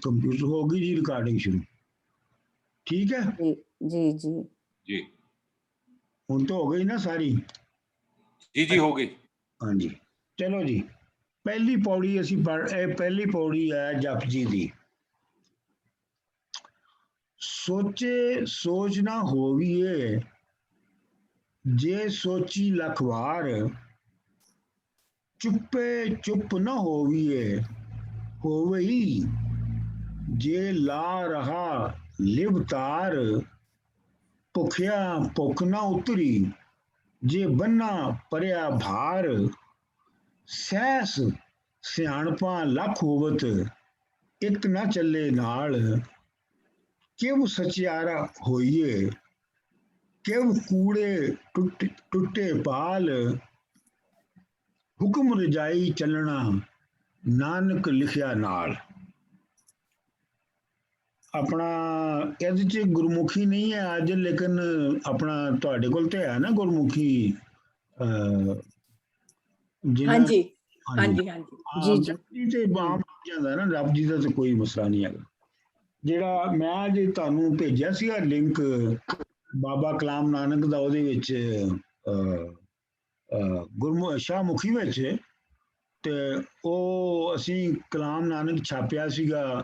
Computer हो गई जी recording शुरू। ठीक है जी जी जी जी हुण तो हो गई ना सारी। जी जी हो गई। हाँ जी चलो जी पहली पौड़ी असी पहली पौड़ी है जप जी दी। सोचे सोच ना होविए जे सोची लख वार, चुप्पे चुप न होविए होवई जे ला रहा लिवतार, भुखिया भुख न उतरी जे बन्ना परिया भार, सहस सियाणपा लख होवत एक न चले नाल, किव सचियारा होइए किव कूड़े टुटे पाल, हुक्म रजाई चलना नानक लिखिया नाल। अपना ਇਹਦੇ ਚ ਗੁਰਮੁਖੀ ਨਹੀਂ ਹੈ ਅੱਜ ਲੇਕਿਨ ਆਪਣਾ ਤੁਹਾਡੇ ਕੋਲ ਤੇ ਹੈ ਨਾ ਗੁਰਮੁਖੀ हाँ ਜਿਨ੍ਹਾਂ जी हाँ ਹਾਂਜੀ जी हाँ जी जी ਆਮ जी ਜਪਜੀ ਤੇ ਆਮ ਜਾਂਦਾ ਨਾ ਰੱਬ ਜੀ ਦਾ ਤੇ ਕੋਈ ਮਸਲਾ ਨਹੀਂ ਹੈਗਾ। ਜਿਹੜਾ ਮੈਂ ਜੇ ਤੁਹਾਨੂੰ ਭੇਜਿਆ ਸੀਗਾ ਲਿੰਕ ਬਾਬਾ ਕਲਾਮ ਨਾਨਕ ਦਾ ਉਹਦੇ ਵਿੱਚ ਸ਼ਾਹਮੁਖੀ ਵਿੱਚ ਤੇ ਉਹ ਅਸੀਂ ਕਲਾਮ ਨਾਨਕ ਛਾਪਿਆ ਸੀਗਾ।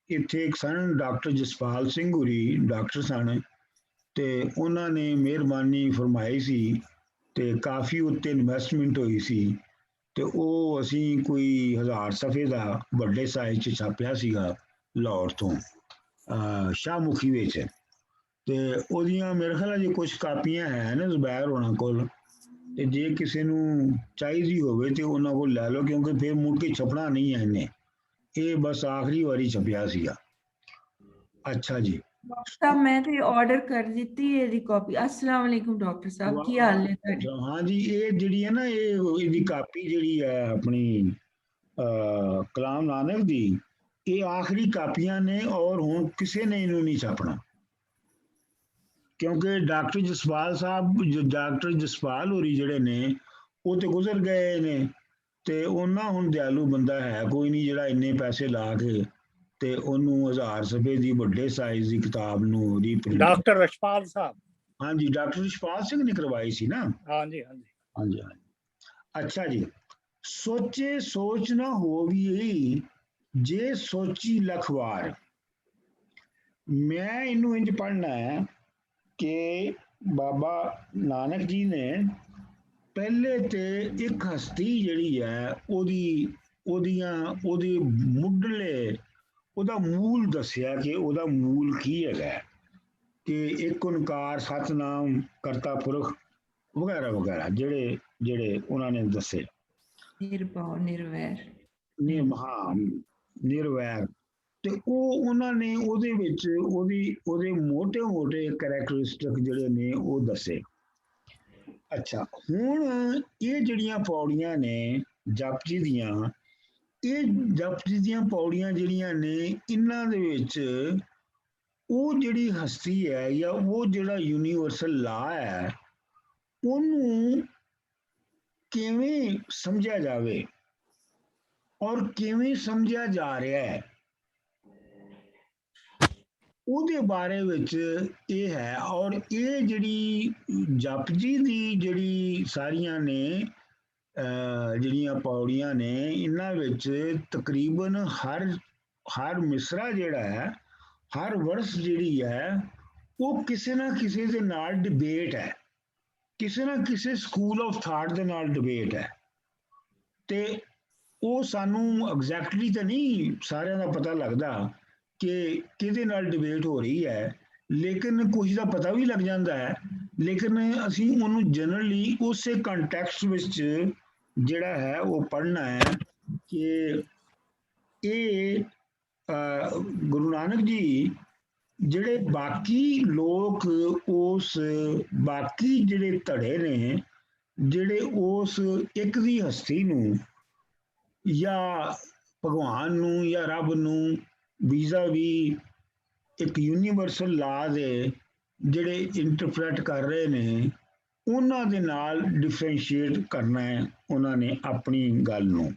ਇੱਥੇ ਇੱਕ ਸਨ ਡਾਕਟਰ ਜਸਪਾਲ ਸਿੰਘ ਹੁਰੀ ਡਾਕਟਰ ਸਨ ਤੇ ਉਹਨਾਂ ਨੇ ਮਿਹਰਬਾਨੀ ਫਰਮਾਈ ਸੀ ਤੇ ਕਾਫੀ ਉੱਤੇ ਇਨਵੈਸਟਮੈਂਟ ਹੋਈ ਸੀ ਤੇ ਉਹ ਅਸੀਂ ਕੋਈ 1000 ਸਫ਼ੇ ਦਾ ਵੱਡੇ ਸਾਈਜ਼ 'ਚ ਛਾਪਿਆ ਸੀਗਾ ਲਾਹੌਰ ਤੋਂ ਸ਼ਾਹਮੁਖੀ ਵਿੱਚ। ਤੇ ਉਹਦੀਆਂ ਮੇਰੇ ਖਿਆਲ ਜੇ ਕੁਝ ਕਾਪੀਆਂ ਹੈ ਨੇ ਜ਼ੁਬੈਰ ਹੋਣਾ ਕੋਲ ਤੇ ਜੇ ਕਿਸੇ ਨੂੰ ਚਾਹੀਦੀ ਹੋਵੇ ਤੇ ਉਹਨਾਂ ਕੋਲ ਲੈ ਲਓ ਕਿਉਂਕਿ ਫਿਰ ਮੁੜ ਕੇ ਛਪਣਾ ਨਹੀਂ ਹੈ ਇਹਨੇ। ਇਹ ਬਸ ਆਖਰੀ ਵਾਰੀ ਛਪਿਆ ਸੀਗਾ। अच्छा जी डॉक्टर साहब मैं तो ऑर्डर कर दी है दी कॉपी। अस्सलाम वालेकुम डॉक्टर साहब की हाल है ਤੁਹਾਡੇ? हाँ जी ਇਹ ਜਿਹੜੀ ਹੈ ਨਾ ਇਹਦੀ ਕਾਪੀ ਜਿਹੜੀ ਹੈ ਆਪਣੀ ਕਲਾਮ ਨਾਨਕ ਦੀ ਇਹ ਆਖਰੀ ਕਾਪੀਆਂ ਨੇ ਔਰ ਹੁਣ ਕਿਸੇ ਨੇ ਇਹਨੂੰ ਨਹੀਂ ਛਾਪਣਾ ਕਿਉਂਕਿ ਡਾਕਟਰ ਜਸਪਾਲ ਸਾਹਿਬ ਡਾਕਟਰ ਜਸਪਾਲ ਹੋਰੀ ਜਿਹੜੇ ਨੇ ਉਹ ਤੇ ਗੁਜ਼ਰ ਗਏ ਨੇ ਤੇ ਉਹਨਾਂ ਹੁਣ ਦਿਆਲੂ ਬੰਦਾ ਹੈ ਕੋਈ ਨਹੀਂ ਜਿਹੜਾ ਇੰਨੇ ਪੈਸੇ ਲਾ ਕੇ ਤੇ ਉਹਨੂੰ 1000 ਸਫ਼ੇ ਦੀ ਵੱਡੇ ਸਾਈਜ਼ ਦੀ ਕਿਤਾਬ ਨੂੰ ਰੀਪ੍ਰਿੰਟ ਡਾਕਟਰ ਰਸ਼ਪਾਲ ਸਾਹਿਬ ਹਾਂਜੀ ਡਾਕਟਰ ਰਸ਼ਪਾਲ ਸਿੰਘ ਨੇ ਕਰਵਾਈ ਸੀ ਨਾ। ਹਾਂਜੀ ਹਾਂਜੀ ਹਾਂਜੀ ਹਾਂਜੀ अच्छा जी सोचे सोच न होवी जे सोची लखवार। मैं इनू इंज पढ़ना है कि बाबा नानक जी ने पहले ते एक हस्ती जिहड़ी है ओदी मुढ़ले ओदा मूल दसिया कि ओदा मूल की है कि एक ओंकार सतनाम करता पुरख वगैरह वगैरह जेड़े जेड़े उन्होंने दसे ਨਿਰਭਉ ਨਿਰਵੈਰ ਹਾਂ ਨਿਰਵੈਰ ਤੇ ਉਹ ਉਹਨਾਂ ਨੇ ਉਹਦੇ ਵਿੱਚ ਉਹਦੇ ਮੋٹے ਕੈਰੈਕਟਰਿਸਟਿਕ ਜਿਹੜੇ ਨੇ ਉਹ ਦੱਸੇ। ਅੱਛਾ ਹੁਣ ਇਹ ਜਿਹੜੀਆਂ ਪੌੜੀਆਂ ਨੇ ਜਪਜੀ ਦੀਆਂ ਇਹ ਜਪਜੀ ਦੀਆਂ ਪੌੜੀਆਂ ਜਿਹੜੀਆਂ ਨੇ ਇਹਨਾਂ ਦੇ ਵਿੱਚ ਉਹ ਜਿਹੜੀ ਹਸਤੀ ਹੈ ਜਾਂ ਉਹ ਜਿਹੜਾ ਯੂਨੀਵਰਸਲ ਲਾ ਹੈ ਉਹਨੂੰ ਕਿਵੇਂ ਸਮਝਿਆ ਜਾਵੇ ਔਰ ਕਿਵੇਂ ਸਮਝਿਆ ਜਾ ਰਿਹਾ ਹੈ ਉਹਦੇ ਬਾਰੇ ਵਿੱਚ ਇਹ ਹੈ। ਔਰ ਇਹ ਜਿਹੜੀ ਜਪਜੀ ਦੀ ਜਿਹੜੀ ਸਾਰੀਆਂ ਨੇ ਜਿਹੜੀਆਂ ਪੌੜੀਆਂ ਨੇ ਇਹਨਾਂ ਵਿੱਚ ਤਕਰੀਬਨ ਹਰ ਮਿਸਰਾ ਜਿਹੜਾ ਹੈ ਹਰ ਵਰਸ ਜਿਹੜੀ ਹੈ ਉਹ ਕਿਸੇ ਨਾ ਕਿਸੇ ਦੇ ਨਾਲ ਡਿਬੇਟ ਹੈ ਕਿਸੇ ਨਾ ਕਿਸੇ ਸਕੂਲ ਆਫ ਥਾਟ ਦੇ ਨਾਲ ਡਿਬੇਟ ਹੈ ਤੇ ਉਹ ਸਾਨੂੰ ਐਗਜ਼ੈਕਟਲੀ ਤਾਂ ਨਹੀਂ ਸਾਰਿਆਂ ਦਾ ਪਤਾ ਲੱਗਦਾ ਕਿ ਕਿਹਦੇ ਨਾਲ ਡਿਬੇਟ ਹੋ ਰਹੀ ਹੈ ਲੇਕਿਨ ਕੁਝ ਦਾ ਪਤਾ ਵੀ ਲੱਗ ਜਾਂਦਾ ਹੈ ਲੇਕਿਨ ਅਸੀਂ ਉਹਨੂੰ ਜਨਰਲੀ ਉਸੇ ਕੰਟੈਕਸਟ ਵਿੱਚ ਜਿਹੜਾ ਹੈ ਉਹ ਪੜ੍ਹਨਾ ਹੈ ਕਿ ਇਹ ਗੁਰੂ ਨਾਨਕ ਜੀ ਜਿਹੜੇ ਬਾਕੀ ਲੋਕ ਉਸ ਬਾਕੀ ਜਿਹੜੇ ਧੜੇ ਨੇ ਜਿਹੜੇ ਉਸ ਇੱਕ ਦੀ ਹਸਤੀ ਨੂੰ ਜਾਂ ਭਗਵਾਨ ਨੂੰ ਜਾਂ ਰੱਬ ਨੂੰ ਵੀਜ਼ਾ ਵੀ ਇੱਕ ਯੂਨੀਵਰਸਲ ਲਾ ਦੇ ਜਿਹੜੇ ਇੰਟਰਪ੍ਰੈਟ ਕਰ ਰਹੇ ਨੇ ਉਹਨਾਂ ਦੇ ਨਾਲ ਡਿਫਰੈਂਸ਼ੀਏਟ ਕਰਨਾ ਹੈ ਉਹਨਾਂ ਨੇ ਆਪਣੀ ਗੱਲ ਨੂੰ।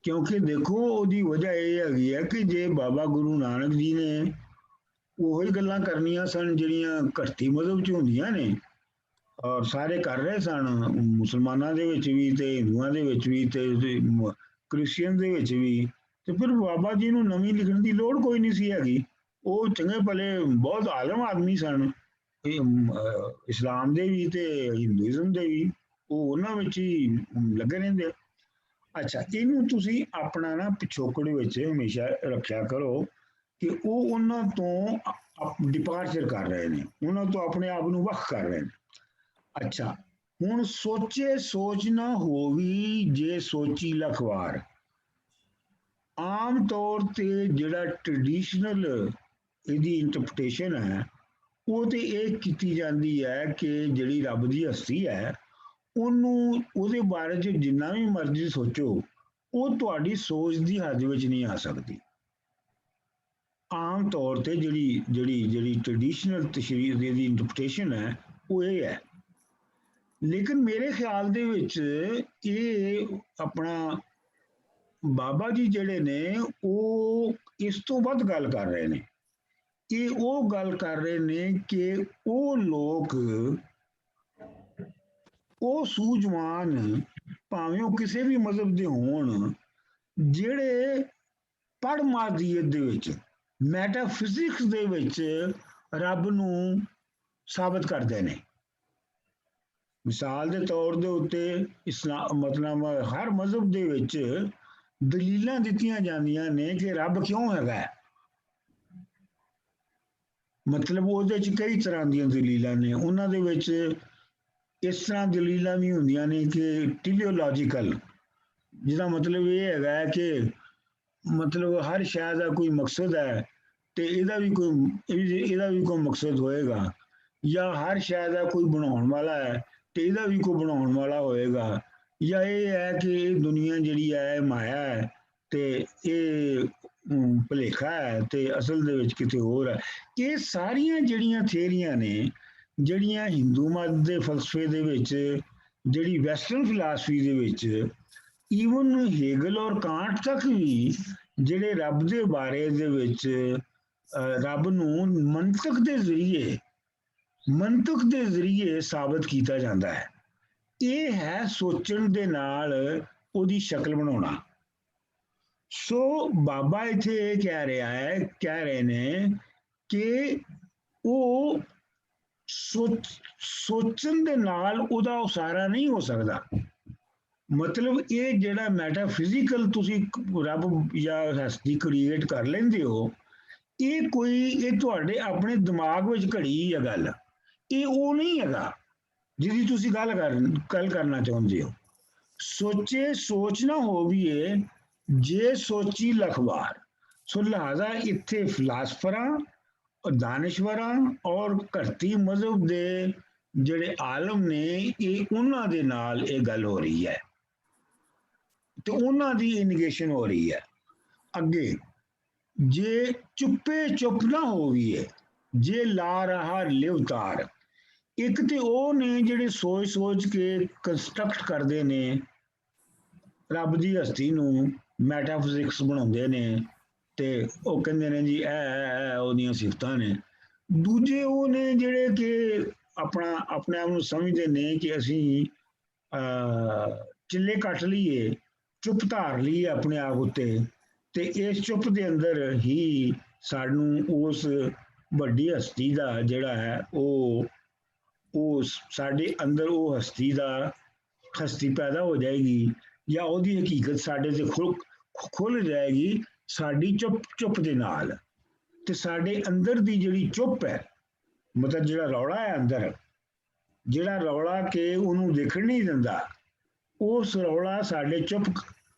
ਕਿਉਂਕਿ ਦੇਖੋ ਉਹਦੀ ਵਜ੍ਹਾ ਇਹ ਹੈਗੀ ਹੈ ਕਿ ਜੇ ਬਾਬਾ ਗੁਰੂ ਨਾਨਕ ਜੀ ਨੇ ਉਹੀ ਗੱਲਾਂ ਕਰਨੀਆਂ ਸਨ ਜਿਹੜੀਆਂ ਘਟਤੀ ਮਜ਼ਹਬ 'ਚ ਹੁੰਦੀਆਂ ਨੇ, ਔਰ ਸਾਰੇ ਕਰ ਰਹੇ ਸਨ, ਮੁਸਲਮਾਨਾਂ ਦੇ ਵਿੱਚ ਵੀ ਤੇ ਹਿੰਦੂਆਂ ਦੇ ਵਿੱਚ ਵੀ ਤੇ ਕ੍ਰਿਸਚੀਅਨ ਦੇ ਵਿੱਚ ਵੀ, ਤੇ ਫਿਰ ਬਾਬਾ ਜੀ ਨੂੰ ਨਵੀਂ ਲਿਖਣ ਦੀ ਲੋੜ ਕੋਈ ਨਹੀਂ ਸੀ ਹੈਗੀ। ਉਹ ਚੰਗੇ ਭਲੇ ਬਹੁਤ ਆਲਮ ਆਦਮੀ ਸਨ, ਇਸਲਾਮ ਦੇ ਵੀ ਤੇ ਹਿੰਦੂਇਜ਼ਮ ਦੇ ਵੀ, ਉਹ ਉਹਨਾਂ ਵਿੱਚ ਹੀ ਲੱਗੇ ਰਹਿੰਦੇ। ਅੱਛਾ, ਇਹਨੂੰ ਤੁਸੀਂ ਆਪਣਾ ਨਾ ਪਿਛੋਕੜ ਵਿੱਚ ਹਮੇਸ਼ਾ ਰੱਖਿਆ ਕਰੋ ਕਿ ਉਹ ਉਹਨਾਂ ਤੋਂ ਡਿਪਾਰਚਰ ਕਰ ਰਹੇ ਨੇ, ਉਹਨਾਂ ਤੋਂ ਆਪਣੇ ਆਪ ਨੂੰ ਵੱਖ ਕਰ ਰਹੇ ਨੇ। ਅੱਛਾ, ਹੁਣ ਸੋਚੇ ਸੋਚ ਨਾ ਹੋਵੀ ਜੇ ਸੋਚੀ ਲਖਵਾਰ। ਆਮ ਤੌਰ ਤੇ ਜਿਹੜਾ ਟ੍ਰੈਡੀਸ਼ਨਲ ਇਹਦੀ ਇੰਟਰਪ੍ਰੀਟੇਸ਼ਨ ਹੈ ਉਹ ਤੇ ਇਹ ਕੀਤੀ ਜਾਂਦੀ ਹੈ ਕਿ ਜਿਹੜੀ ਰੱਬ ਦੀ ਹਸਤੀ ਹੈ ਉਹਨੂੰ, ਉਹਦੇ ਬਾਰੇ 'ਚ ਜਿੰਨਾ ਵੀ ਮਰਜ਼ੀ ਸੋਚੋ ਉਹ ਤੁਹਾਡੀ ਸੋਚ ਦੀ ਹੱਦ ਵਿੱਚ ਨਹੀਂ ਆ ਸਕਦੀ। ਆਮ ਤੌਰ ਤੇ ਜਿਹੜੀ ਟ੍ਰੈਡੀਸ਼ਨਲ ਤਸ਼ਰੀਹ ਦੀ ਇੰਟਰਪ੍ਰੀਟੇਸ਼ਨ ਹੈ ਉਹ ਇਹ ਹੈ। ਲੇਕਿਨ ਮੇਰੇ ਖਿਆਲ ਦੇ ਵਿੱਚ ਇਹ ਆਪਣਾ ਬਾਬਾ ਜੀ ਜਿਹੜੇ ਨੇ ਉਹ ਇਸ ਤੋਂ ਵੱਧ ਗੱਲ ਕਰ ਰਹੇ ਨੇ। ਇਹ ਉਹ ਗੱਲ ਕਰ ਰਹੇ ਨੇ ਕਿ ਉਹ ਲੋਕ, ਉਹ ਸੂਝਵਾਨ ਭਾਵੇਂ ਉਹ ਕਿਸੇ ਵੀ ਮਜ਼ਹਬ ਦੇ ਹੋਣ, ਜਿਹੜੇ ਪੜ ਮਾਦੀਅਤ ਦੇ ਵਿੱਚ, ਮੈਟਾਫਿਜ਼ਿਕਸ ਦੇ ਵਿੱਚ ਰੱਬ ਨੂੰ ਸਾਬਤ ਕਰਦੇ ਨੇ। ਮਿਸਾਲ ਦੇ ਤੌਰ ਦੇ ਉੱਤੇ ਇਸਲਾਮ ਮਤਲਬ ਹਰ ਮਜ਼ਹਬ ਦੇ ਵਿੱਚ ਦਲੀਲਾਂ ਦਿੱਤੀਆਂ ਜਾਂਦੀਆਂ ਨੇ ਕਿ ਰੱਬ ਕਿਉਂ ਹੈਗਾ। ਮਤਲਬ ਉਹਦੇ 'ਚ ਕਈ ਤਰ੍ਹਾਂ ਦੀਆਂ ਦਲੀਲਾਂ ਨੇ। ਉਹਨਾਂ ਦੇ ਵਿੱਚ ਇਸ ਤਰ੍ਹਾਂ ਦਲੀਲਾਂ ਵੀ ਹੁੰਦੀਆਂ ਨੇ ਕਿ ਟੀਲੀਓਲੋਜੀਕਲ, ਜਿਹਦਾ ਮਤਲਬ ਇਹ ਹੈਗਾ ਕਿ ਮਤਲਬ ਹਰ ਸ਼ੈ ਦਾ ਕੋਈ ਮਕਸਦ ਹੈ ਤੇ ਇਹਦਾ ਵੀ ਕੋਈ ਮਕਸਦ ਹੋਏਗਾ, ਜਾਂ ਹਰ ਸ਼ੈ ਦਾ ਕੋਈ ਬਣਾਉਣ ਵਾਲਾ ਹੈ ਤੇ ਇਹਦਾ ਵੀ ਕੋਈ ਬਣਾਉਣ ਵਾਲਾ ਹੋਏਗਾ, ਜਾਂ ਇਹ ਹੈ ਕਿ ਇਹ ਦੁਨੀਆ ਜਿਹੜੀ ਹੈ ਮਾਇਆ ਹੈ ਤੇ ਇਹ ਭੁਲੇਖਾ ਹੈ ਤੇ ਅਸਲ ਦੇ ਵਿੱਚ ਕਿਤੇ ਹੋਰ ਹੈ। ਇਹ ਸਾਰੀਆਂ ਜਿਹੜੀਆਂ ਥਿਊਰੀਆਂ ਨੇ, ਜਿਹੜੀਆਂ ਹਿੰਦੂ ਮਤ ਦੇ ਫਲਸਫੇ ਦੇ ਵਿੱਚ, ਜਿਹੜੀ ਵੈਸਟਰਨ ਫਿਲਾਸਫੀ ਦੇ ਵਿੱਚ, ਈਵਨ ਹੇਗਲ ਔਰ ਕਾਂਟ ਤੱਕ ਵੀ ਜਿਹੜੇ ਰੱਬ ਦੇ ਬਾਰੇ ਦੇ ਵਿੱਚ ਰੱਬ ਨੂੰ ਮੰਤਕ ਦੇ ਜ਼ਰੀਏ ਸਾਬਤ ਕੀਤਾ ਜਾਂਦਾ ਹੈ। ਇਹ ਹੈ ਸੋਚਣ ਦੇ ਨਾਲ ਉਹਦੀ ਸ਼ਕਲ ਬਣਾਉਣਾ। ਸੋ ਬਾਬਾ ਇੱਥੇ ਇਹ ਕਹਿ ਰਹੇ ਨੇ ਕਿ ਉਹ ਸੋਚਣ ਦੇ ਨਾਲ ਉਹਦਾ ਉਸਾਰਾ ਨਹੀਂ ਹੋ ਸਕਦਾ। ਮਤਲਬ ਇਹ ਜਿਹੜਾ ਮੈਟਾਫਿਜ਼ੀਕਲ ਤੁਸੀਂ ਰੱਬ ਜਾਂ ਹਸਤੀ ਕ੍ਰੀਏਟ ਕਰ ਲੈਂਦੇ ਹੋ, ਇਹ ਤੁਹਾਡੇ ਆਪਣੇ ਦਿਮਾਗ ਵਿੱਚ ਘੜੀ ਹੈ ਗੱਲ, ਇਹ ਉਹ ਨਹੀਂ ਹੈਗਾ ਜਿਹਦੀ ਤੁਸੀਂ ਗੱਲ ਕਰਨਾ ਚਾਹੁੰਦੇ ਹੋ। ਸੋਚੇ ਸੋਚ ਨਾ ਹੋਵੀਏ ਜੇ ਸੋਚੀ ਲਖਵਾਰ। ਸੋ ਲਿਹਾਜ਼ਾ ਇੱਥੇ ਫਿਲਾਸਫਰਾਂ, ਦਾਨਿਸ਼ਵਰਾਂ ਔਰ ਘਟਤੀ ਮਜ਼ਹਬ ਦੇ ਜਿਹੜੇ ਆਲਮ ਨੇ, ਇਹ ਉਹਨਾਂ ਦੇ ਨਾਲ ਇਹ ਗੱਲ ਹੋ ਰਹੀ ਹੈ ਤੇ ਉਹਨਾਂ ਦੀ ਇਨਗੇਸ਼ਨ ਹੋ ਰਹੀ ਹੈ। ਅੱਗੇ, ਜੇ ਚੁੱਪੇ ਚੁੱਪ ਨਾ ਹੋਵੀਏ ਜੇ ਲਾ ਰਹਾ ਲਿਵਤਾਰ। ਇੱਕ ਤੇ ਉਹ ਨੇ ਜਿਹੜੇ ਸੋਚ ਕੇ ਕੰਸਟਰਕਟ ਕਰਦੇ ਨੇ ਰੱਬ ਦੀ ਹਸਤੀ ਨੂੰ, ਮੈਟਾਫਿਜ਼ਿਕਸ ਬਣਾਉਂਦੇ ਨੇ ਤੇ ਉਹ ਕਹਿੰਦੇ ਨੇ ਜੀ ਇਹ ਉਹਦੀਆਂ ਸਿਫਤਾਂ ਨੇ। ਦੂਜੇ ਉਹ ਨੇ ਜਿਹੜੇ ਕਿ ਆਪਣੇ ਆਪ ਨੂੰ ਸਮਝਦੇ ਨੇ ਕਿ ਅਸੀਂ ਚਿੱਲੇ ਕੱਟ ਲਈਏ, ਚੁੱਪ ਧਾਰ ਲਈਏ ਆਪਣੇ ਆਪ ਉੱਤੇ, ਤੇ ਇਸ ਚੁੱਪ ਦੇ ਅੰਦਰ ਹੀ ਸਾਨੂੰ ਉਸ ਵੱਡੀ ਹਸਤੀ ਦਾ ਜਿਹੜਾ ਹੈ ਉਹ ਸਾਡੇ ਅੰਦਰ ਉਹ ਹਸਤੀ ਪੈਦਾ ਹੋ ਜਾਏਗੀ, ਜਾਂ ਉਹਦੀ ਹਕੀਕਤ ਸਾਡੇ ਤੇ ਖੁੱਲ ਜਾਏਗੀ ਸਾਡੀ ਚੁੱਪ ਦੇ ਨਾਲ। ਤੇ ਸਾਡੇ ਅੰਦਰ ਦੀ ਜਿਹੜੀ ਚੁੱਪ ਹੈ, ਮਤਲਬ ਜਿਹੜਾ ਰੌਲਾ ਹੈ ਅੰਦਰ, ਜਿਹੜਾ ਰੌਲਾ ਕਿ ਉਹਨੂੰ ਦੇਖਣ ਨਹੀਂ ਦਿੰਦਾ, ਉਸ ਰੌਲਾ ਸਾਡੇ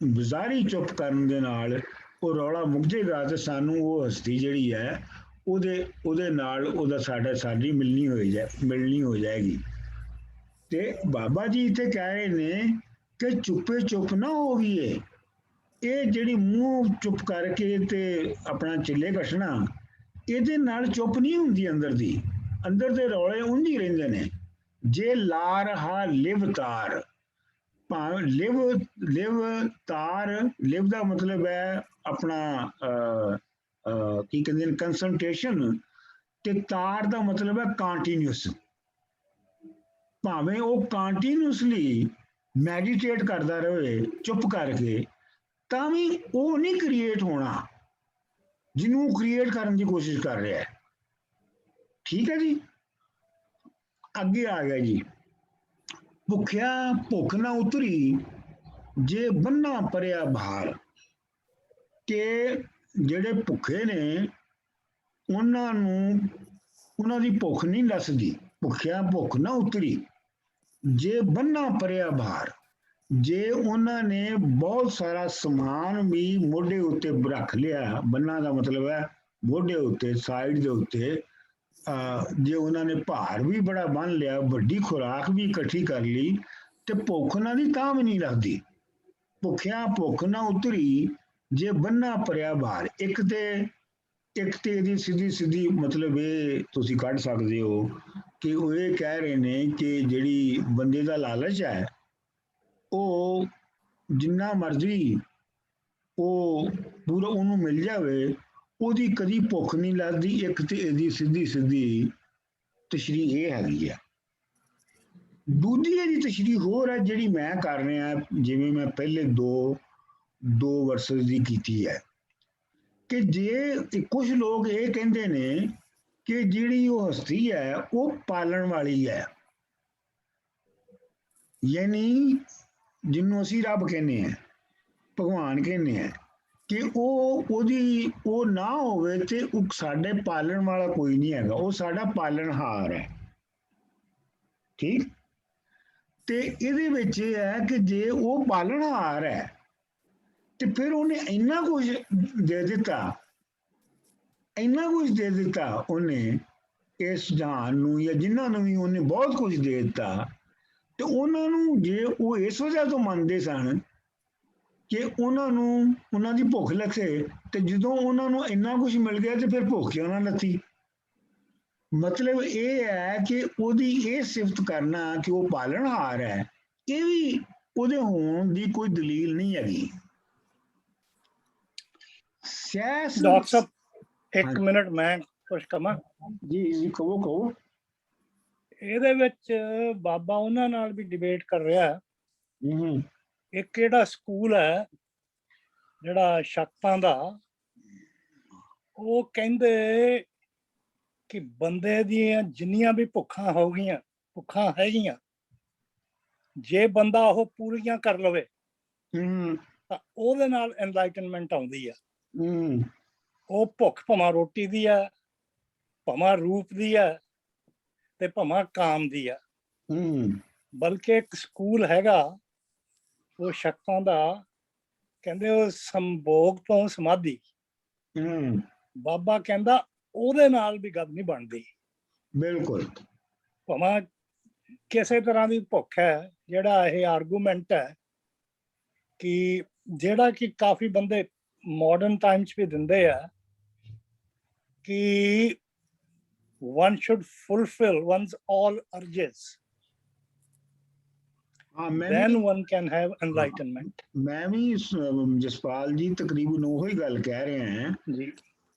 ਜ਼ਾਹਰੀ ਚੁੱਪ ਕਰਨ ਦੇ ਨਾਲ ਉਹ ਰੌਲਾ ਮੁੱਕ ਜਾਏਗਾ ਤੇ ਸਾਨੂੰ ਉਹ ਹਸਤੀ ਜਿਹੜੀ ਹੈ ਉਹਦੇ ਨਾਲ ਸਾਡੀ ਮਿਲਣੀ ਹੋ ਜਾਏਗੀ। ਤੇ ਬਾਬਾ ਜੀ ਇੱਥੇ ਕਹਿ ਰਹੇ ਨੇ ਕਿ ਚੁੱਪੇ ਚੁੱਪ ਨਾ ਹੋਵੀਏ। ਇਹ ਜਿਹੜੀ ਮੂੰਹ ਚੁੱਪ ਕਰਕੇ ਤੇ ਆਪਣਾ ਚਿੱਲੇ ਕੱਟਣਾ, ਇਹਦੇ ਨਾਲ ਚੁੱਪ ਨਹੀਂ ਹੁੰਦੀ ਅੰਦਰ ਦੇ ਰੌਲੇ ਉਂਝ ਹੀ ਰਹਿੰਦੇ ਨੇ। ਜੇ ਲਾ ਰਹਾ ਲਿਵਤਾਰ, ਭਾਵੇਂ ਲਿਵ ਤਾਰ, ਲਿਵ ਦਾ ਮਤਲਬ ਹੈ ਆਪਣਾ ਕੀ ਕਹਿੰਦੇ ਨੇ ਕੰਸਨਟ੍ਰੇਸ਼ਨ, ਤੇ ਤਾਰ ਦਾ ਮਤਲਬ ਹੈ ਕੰਟੀਨਿਊਸ। ਭਾਵੇਂ ਉਹ ਕੰਟੀਨਿਊਸਲੀ ਮੈਡੀਟੇਟ ਕਰਦਾ ਰਹੇ ਚੁੱਪ ਕਰਕੇ, ਤਾਂ ਵੀ ਉਹ ਨਹੀਂ ਕ੍ਰੀਏਟ ਹੋਣਾ ਜਿਹਨੂੰ ਕ੍ਰੀਏਟ ਕਰਨ ਦੀ ਕੋਸ਼ਿਸ਼ ਕਰ ਰਿਹਾ ਹੈ। ਠੀਕ ਹੈ ਜੀ। ਅੱਗੇ ਆ ਗਿਆ ਜੀ, ਭੁੱਖਿਆ ਭੁੱਖ ਨਾ ਉਤਰੀ ਜੇ ਬੰਨਾ ਪਰਿਆ ਭਾਰ। ਕਿ ਜਿਹੜੇ ਭੁੱਖੇ ਨੇ ਉਹਨਾਂ ਦੀ ਭੁੱਖ ਨਹੀਂ ਲੱਥਦੀ। ਭੁੱਖਿਆ ਭੁੱਖ ਨਾ ਉਤਰੀ ਜੇ ਬੰਨਾ ਪਰਿਆ ਭਾਰ। ਜੇ ਉਹਨਾਂ ਨੇ ਬਹੁਤ ਸਾਰਾ ਸਮਾਨ ਵੀ ਮੋਢੇ ਉੱਤੇ ਰੱਖ ਲਿਆ, ਬੰਨਾ ਦਾ ਮਤਲਬ ਹੈ ਮੋਢੇ ਉੱਤੇ, ਸਾਈਡ ਦੇ ਉੱਤੇ, ਜੇ ਉਹਨਾਂ ਨੇ ਭਾਰ ਵੀ ਬੜਾ ਬੰਨ ਲਿਆ, ਵੱਡੀ ਖੁਰਾਕ ਵੀ ਇਕੱਠੀ ਕਰ ਲਈ, ਤੇ ਭੁੱਖ ਉਹਨਾਂ ਦੀ ਤਾਂ ਵੀ ਨਹੀਂ ਲੱਗਦੀ। ਭੁੱਖਿਆ ਭੁੱਖ ਨਾ ਉਤਰੀ ਜੇ ਬੰਨਾ ਭਰਿਆ ਭਾਰ। ਇੱਕ ਤੇ ਇਹਦੀ ਸਿੱਧੀ ਮਤਲਬ ਇਹ ਤੁਸੀਂ ਕੱਢ ਸਕਦੇ ਹੋ ਕਿ ਉਹ ਇਹ ਕਹਿ ਰਹੇ ਨੇ ਕਿ ਜਿਹੜੀ ਬੰਦੇ ਦਾ ਲਾਲਚ ਹੈ, ਉਹ ਜਿੰਨਾ ਮਰਜ਼ੀ ਉਹ ਪੂਰਾ ਉਹਨੂੰ ਮਿਲ ਜਾਵੇ, ਉਹਦੀ ਕਦੀ ਭੁੱਖ ਨਹੀਂ ਲੱਗਦੀ। ਇੱਕ ਤੇ ਇਹਦੀ ਸਿੱਧੀ ਤਸ਼ਰੀਹ ਇਹ ਹੈਗੀ ਆ। ਦੂਜੀ ਇਹਦੀ ਤਸ਼ਰੀਹ ਹੋਰ ਹੈ ਜਿਹੜੀ ਮੈਂ ਕਰ ਰਿਹਾ, ਜਿਵੇਂ ਮੈਂ ਪਹਿਲੇ ਦੋ ਵਰਸਸ ਦੀ ਕੀਤੀ ਹੈ, ਕਿ ਜੇ ਕੁਝ ਲੋਕ ਇਹ ਕਹਿੰਦੇ ਨੇ ਕਿ ਜਿਹੜੀ ਉਹ ਹਸਤੀ ਹੈ ਉਹ ਪਾਲਣ ਵਾਲੀ ਹੈ, ਯਾਨੀ ਜਿਹਨੂੰ ਅਸੀਂ ਰੱਬ ਕਹਿੰਦੇ ਹਾਂ, ਭਗਵਾਨ ਕਹਿੰਦੇ ਹਾਂ, ਕਿ ਉਹ ਨਾ ਹੋਵੇ ਤੇ ਉਹ ਸਾਡੇ ਪਾਲਣ ਵਾਲਾ ਕੋਈ ਨਹੀਂ ਹੈਗਾ, ਉਹ ਸਾਡਾ ਪਾਲਣਹਾਰ ਹੈ। ਠੀਕ। ਤੇ ਇਹਦੇ ਵਿੱਚ ਇਹ ਹੈ ਕਿ ਜੇ ਉਹ ਪਾਲਣਹਾਰ ਹੈ ਤੇ ਫਿਰ ਉਹਨੇ ਇੰਨਾ ਕੁਝ ਦੇ ਦਿੱਤਾ ਉਹਨੇ ਇਸ ਜਹਾਨ ਨੂੰ, ਜਾਂ ਜਿਨ੍ਹਾਂ ਨੂੰ ਵੀ ਉਹਨੇ ਬਹੁਤ ਕੁਝ ਦੇ ਦਿੱਤਾ, ਤੇ ਉਹਨਾਂ ਨੂੰ ਜੇ ਉਹ ਇਸ ਵਜ੍ਹਾ ਤੋਂ ਮੰਨਦੇ ਸਨ ਕਿ ਉਹਨਾਂ ਦੀ ਭੁੱਖ ਲੱਥੇ, ਤੇ ਜਦੋਂ ਉਹਨਾਂ ਨੂੰ ਇੰਨਾ ਕੁਝ ਮਿਲ ਗਿਆ ਤੇ ਫਿਰ ਭੁੱਖ ਕਿਉਂ ਨਾ ਲੱਥੀ। ਮਤਲਬ ਇਹ ਹੈ ਕਿ ਉਹਦੀ ਇਹ ਸਿਫਤ ਕਰਨਾ ਕਿ ਉਹ ਪਾਲਣਹਾਰ ਹੈ, ਇਹ ਵੀ ਉਹਦੇ ਹੋਣ ਦੀ ਕੋਈ ਦਲੀਲ ਨਹੀਂ ਹੈਗੀ। ਡਾਕਟਰ ਸਾਹਿਬ, ਇੱਕ ਮਿੰਟ ਮੈਂ ਕੁਝ ਕਹਾਂ। ਜੀ ਕਹੋ। ਇਹਦੇ ਵਿੱਚ ਬਾਬਾ ਉਹਨਾਂ ਨਾਲ ਵੀ ਡਿਬੇਟ ਕਰ ਰਿਹਾ। ਇੱਕ ਕਿਹੜਾ ਸਕੂਲ ਹੈ ਜਿਹੜਾ ਸ਼ਕਤਾਂ ਦਾ, ਉਹ ਕਹਿੰਦੇ ਕਿ ਬੰਦੇ ਦੀਆਂ ਜਿੰਨੀਆਂ ਵੀ ਭੁੱਖਾਂ ਹੈਗੀਆਂ, ਜੇ ਬੰਦਾ ਉਹ ਪੂਰੀਆਂ ਕਰ ਲਵੇ ਤਾਂ ਉਹਦੇ ਨਾਲ ਐਨਲਾਈਟਨਮੈਂਟ ਆਉਂਦੀ ਆ। ਉਹ ਭੁੱਖ ਭਾਵੇਂ ਰੋਟੀ ਦੀ ਆ, ਭਾਵੇਂ ਰੂਪ ਦੀ ਆ, ਤੇ ਭਾਵੇਂ ਕਾਮ ਦੀ ਆ। ਬਲਕਿ ਇੱਕ ਸਕੂਲ ਹੈਗਾ ਉਹ ਸ਼ਕਤਾਂ ਦਾ, ਕਹਿੰਦੇ ਉਹ ਸੰਭੋਗ ਤੋਂ ਸਮਾਧੀ। ਬਾਬਾ ਕਹਿੰਦਾ ਉਹਦੇ ਨਾਲ ਵੀ ਗੱਲ ਨਹੀਂ ਬਣਦੀ। ਬਿਲਕੁਲ। ਭਾਵੇਂ ਕਿਸੇ ਤਰ੍ਹਾਂ ਦੀ ਭੁੱਖ ਹੈ, ਜਿਹੜਾ ਇਹ ਆਰਗੂਮੈਂਟ ਹੈ ਕਿ ਜਿਹੜਾ ਕਿ ਕਾਫੀ ਬੰਦੇ ਮਾਡਰਨ ਟਾਈਮ 'ਚ ਵੀ ਦਿੰਦੇ ਆ ਕਿ one should fulfill one's all urges, then one can have enlightenment. ਮੈਂ ਵੀ ਜਸਪਾਲ ਜੀ ਤਕਰੀਬਨ ਉਹੀ ਗੱਲ ਕਹਿ ਰਿਹਾ ਹਾਂ ਜੀ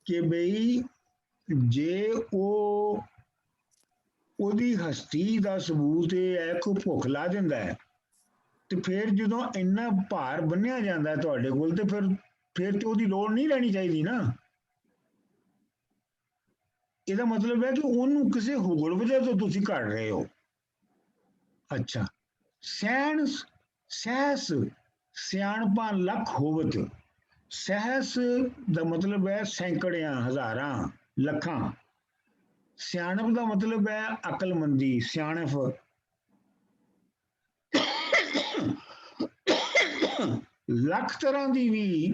ਕਿ ਬਈ ਜੇ ਉਹਦੀ ਹਸਤੀ ਦਾ ਸਬੂਤ ਇਹ ਹੈ ਕਿ ਭੁੱਖ ਲਾ ਦਿੰਦਾ ਹੈ, ਤੇ ਫਿਰ ਜਦੋਂ ਇੰਨਾ ਭਾਰ ਬੰਨਿਆ ਜਾਂਦਾ ਤੁਹਾਡੇ ਕੋਲ, ਤੇ ਫਿਰ ਤੇ ਉਹਦੀ ਲੋੜ ਨਹੀਂ ਰਹਿਣੀ ਚਾਹੀਦੀ ਨਾ। ਇਹਦਾ ਮਤਲਬ ਹੈ ਕਿ ਉਹਨੂੰ ਕਿਸੇ ਹੋਰ ਵਜ੍ਹਾ ਤੋਂ ਤੁਸੀਂ ਘੜ ਰਹੇ ਹੋ। ਅੱਛਾ। ਸਹਿਸ ਸਿਆਣਪਾਂ ਲੱਖ ਹੋਵਤ। ਸਹਿਸ ਦਾ ਮਤਲਬ ਹੈ ਸੈਂਕੜਿਆਂ, ਹਜ਼ਾਰਾਂ, ਲੱਖਾਂ। ਸਿਆਣਪ ਦਾ ਮਤਲਬ ਹੈ ਅਕਲਮੰਦੀ, ਸਿਆਣਪ। ਲੱਖ ਤਰ੍ਹਾਂ ਦੀ ਵੀ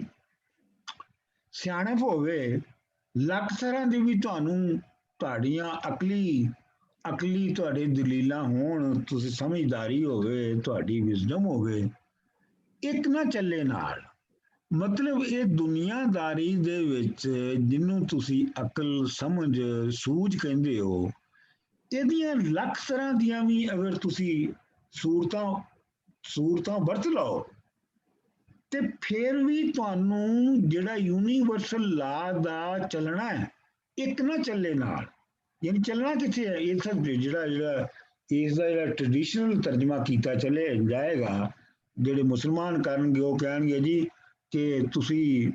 ਸਿਆਣਪ ਹੋਵੇ, ਲੱਖ ਤਰ੍ਹਾਂ ਦੀ ਵੀ ਤੁਹਾਡੀਆਂ ਅਕਲੀ ਤੁਹਾਡੇ ਦਲੀਲਾਂ ਹੋਣ, ਤੁਸੀਂ ਸਮਝਦਾਰੀ ਹੋਵੇ, ਤੁਹਾਡੀ ਵਿਜ਼ਡਮ ਹੋਵੇ, ਇੱਕ ਨਾ ਚੱਲੇ ਨਾਲ। ਮਤਲਬ ਇਹ ਦੁਨੀਆਦਾਰੀ ਦੇ ਵਿੱਚ ਜਿਹਨੂੰ ਤੁਸੀਂ ਅਕਲ, ਸਮਝ, ਸੂਝ ਕਹਿੰਦੇ ਹੋ, ਇਹਦੀਆਂ ਲੱਖ ਤਰ੍ਹਾਂ ਦੀਆਂ ਵੀ ਅਗਰ ਤੁਸੀਂ ਸੂਰਤਾਂ ਸੂਰਤਾਂ ਵਰਤ ਲਓ ਤੇ ਫਿਰ ਵੀ ਤੁਹਾਨੂੰ ਜਿਹੜਾ ਯੂਨੀਵਰਸਲ ਲਾ ਦਾ ਚੱਲਣਾ ਹੈ, ਇੱਕ ਨਾ ਚੱਲੇ ਨਾਲ। ਯਾਨੀ ਚੱਲਣਾ ਕਿੱਥੇ ਹੈ? ਇਹ ਸਭ ਜਿਹੜਾ ਇਸ ਦਾ ਜਿਹੜਾ ਟ੍ਰੈਡੀਸ਼ਨਲ ਤਰਜਮਾ ਕੀਤਾ ਚੱਲੇ ਜਾਏਗਾ, ਜਿਹੜੇ ਮੁਸਲਮਾਨ ਕਰਨਗੇ ਉਹ ਕਹਿਣਗੇ ਜੀ ਕਿ ਤੁਸੀਂ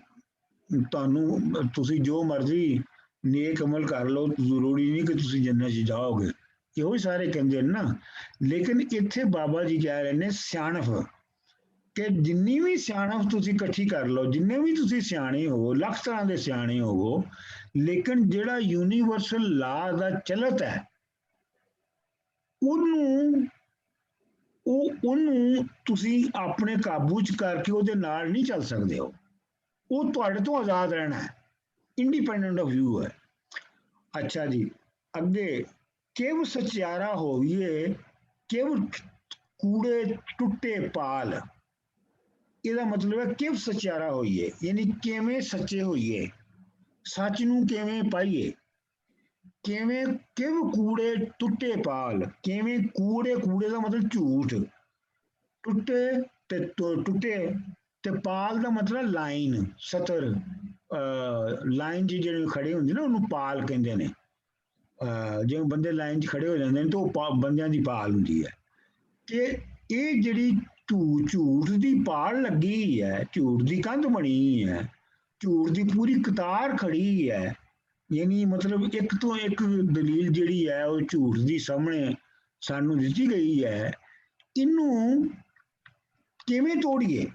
ਜੋ ਮਰਜ਼ੀ ਨੇਕ ਅਮਲ ਕਰ ਲਓ, ਜ਼ਰੂਰੀ ਨਹੀਂ ਕਿ ਤੁਸੀਂ ਜੰਨਤ 'ਚ ਜਾਓਗੇ। ਇਹੋ ਹੀ ਸਾਰੇ ਕਹਿੰਦੇ ਨੇ ਨਾ। ਲੇਕਿਨ ਇੱਥੇ ਬਾਬਾ ਜੀ ਕਹਿ ਰਹੇ ਨੇ ਸਿਆਣਪ, ਕਿ ਜਿੰਨੀ ਵੀ ਸਿਆਣਪ ਤੁਸੀਂ ਇਕੱਠੀ ਕਰ ਲਓ, ਜਿੰਨੇ ਵੀ ਤੁਸੀਂ ਸਿਆਣੇ ਹੋਵੋ, ਲੱਖ ਤਰ੍ਹਾਂ ਦੇ ਸਿਆਣੇ ਹੋਵੋ, ਲੇਕਿਨ ਜਿਹੜਾ ਯੂਨੀਵਰਸਲ ਲਾ ਦਾ ਚਲਤ ਹੈ ਉਹਨੂੰ ਤੁਸੀਂ ਆਪਣੇ ਕਾਬੂ 'ਚ ਕਰਕੇ ਉਹਦੇ ਨਾਲ ਨਹੀਂ ਚੱਲ ਸਕਦੇ ਹੋ। ਉਹ ਤੁਹਾਡੇ ਤੋਂ ਆਜ਼ਾਦ ਰਹਿਣਾ ਹੈ, ਇੰਡੀਪੈਂਡੈਂਟ ਆਫ ਯੂ ਹੈ। ਅੱਛਾ ਜੀ, ਅੱਗੇ ਕਿਵ ਸਚਿਆਰਾ ਹੋਈਏ, ਕਿਵ ਕੂੜੇ ਟੁੱਟੇ ਪਾਲ। ਇਹਦਾ ਮਤਲਬ ਹੈ ਕਿਵ ਸਚਿਆਰਾ ਹੋਈਏ, ਯਾਨੀ ਕਿਵੇਂ ਸੱਚੇ ਹੋਈਏ, ਸੱਚ ਨੂੰ ਕਿਵੇਂ ਪਾਈਏ। ਕਿਵੇਂ ਕਿਵ ਕੂੜੇ ਟੁੱਟੇ ਪਾਲ, ਕਿਵੇਂ ਕੂੜੇ ਦਾ ਮਤਲਬ ਝੂਠ, ਟੁੱਟੇ ਤੇ ਪਾਲ ਦਾ ਮਤਲਬ ਲਾਈਨ, ਸਤਰ, ਲਾਈਨ 'ਚ ਜਿਹੜੇ ਖੜੇ ਹੁੰਦੇ ਨਾ ਉਹਨੂੰ ਪਾਲ ਕਹਿੰਦੇ ਨੇ। ਜਿਵੇਂ ਬੰਦੇ ਲਾਈਨ 'ਚ ਖੜੇ ਹੋ ਜਾਂਦੇ ਨੇ ਤਾਂ ਉਹ ਬੰਦਿਆਂ ਦੀ ਪਾਲ ਹੁੰਦੀ ਹੈ। ਕਿ ਇਹ ਜਿਹੜੀ ਝੂਠ ਦੀ ਪਾਲ ਲੱਗੀ ਹੈ, ਝੂਠ ਦੀ ਕੰਧ ਬਣੀ ਹੈ, ਝੂਠ ਦੀ ਪੂਰੀ ਕਤਾਰ ਖੜੀ ਹੈ। ਯਾਨੀ ਮਤਲਬ ਇੱਕ ਤੋਂ ਇੱਕ ਦਲੀਲ ਜਿਹੜੀ ਹੈ ਉਹ ਝੂਠ ਦੀ ਸਾਹਮਣੇ ਸਾਨੂੰ ਦਿੱਤੀ ਗਈ ਹੈ। ਇਹਨੂੰ ਕਿਵੇਂ ਤੋੜੀਏ?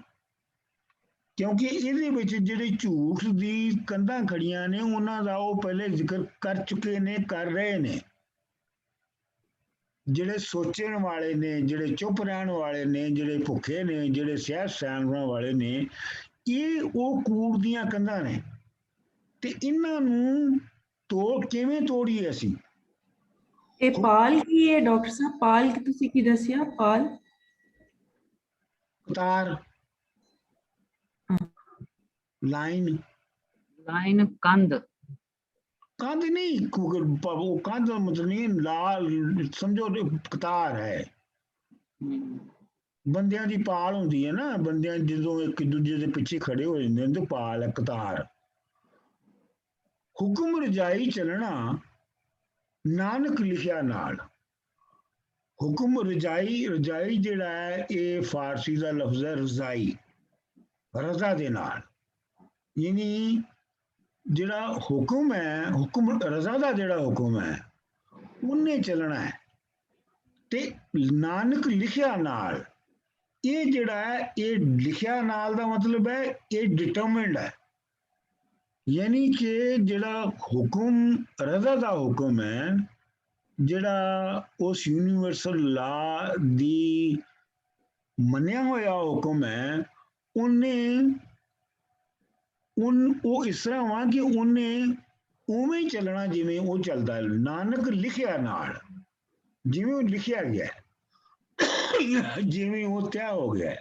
ਕਿਉਂਕਿ ਇਹਦੇ ਵਿੱਚ ਜਿਹੜੇ ਝੂਠ ਦੀ ਕੰਧਾਂ ਖੜੀਆਂ ਨੇ ਉਹਨਾਂ ਦਾ ਉਹ ਪਹਿਲੇ ਜ਼ਿਕਰ ਕਰ ਚੁੱਕੇ ਨੇ, ਕਰ ਰਹੇ ਨੇ। ਜਿਹੜੇ ਸੋਚਣ ਵਾਲੇ ਨੇ, ਜਿਹੜੇ ਚੁੱਪ ਰਹਿਣ ਵਾਲੇ ਨੇ, ਜਿਹੜੇ ਭੁੱਖੇ ਨੇ, ਜਿਹੜੇ ਸਿਆਸਤ ਸਿਆਣਨ ਵਾਲੇ ਨੇ, ਇਹ ਉਹ ਕੂੜ ਦੀਆਂ ਕੰਧਾਂ ਨੇ। ਤੇ ਇਹਨਾਂ ਨੂੰ ਕਿਵੇਂ ਤੋੜੀਏ ਅਸੀਂ? ਇਹ ਪਾਲ ਕੀ ਹੈ ਡਾਕਟਰ ਸਾਹਿਬ? ਪਾਲ ਕਿ ਤੁਸੀਂ ਕੀ ਦੱਸਿਆ? ਪਾਲ ਕਤਾਰ, ਲਾਈਨ ਕੰਧ ਨਹੀਂ, ਉਹ ਕੰਧ ਮਤਲਬ ਨਹੀਂ, ਲਾਲ ਸਮਝੋ ਕਤਾਰ ਹੈ। ਬੰਦਿਆਂ ਦੀ ਪਾਲ ਹੁੰਦੀ ਹੈ ਨਾ, ਬੰਦਿਆਂ ਜਦੋਂ ਇੱਕ ਦੂਜੇ ਦੇ ਪਿੱਛੇ ਖੜੇ ਹੋ ਜਾਂਦੇ ਨੇ ਤਾਂ ਪਾਲ ਹੈ, ਕਤਾਰ। ਹੁਕਮ ਰਜਾਈ ਚੱਲਣਾ ਨਾਨਕ ਲਿਖਿਆ ਨਾਲ। ਹੁਕਮ ਰਜਾਈ ਜਿਹੜਾ ਹੈ ਇਹ ਫਾਰਸੀ ਦਾ ਲਫ਼ਜ਼ ਹੈ ਰਜ਼ਾਈ, ਰਜ਼ਾ ਦੇ ਨਾਲ। ਯਾਨੀ ਜਿਹੜਾ ਹੁਕਮ ਹੈ, ਹੁਕਮ ਰਜ਼ਾ ਦਾ ਜਿਹੜਾ ਹੁਕਮ ਹੈ ਉਹਨੇ ਚੱਲਣਾ ਹੈ। ਤੇ ਨਾਨਕ ਲਿਖਿਆ ਨਾਲ, ਇਹ ਜਿਹੜਾ ਹੈ ਇਹ ਲਿਖਿਆ ਨਾਲ ਦਾ ਮਤਲਬ ਹੈ ਇਹ ਡਿਟਰਮਿੰਡ ਹੈ। ਯਾਨੀ ਕਿ ਜਿਹੜਾ ਹੁਕਮ ਰਜ਼ਾ ਦਾ ਹੁਕਮ ਹੈ, ਜਿਹੜਾ ਉਸ ਯੂਨੀਵਰਸਲ ਲਾ ਦੀ ਮੰਨਿਆ ਹੋਇਆ ਹੁਕਮ ਹੈ, ਉਹ ਇਸ ਤਰ੍ਹਾਂ ਵਾ ਕਿ ਉਹਨੇ ਉਵੇਂ ਹੀ ਚੱਲਣਾ ਜਿਵੇਂ ਉਹ ਚੱਲਦਾ ਹੈ। ਨਾਨਕ ਲਿਖਿਆ ਨਾਲ, ਜਿਵੇਂ ਉਹ ਲਿਖਿਆ ਗਿਆ, ਜਿਵੇਂ ਉਹ ਤੈਅ ਹੋ ਗਿਆ।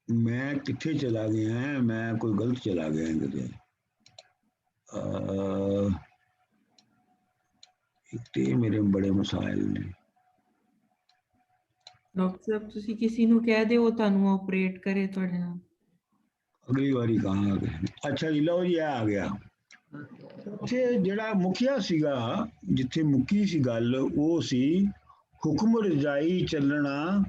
मैं किथे चला गया है? मैं कोई गलत चला गया है किते। इतने मेरे बड़े मसाइल ने। ਡਾਕਟਰ ਸਾਹਿਬ ਤੁਸੀਂ ਕਿਸੇ ਨੂੰ ਕਹਿ ਦਿਓ ਉਹ ਤੁਹਾਨੂੰ ਆਪਰੇਟ ਕਰੇ ਤੁਹਾਡੇ ਨਾਲ। ਅਗਲੀ ਵਾਰੀ ਕਹਾਂਗੇ। ਅੱਛਾ ਜੀ, ਲਓ ਜੀ ਆ ਗਿਆ। ਉੱਥੇ ਜਿਹੜਾ ਮੁਖੀਆ ਸੀਗਾ, ਜਿੱਥੇ ਮੁੱਕੀ ਸੀ ਗੱਲ, ਉਹ ਸੀ ਹੁਕਮ ਰਜਾਈ ਚੱਲਣਾ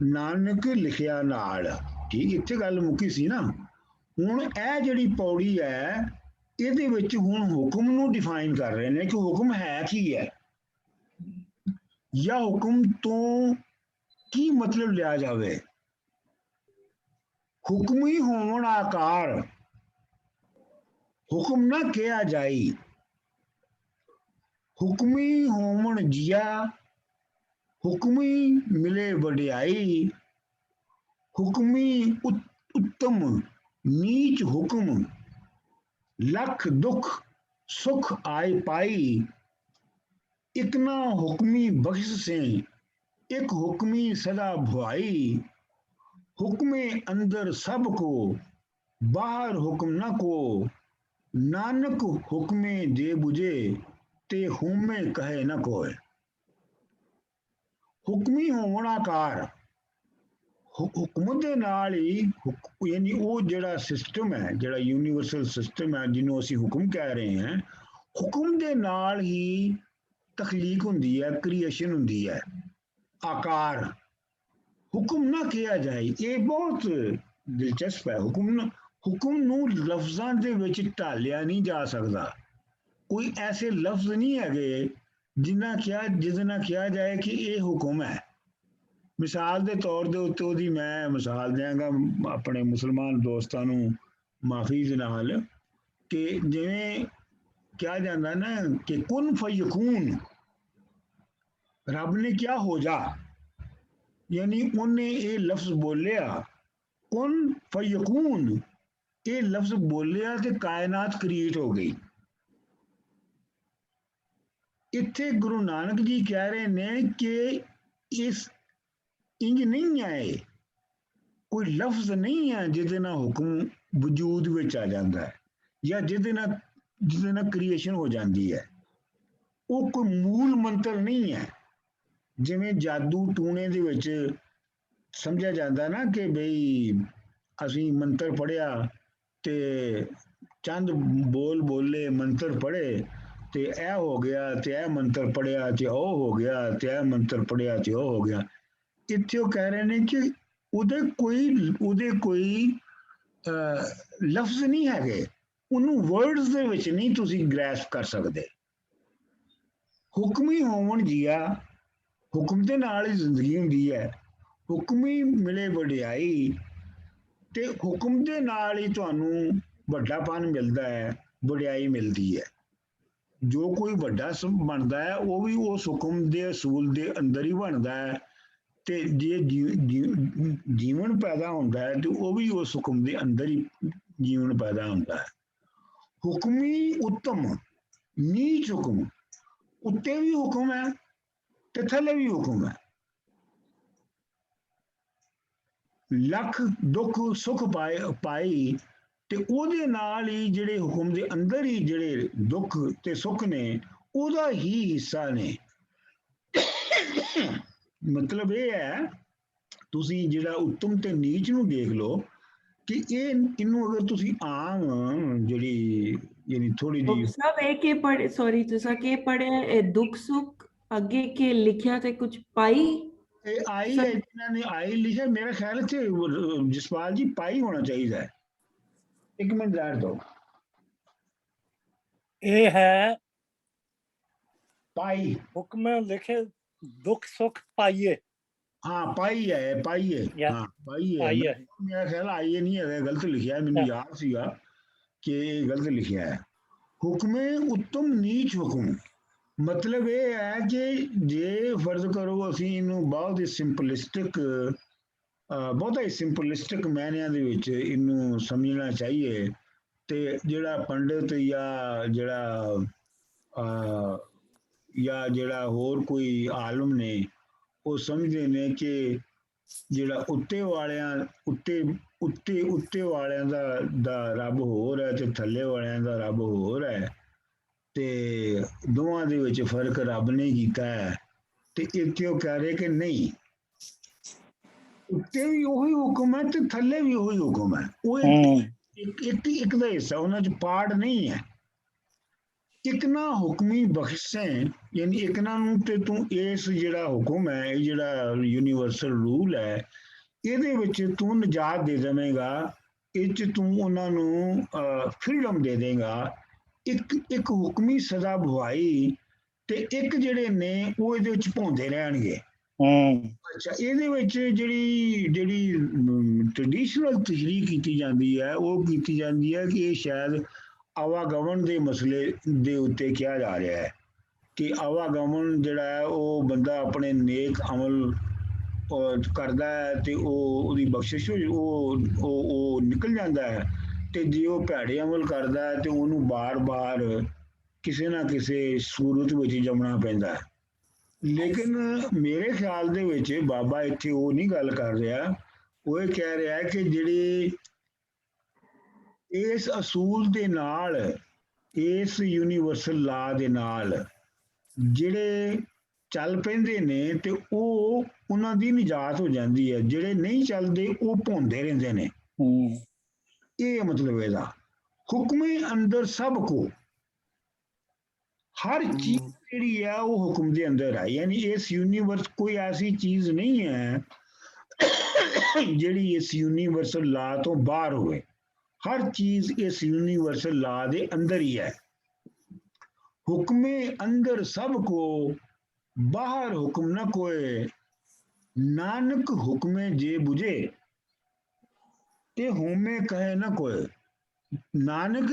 ਨਾਨਕ ਲਿਖਿਆ ਨਾਲ। ਠੀਕ, ਇੱਥੇ ਗੱਲ ਮੁੱਕੀ ਸੀ ਨਾ। ਹੁਣ ਇਹ ਜਿਹੜੀ ਪੌੜੀ ਹੈ ਇਹਦੇ ਵਿੱਚ ਹੁਣ ਹੁਕਮ ਨੂੰ ਡਿਫਾਈਨ ਕਰ ਰਹੇ ਨੇ ਕਿ ਹੁਕਮ ਹੈ ਕੀ ਹੈ, ਜਾਂ ਹੁਕਮ ਤੋਂ ਕੀ ਮਤਲਬ ਲਿਆ ਜਾਵੇ। ਹੁਕਮੀ ਹੋਵਣ ਆਕਾਰ, ਹੁਕਮ ਨਾ ਕਿਹਾ ਜਾਈ। ਹੁਕਮੀ ਹੋਵਣ ਜੀਆ, ਹੁਕਮੀ ਮਿਲੇ ਵਡਿਆਈ। ਹੁਕਮੀ ਉੱਤਮ ਨੀਚ ਹੁਕਮ, ਲੱਖ ਦੁੱਖ ਸੁਖ ਆਏ ਪਾਈ। ਇੱਕ ਨਾ ਹੁਕਮੀ ਬਖਸ਼ ਸੇ, ਇੱਕ ਹੁਕਮੀ सदा भुआई। हुक्मे अंदर सब को बाहर हुक्म न को, नानक हुक्मे जे बुझे, ते हुमे कहे न कोय। ਹੁਕਮੀ ਹੋਣ ਆਕਾਰ, ਹੁਕਮ ਦੇ ਨਾਲ ਹੀ ਯਾਨੀ ਉਹ ਜਿਹੜਾ ਸਿਸਟਮ ਹੈ, ਜਿਹੜਾ ਯੂਨੀਵਰਸਲ ਸਿਸਟਮ ਹੈ ਜਿਹਨੂੰ ਅਸੀਂ ਹੁਕਮ ਕਹਿ ਰਹੇ ਹਾਂ, ਹੁਕਮ ਦੇ ਨਾਲ ਹੀ ਤਖਲੀਕ ਹੁੰਦੀ ਹੈ, ਕ੍ਰੀਏਸ਼ਨ ਹੁੰਦੀ ਹੈ। ਆਕਾਰ ਹੁਕਮ ਨਾ ਕਿਹਾ ਜਾਏ, ਇਹ ਬਹੁਤ ਦਿਲਚਸਪ ਹੈ। ਹੁਕਮ ਨੂੰ ਲਫ਼ਜ਼ਾਂ ਦੇ ਵਿੱਚ ਢਾਲਿਆ ਨਹੀਂ ਜਾ ਸਕਦਾ। ਕੋਈ ਐਸੇ ਲਫ਼ਜ਼ ਨਹੀਂ ਹੈਗੇ ਜਿਹਦੇ ਨਾਲ ਕਿਹਾ ਜਾਏ ਕਿ ਇਹ ਹੁਕਮ ਹੈ। ਮਿਸਾਲ ਦੇ ਤੌਰ ਦੇ ਉੱਤੇ ਉਹਦੀ ਮੈਂ ਮਿਸਾਲ ਦਿਆਂਗਾ ਆਪਣੇ ਮੁਸਲਮਾਨ ਦੋਸਤਾਂ ਨੂੰ ਮਾਫੀ ਦੇ ਨਾਲ, ਕਿ ਜਿਵੇਂ ਕਿਹਾ ਜਾਂਦਾ ਨਾ ਕਿ ਕੁਨ ਫਯਕੂਨ, ਰੱਬ ਨੇ ਕਿਹਾ ਹੋ ਜਾ, ਯਾਨੀ ਉਹਨੇ ਇਹ ਲਫ਼ਜ਼ ਬੋਲਿਆ ਕੁਨ ਫਯਕੂਨ, ਇਹ ਲਫ਼ਜ਼ ਬੋਲਿਆ ਤੇ ਕਾਇਨਾਤ ਕ੍ਰੀਏਟ ਹੋ ਗਈ। ਇੱਥੇ ਗੁਰੂ ਨਾਨਕ ਜੀ ਕਹਿ ਰਹੇ ਨੇ ਕਿ ਇਸ ਇੰਜ ਨਹੀਂ ਹੈ, ਕੋਈ ਲਫ਼ਜ਼ ਨਹੀਂ ਹੈ ਜਿਹਦੇ ਨਾਲ ਹੁਕਮ ਵਜੂਦ ਵਿੱਚ ਆ ਜਾਂਦਾ ਹੈ ਜਾਂ ਜਿਹਦੇ ਨਾਲ ਕ੍ਰੀਏਸ਼ਨ ਹੋ ਜਾਂਦੀ ਹੈ। ਉਹ ਕੋਈ ਮੂਲ ਮੰਤਰ ਨਹੀਂ ਹੈ। ਜਿਵੇਂ ਜਾਦੂ ਟੂਣੇ ਦੇ ਵਿੱਚ ਸਮਝਿਆ ਜਾਂਦਾ ਨਾ ਕਿ ਬਈ ਅਸੀਂ ਮੰਤਰ ਪੜ੍ਹਿਆ ਤੇ ਚੰਦ ਬੋਲ ਬੋਲੇ, ਮੰਤਰ ਪੜ੍ਹੇ ਤੇ ਇਹ ਹੋ ਗਿਆ, ਤੇ ਇਹ ਮੰਤਰ ਪੜ੍ਹਿਆ ਤੇ ਉਹ ਹੋ ਗਿਆ, ਤੇ ਇਹ ਮੰਤਰ ਪੜ੍ਹਿਆ ਤੇ ਉਹ ਹੋ ਗਿਆ। ਇੱਥੇ ਉਹ ਕਹਿ ਰਹੇ ਨੇ ਕਿ ਉਹਦੇ ਕੋਈ ਲਫ਼ਜ਼ ਨਹੀਂ ਹੈਗੇ, ਉਹਨੂੰ ਵਰਡਸ ਦੇ ਵਿੱਚ ਨਹੀਂ ਤੁਸੀਂ ਗ੍ਰੈਸਪ ਕਰ ਸਕਦੇ। ਹੁਕਮੀ ਹੋਵਣ ਜੀਆ, ਹੁਕਮ ਦੇ ਨਾਲ ਹੀ ਜ਼ਿੰਦਗੀ ਹੁੰਦੀ ਹੈ। ਹੁਕਮੀ ਮਿਲੇ ਵਡਿਆਈ, ਤੇ ਹੁਕਮ ਦੇ ਨਾਲ ਹੀ ਤੁਹਾਨੂੰ ਵੱਡਾਪਨ ਮਿਲਦਾ ਹੈ, ਵਡਿਆਈ ਮਿਲਦੀ ਹੈ। ਜੋ ਕੋਈ ਵੱਡਾ ਬਣਦਾ ਹੈ ਉਹ ਵੀ ਉਸ ਹੁਕਮ ਦੇ ਅਸੂਲ ਦੇ ਅੰਦਰ ਹੀ ਬਣਦਾ ਹੈ, ਤੇ ਜੇ ਜੀਵਨ ਪੈਦਾ ਹੁੰਦਾ ਹੈ ਤੇ ਉਹ ਵੀ ਉਸ ਹੁਕਮ ਦੇ ਅੰਦਰ ਹੀ ਜੀਵਨ ਪੈਦਾ ਹੁੰਦਾ ਹੈ। ਹੁਕਮੀ ਉੱਤਮ, ਨੀਚ ਹੁਕਮ, ਉੱਤੇ ਵੀ ਹੁਕਮ ਹੈ ਤੇ ਥੱਲੇ ਵੀ ਹੁਕਮ ਹੈ। ਲੱਖ ਦੁੱਖ ਸੁੱਖ ਪਾਈ, ਤੇ ਉਹਦੇ ਨਾਲ ਹੀ ਜਿਹੜੇ ਹੁਕਮ ਦੇ ਅੰਦਰ ਹੀ ਜਿਹੜੇ ਦੁੱਖ ਤੇ ਸੁੱਖ ਨੇ ਉਹਦਾ ਹੀ ਹਿੱਸਾ ਨੇ। ਮਤਲਬ ਇਹ ਹੈ, ਤੁਸੀਂ ਜਿਹੜਾ ਉੱਤਮ ਤੇ ਨੀਚ ਨੂੰ ਦੇਖ ਲਓ ਕਿ ਇਹਨੂੰ ਅਗਰ ਤੁਸੀਂ ਆਮ ਜਿਹੜੀ ਥੋੜੀ ਜਿਹੀ ਸਭ ਇਹ ਪੜ੍ਹੇ, ਸੌਰੀ ਤੁਸੀਂ ਕੀ ਪੜ੍ਹੇ, ਦੁੱਖ ਸੁੱਖ ਅੱਗੇ ਕੀ ਲਿਖਿਆ ਤੇ ਕੁਝ ਪਾਈ, ਇਹ ਆਈ ਹੈ, ਜਿਨ੍ਹਾਂ ਨੇ ਆਈ ਲਿਖਿਆ ਮੇਰਾ ਖਿਆਲ ਹੈ ਜਸਪਾਲ ਜੀ ਪਾਈ ਹੋਣਾ ਚਾਹੀਦਾ ਹੈ। ਇੱਕ ਮਿੰਟ ਜਾਣ ਦਿਓ, ਇਹ ਹੈ ਪਾਈ, ਹੁਕਮ ਲਿਖੇ ਦੁੱਖ ਸੁੱਖ ਪਾਈਏ। हाँ पाई है, हाँ पाई है। मेरा ख्याल आई नहीं है, गलत लिखा है, मैंने याद सीगा कि गलत लिखा है। हुक्मे उत्तम नीच हुक्म, मतलब ये है कि जे फर्ज करो ਅਸੀਂ ਇਹਨੂੰ ਬਹੁਤ ਹੀ ਸਿੰਪਲਿਸਟਿਕ ਮਾਇਨਿਆਂ ਦੇ ਵਿੱਚ ਇਹਨੂੰ ਸਮਝਣਾ ਚਾਹੀਏ, ਤੇ ਜਿਹੜਾ ਪੰਡਿਤ ਜਿਹੜਾ ਹੋਰ ਕੋਈ ਆਲਮ ਨੇ ਉਹ ਸਮਝਦੇ ਨੇ ਕਿ ਜਿਹੜਾ ਉੱਤੇ ਵਾਲਿਆਂ ਦਾ ਰੱਬ ਹੋਰ ਹੈ ਤੇ ਥੱਲੇ ਵਾਲਿਆਂ ਦਾ ਰੱਬ ਹੋਰ ਹੈ, ਤੇ ਦੋਵਾਂ ਦੇ ਵਿੱਚ ਫਰਕ ਰੱਬ ਨੇ ਕੀਤਾ ਹੈ। ਤੇ ਇੱਥੇ ਉਹ ਕਹਿ ਰਹੇ ਕਿ ਨਹੀਂ, ਉੱਤੇ ਵੀ ਉਹੀ ਹੁਕਮ ਹੈ ਤੇ ਥੱਲੇ ਵੀ ਉਹੀ ਹੁਕਮ ਹੈ। ਉਹ ਇੱਕ ਦਾ ਹਿੱਸਾ, ਉਹਨਾਂ 'ਚ ਪਾਰਟ ਨਹੀਂ ਹੈ। ਇੱਕ ਨਾ ਹੁਕਮੀ ਬਖਸ਼ੇ, ਯਾਨੀ ਇੱਕ ਨਾ ਨੂੰ ਤੇ ਤੂੰ ਇਸ ਜਿਹੜਾ ਹੁਕਮ ਹੈ, ਇਹ ਜਿਹੜਾ ਯੂਨੀਵਰਸਲ ਰੂਲ ਹੈ, ਇਹਦੇ ਵਿੱਚ ਤੂੰ ਨਜਾਤ ਦੇ ਦੇਵੇਂਗਾ, ਇਹ 'ਚ ਤੂੰ ਉਹਨਾਂ ਨੂੰ ਫਰੀडम ਦੇ ਦੇਂਗਾ। ਇੱਕ ਹੁਕਮੀ ਸਜ਼ਾ ਬੁਆਈ, ਤੇ ਇੱਕ ਜਿਹੜੇ ਨੇ ਉਹ ਇਹਦੇ ਵਿੱਚ ਭੌਂਦੇ ਰਹਿਣਗੇ। ਅੱਛਾ, ਇਹਦੇ ਵਿੱਚ ਜਿਹੜੀ ਟ੍ਰੈਡੀਸ਼ਨਲ ਤਸ਼ਰੀਹ ਕੀਤੀ ਜਾਂਦੀ ਹੈ, ਉਹ ਕੀਤੀ ਜਾਂਦੀ ਹੈ ਕਿ ਇਹ ਸ਼ਾਇਦ ਆਵਾਗਮਨ ਦੇ ਮਸਲੇ ਦੇ ਉੱਤੇ ਕਿਹਾ ਜਾ ਰਿਹਾ ਹੈ ਕਿ ਆਵਾਗਮਨ ਜਿਹੜਾ ਹੈ ਉਹ ਬੰਦਾ ਆਪਣੇ ਨੇਕ ਅਮਲ ਕਰਦਾ ਹੈ ਤੇ ਉਹਦੀ ਬਖਸ਼ਿਸ਼ ਉਹ ਨਿਕਲ ਜਾਂਦਾ ਹੈ, ਤੇ ਜੇ ਉਹ ਭੈੜੇ ਅਮਲ ਕਰਦਾ ਹੈ ਤੇ ਉਹਨੂੰ ਬਾਰ-ਬਾਰ ਕਿਸੇ ਨਾ ਕਿਸੇ ਸੂਰਤ ਵਿੱਚ ਜੰਮਣਾ ਪੈਂਦਾ ਹੈ। ਲੇਕਿਨ ਮੇਰੇ ਖਿਆਲ ਦੇ ਵਿੱਚ ਬਾਬਾ ਇੱਥੇ ਉਹ ਨਹੀਂ ਗੱਲ ਕਰ ਰਿਹਾ, ਉਹ ਇਹ ਕਹਿ ਰਿਹਾ ਕਿ ਜਿਹੜੀ ਇਸ ਅਸੂਲ ਦੇ ਨਾਲ, ਇਸ ਯੂਨੀਵਰਸਲ ਲਾ ਦੇ ਨਾਲ ਜਿਹੜੇ ਚੱਲ ਪੈਂਦੇ ਨੇ ਤੇ ਉਹ ਉਹਨਾਂ ਦੀ ਨਿਜਾਤ ਹੋ ਜਾਂਦੀ ਹੈ, ਜਿਹੜੇ ਨਹੀਂ ਚੱਲਦੇ ਉਹ ਭੌਂਦੇ ਰਹਿੰਦੇ ਨੇ। ਇਹ ਮਤਲਬ ਇਹਦਾ ਹੁਕਮੇ ਅੰਦਰ ਸਭ ਕੋ, ਹਰ ਚੀਜ਼ ਜਿਹੜੀ ਹੈ ਉਹ ਹੁਕਮ ਦੇ ਅੰਦਰ ਹੈ। ਯਾਨੀ ਇਸ ਯੂਨੀਵਰਸ ਕੋਈ ਐਸੀ ਚੀਜ਼ ਨਹੀਂ ਹੈ ਜਿਹੜੀ ਇਸ ਯੂਨੀਵਰਸਲ ਲਾ ਤੋਂ ਬਾਹਰ ਹੋਵੇ। ਹਰ ਚੀਜ਼ ਇਸ ਯੂਨੀਵਰਸਲ ਲਾ ਦੇ ਅੰਦਰ ਹੀ ਹੈ। ਹੁਕਮੇ ਅੰਦਰ ਸਭ ਕੋ, ਬਾਹਰ ਹੁਕਮ ਨਾ ਕੋਏ। ਨਾਨਕ ਹੁਕਮੇ ਜੇ ਬੁਝੇ, ਤੇ ਹੋਮੇ ਕਹੇ ਨਾ ਕੋਏ। ਨਾਨਕ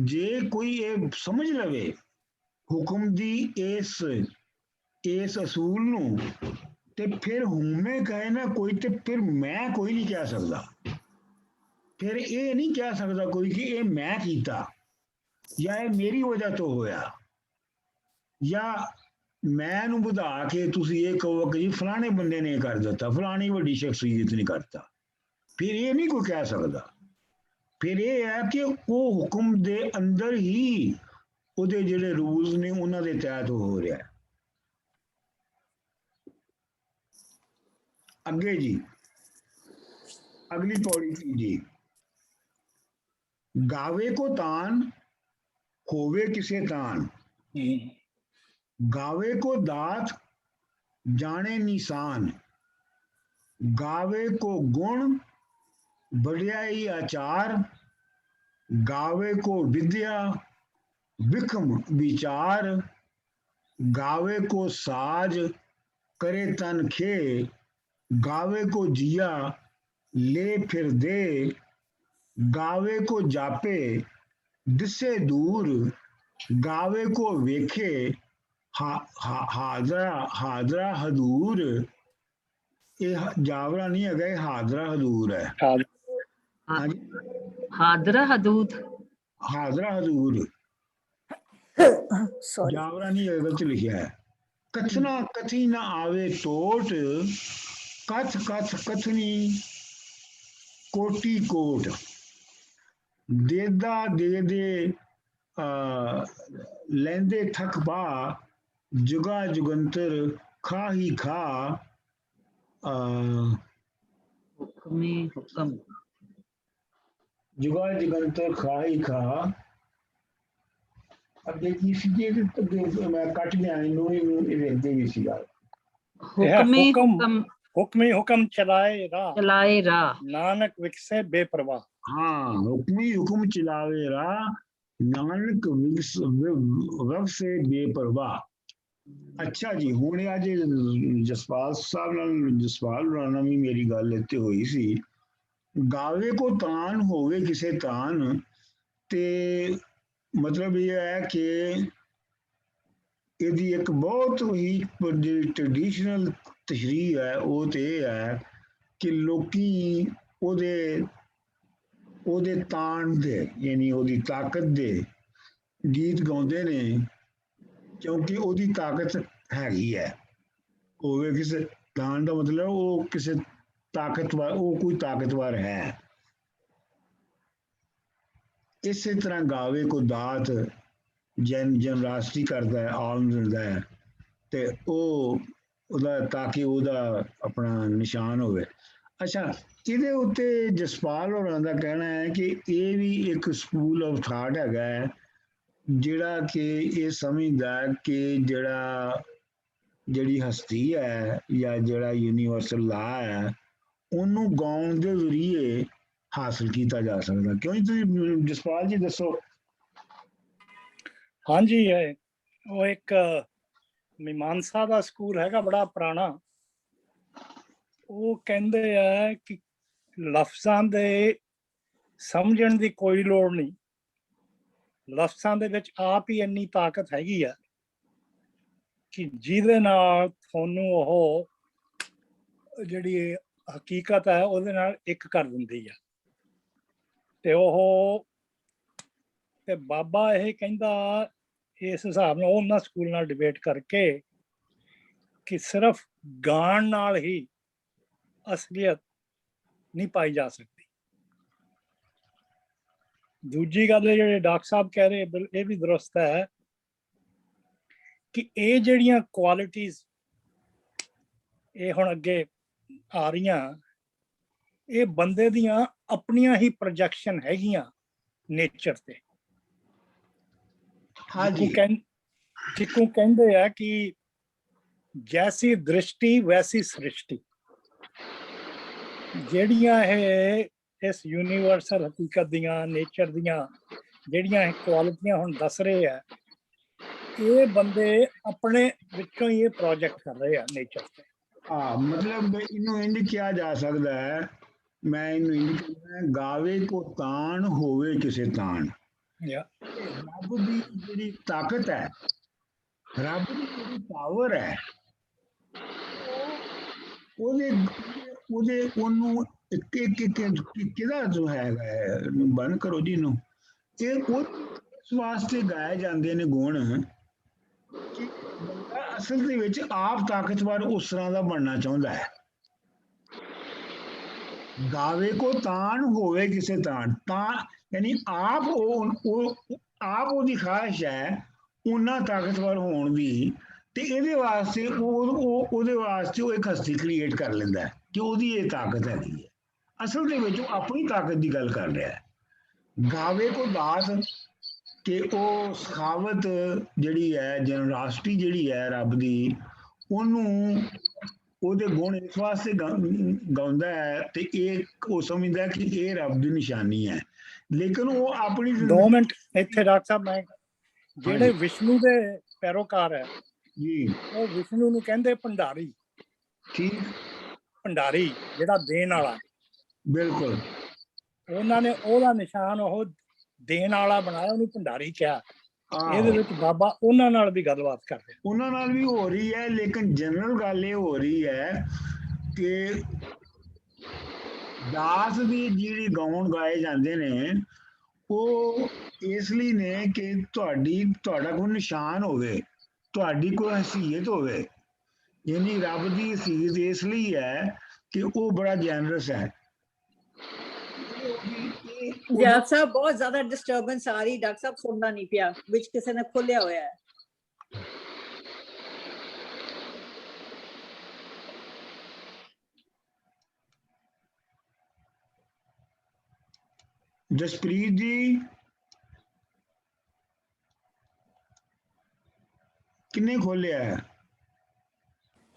ਜੇ ਕੋਈ ਇਹ ਸਮਝ ਲਵੇ ਹੁਕਮ ਦੀ ਇਸ ਅਸੂਲ ਨੂੰ, ਤੇ ਫਿਰ ਹੋਮੇ ਕਹੇ ਨਾ ਕੋਈ, ਤੇ ਫਿਰ ਮੈਂ ਕੋਈ ਨਹੀਂ ਕਹਿ ਸਕਦਾ। ਫਿਰ ਇਹ ਨਹੀਂ ਕਹਿ ਸਕਦਾ ਕੋਈ ਕਿ ਇਹ ਮੈਂ ਕੀਤਾ, ਜਾਂ ਇਹ ਮੇਰੀ ਵਜ੍ਹਾ ਤੋਂ ਹੋਇਆ, ਜਾਂ ਮੈਂ ਨੂੰ ਵਧਾ ਕੇ ਤੁਸੀਂ ਇਹ ਕਹੋ ਕਿ ਜੀ ਫਲਾਣੇ ਬੰਦੇ ਨੇ ਕਰ ਦਿੱਤਾ, ਫਲਾਣੀ ਵੱਡੀ ਸ਼ਖਸੀਅਤ ਨੇ ਕਰਤਾ। ਫਿਰ ਇਹ ਨਹੀਂ ਕੋਈ ਕਹਿ ਸਕਦਾ। ਫਿਰ ਇਹ ਹੈ ਕਿ ਉਹ ਹੁਕਮ ਦੇ ਅੰਦਰ ਹੀ ਉਹਦੇ ਜਿਹੜੇ ਰੂਲਸ ਨੇ ਉਹਨਾਂ ਦੇ ਤਹਿਤ ਹੋ ਰਿਹਾ ਹੈ। ਅੱਗੇ ਜੀ ਅਗਲੀ ਪੌੜੀ ਜੀ, ਗਾਵੇ ਕੋ ਤਾਨ ਹੋਵੇ ਕਿਸੇ ਤਾਨ। गावे को दात जाने निशान। गावे को गुण बढ़ियाई आचार। गावे को विद्या विक्रम विचार। गावे को साज करे तन खे। गावे को जिया ले फिर दे। गावे को जापे दिसे दूर। गावे को वेखे हाजरा हदूर। ये जावरा नहीं है, हाजरा हदूर है। हादरा हदूद, हाजरा हदूर जावरा नहीं है, गलत लिखा है। कथना कथी ना आवे टोट। कथ कथ कथनी कोटि कोट। देदा दे दे लेंदे थक पा। जुगा जुगंतर खा ही खा। हुक्मे हुक्म, जुगा जुगंतर खा ही खा। अगे की सी मैं कट गया इन्होंने भी सी गल। हुक्मे हुक्म, हुक्मी हुक्म चलाए राह। चलाए राह। नानक विकसे बेपरवाह। हाँ, हुक्मी हुक्म चलावे राह। नानक वक्त से बेपरवाह। अच्छा जी, हुणे अज जसपाल साहब नाल जसपाल राणा भी मेरी गल इत्ते होई सी। गावे को तान होवे किसे तान, ते मतलब ये है कि ਇਹਦੀ ਇੱਕ ਬਹੁਤ ਹੀ ਟ੍ਰੈਡੀਸ਼ਨਲ ਤਸ਼ਰੀਹ ਹੈ, ਉਹ ਤੇ ਇਹ ਹੈ ਕਿ ਲੋਕੀ ਉਹਦੇ ਤਾਣ ਦੇ, ਯਾਨੀ ਉਹਦੀ ਤਾਕਤ ਦੇ ਗੀਤ ਗਾਉਂਦੇ ਨੇ, ਕਿਉਂਕਿ ਉਹਦੀ ਤਾਕਤ ਹੈਗੀ ਹੈ। ਹੋਵੇ ਕਿਸੇ ਤਾਣ ਦਾ ਮਤਲਬ ਉਹ ਕਿਸੇ ਤਾਕਤਵਰ, ਉਹ ਕੋਈ ਤਾਕਤਵਰ ਹੈ। ਇਸੇ ਤਰ੍ਹਾਂ ਗਾਵੇ ਕੋ ਦਾਤ, ਜਨਰਾਸ਼ਟਰੀ ਕਰਦਾ ਹੈ, ਆਲਮ ਦਿੰਦਾ ਹੈ, ਤੇ ਉਹਦਾ ਤਾਂ ਕਿ ਉਹਦਾ ਆਪਣਾ ਨਿਸ਼ਾਨ ਹੋਵੇ। ਅੱਛਾ, ਇਹਦੇ ਉੱਤੇ ਜਸਪਾਲ ਹੋਰਾਂ ਦਾ ਕਹਿਣਾ ਹੈ ਕਿ ਇਹ ਵੀ ਇੱਕ ਸਕੂਲ ਆਫ ਥਾਟ ਹੈਗਾ ਹੈ, ਜਿਹੜਾ ਕਿ ਇਹ ਸਮਝਦਾ ਕਿ ਜਿਹੜੀ ਹਸਤੀ ਹੈ ਜਾਂ ਜਿਹੜਾ ਯੂਨੀਵਰਸਲ ਲਾ ਹੈ, ਉਹਨੂੰ ਗਾਉਣ ਦੇ ਜ਼ਰੀਏ ਹਾਸਲ ਕੀਤਾ ਜਾ ਸਕਦਾ। ਕਿਉਂ ਜੀ, ਤੁਸੀਂ ਜਸਪਾਲ ਜੀ ਦੱਸੋ। ਹਾਂਜੀ, ਉਹ ਇੱਕ ਮੀਮਾਂਸਾ ਦਾ ਸਕੂਲ ਹੈਗਾ ਬੜਾ ਪੁਰਾਣਾ। ਉਹ ਕਹਿੰਦੇ ਆ ਕਿ ਲਫ਼ਜ਼ਾਂ ਦੇ ਸਮਝਣ ਦੀ ਕੋਈ ਲੋੜ ਨਹੀਂ, ਲਫ਼ਜ਼ਾਂ ਦੇ ਵਿੱਚ ਆਪ ਹੀ ਇੰਨੀ ਤਾਕਤ ਹੈਗੀ ਆ ਕਿ ਜਿਹਦੇ ਨਾਲ ਤੁਹਾਨੂੰ ਉਹ ਜਿਹੜੀ ਹਕੀਕਤ ਹੈ ਉਹਦੇ ਨਾਲ ਇੱਕ ਕਰ ਦਿੰਦੀ ਆ। ਤੇ ਬਾਬਾ ਇਹ ਕਹਿੰਦਾ ਇਸ ਹਿਸਾਬ ਨਾਲ ਉਹਨਾਂ ਸਕੂਲ ਨਾਲ ਡਿਬੇਟ ਕਰਕੇ ਕਿ ਸਿਰਫ ਗਾਣ ਨਾਲ ਹੀ ਅਸਲੀਅਤ ਨਹੀਂ ਪਾਈ ਜਾ ਸਕਦੀ। ਦੂਜੀ ਗੱਲ ਜਿਹੜੇ ਡਾਕਟਰ ਸਾਹਿਬ ਕਹਿ ਰਹੇ ਇਹ ਵੀ ਦਰੁਸਤ ਹੈ ਕਿ ਇਹ ਜਿਹੜੀਆਂ ਕੁਆਲਿਟੀਜ਼ ਇਹ ਹੁਣ ਅੱਗੇ ਆ ਰਹੀਆਂ, ਇਹ ਬੰਦੇ ਦੀਆਂ ਆਪਣੀਆਂ ਹੀ ਪ੍ਰੋਜੈਕਸ਼ਨ ਹੈਗੀਆਂ ਨੇਚਰ ਤੇ। ਹਾਂਜੀ ਜਿੱਕੂ ਕਹਿੰਦੇ ਆ ਕਿ ਜੈਸੀ ਦ੍ਰਿਸ਼ਟੀ ਵੈਸੀ ਸ੍ਰਿਸ਼ਟੀ। ਜਿਹੜੀਆਂ ਇਹ ਇਸ ਯੂਨੀਵਰਸਲ ਹਕੀਕਤ ਦੀਆਂ, ਨੇਚਰ ਦੀਆਂ ਜਿਹੜੀਆਂ ਇਹ ਕੁਆਲਿਟੀਆਂ ਹੁਣ ਦੱਸ ਰਹੇ ਆ, ਇਹ ਬੰਦੇ ਆਪਣੇ ਵਿੱਚੋਂ ਹੀ ਇਹ ਪ੍ਰੋਜੈਕਟ ਕਰ ਰਹੇ ਆ ਨੇਚਰ ਤੇ। ਹਾਂ, ਮਤਲਬ ਇਹਨੂੰ ਇੰਜ ਕਿਹਾ ਜਾ ਸਕਦਾ ਹੈ, ਮੈਂ ਇਹਨੂੰ ਇੰਜ ਕਹਿੰਦਾ, ਗਾਵੇ ਕੋ ਤਾਣ ਹੋਵੇ ਕਿਸੇ ਤਾਣ। ਰੱਬ ਦੀ ਜਿਹੜੀ ਤਾਕਤ ਹੈ, ਰੱਬ ਦੀ ਜਿਹੜੀ ਪਾਵਰ ਹੈ, ਉਹਨੂੰ ਕਿਹਦਾ ਜੋ ਹੈਗਾ, ਬੰਦ ਕਰੋ ਜੀ ਨੂੰ, ਇਹ ਉਸ ਵਾਸਤੇ ਗਾਏ ਜਾਂਦੇ ਨੇ ਗੁਣ ਕਿ ਬੰਦਾ ਅਸਲ ਦੇ ਵਿੱਚ ਆਪ ਤਾਕਤਵਰ ਉਸ ਤਰ੍ਹਾਂ ਦਾ ਬਣਨਾ ਚਾਹੁੰਦਾ ਹੈ। ਗਾਵੇ ਕੋ ਤਾਣ ਹੋਵੇ ਕਿਸੇ ਤਾਣ, ਤਾਂ ਯਾਨੀ ਆਪ ਉਹਦੀ ਖਾਹਿਸ਼ ਹੈ ਉਹਨਾਂ ਤਾਕਤਵਰ ਹੋਣ ਦੀ, ਤੇ ਇਹਦੇ ਵਾਸਤੇ ਉਹਦੇ ਵਾਸਤੇ ਉਹ ਇੱਕ ਹਸਤੀ ਕ੍ਰੀਏਟ ਕਰ ਲੈਂਦਾ ਕਿ ਉਹਦੀ ਇਹ ਤਾਕਤ ਹੈਗੀ ਹੈ। ਅਸਲ ਦੇ ਵਿੱਚ ਉਹ ਆਪਣੀ ਤਾਕਤ ਦੀ ਗੱਲ ਕਰ ਰਿਹਾ ਹੈ। ਗਾਵੇ ਕੋ ਦਾਸ ਕਿ ਉਹ ਸਖਾਵਤ ਜਿਹੜੀ ਹੈ, ਜਨਰਾਸ਼ਟੀ ਜਿਹੜੀ ਹੈ ਰੱਬ ਦੀ, ਉਹਨੂੰ ਉਹਦੇ ਗੁਣ ਇਸ ਵਾਸਤੇ ਗਾਉਂਦਾ ਹੈ ਤੇ ਇਹ ਉਹ ਸਮਝਦਾ ਕਿ ਇਹ ਰੱਬ ਦੀ ਨਿਸ਼ਾਨੀ ਹੈ। ਲੇਕਿਨ ਉਹ ਆਪਣੀ 2 ਮਿੰਟ ਇੱਥੇ ਡਾਕਟਰ ਸਾਹਿਬ, ਮੈਂ ਜਿਹੜੇ ਵਿਸ਼ਨੂੰ ਦੇ ਪੈਰੋਕਾਰ ਹੈ ਜੀ, ਉਹ ਵਿਸ਼ਨੂੰ ਨੂੰ ਕਹਿੰਦੇ ਭੰਡਾਰੀ। ਠੀਕ, ਭੰਡਾਰੀ ਜਿਹੜਾ ਦੇਣ ਵਾਲਾ, ਬਿਲਕੁਲ। ਉਹਨਾਂ ਨੇ ਉਹਦਾ ਨਿਸ਼ਾਨ ਉਹ ਦੇਣ ਵਾਲਾ ਬਣਾਇਆ, ਉਹਨੂੰ ਭੰਡਾਰੀ ਕਿਹਾ। ਇਹਦੇ ਵਿੱਚ ਬਾਬਾ ਉਹਨਾਂ ਨਾਲ ਵੀ ਗੱਲਬਾਤ ਕਰ ਰਿਹਾ, ਉਹਨਾਂ ਨਾਲ ਵੀ ਹੋ ਰਹੀ ਹੈ। ਲੇਕਿਨ ਜਨਰਲ ਗੱਲ ਇਹ ਹੋ ਰਹੀ ਹੈ ਕਿ ਦਾਸ ਦੀ ਜਿਹੜੀ ਗਾਉਣ ਗਾਏ ਜਾਂਦੇ ਨੇ, ਉਹ ਇਸ ਲਈ ਨੇ ਕਿ ਤੁਹਾਡਾ ਕੋਈ ਨਿਸ਼ਾਨ ਹੋਵੇ, ਤੁਹਾਡੀ ਕੋਈ ਹਸੀਅਤ ਹੋਵੇ। ਯਾਨੀ ਰੱਬ ਦੀ ਹਸੀਅਤ ਇਸ ਲਈ ਹੈ ਕਿ ਉਹ ਬੜਾ ਜੈਨਰਸ ਹੈ। ਡਾਕਟਰ ਸਾਹਿਬ ਬਹੁਤ ਜ਼ਿਆਦਾ ਡਿਸਟਰਬੈਂਸ ਆ ਰਹੀ, ਡਾਕਟਰ ਸਾਹਿਬ ਸੁਣਨਾ ਨਹੀਂ ਪਿਆ, ਵਿੱਚ ਕਿਸੇ ਨੇ ਖੋਲਿਆ ਹੋਇਆ ਹੈ। ਜਸਪ੍ਰੀਤ ਜੀ, ਕਿੰਨੇ ਖੋਲਿਆ ਹੈ?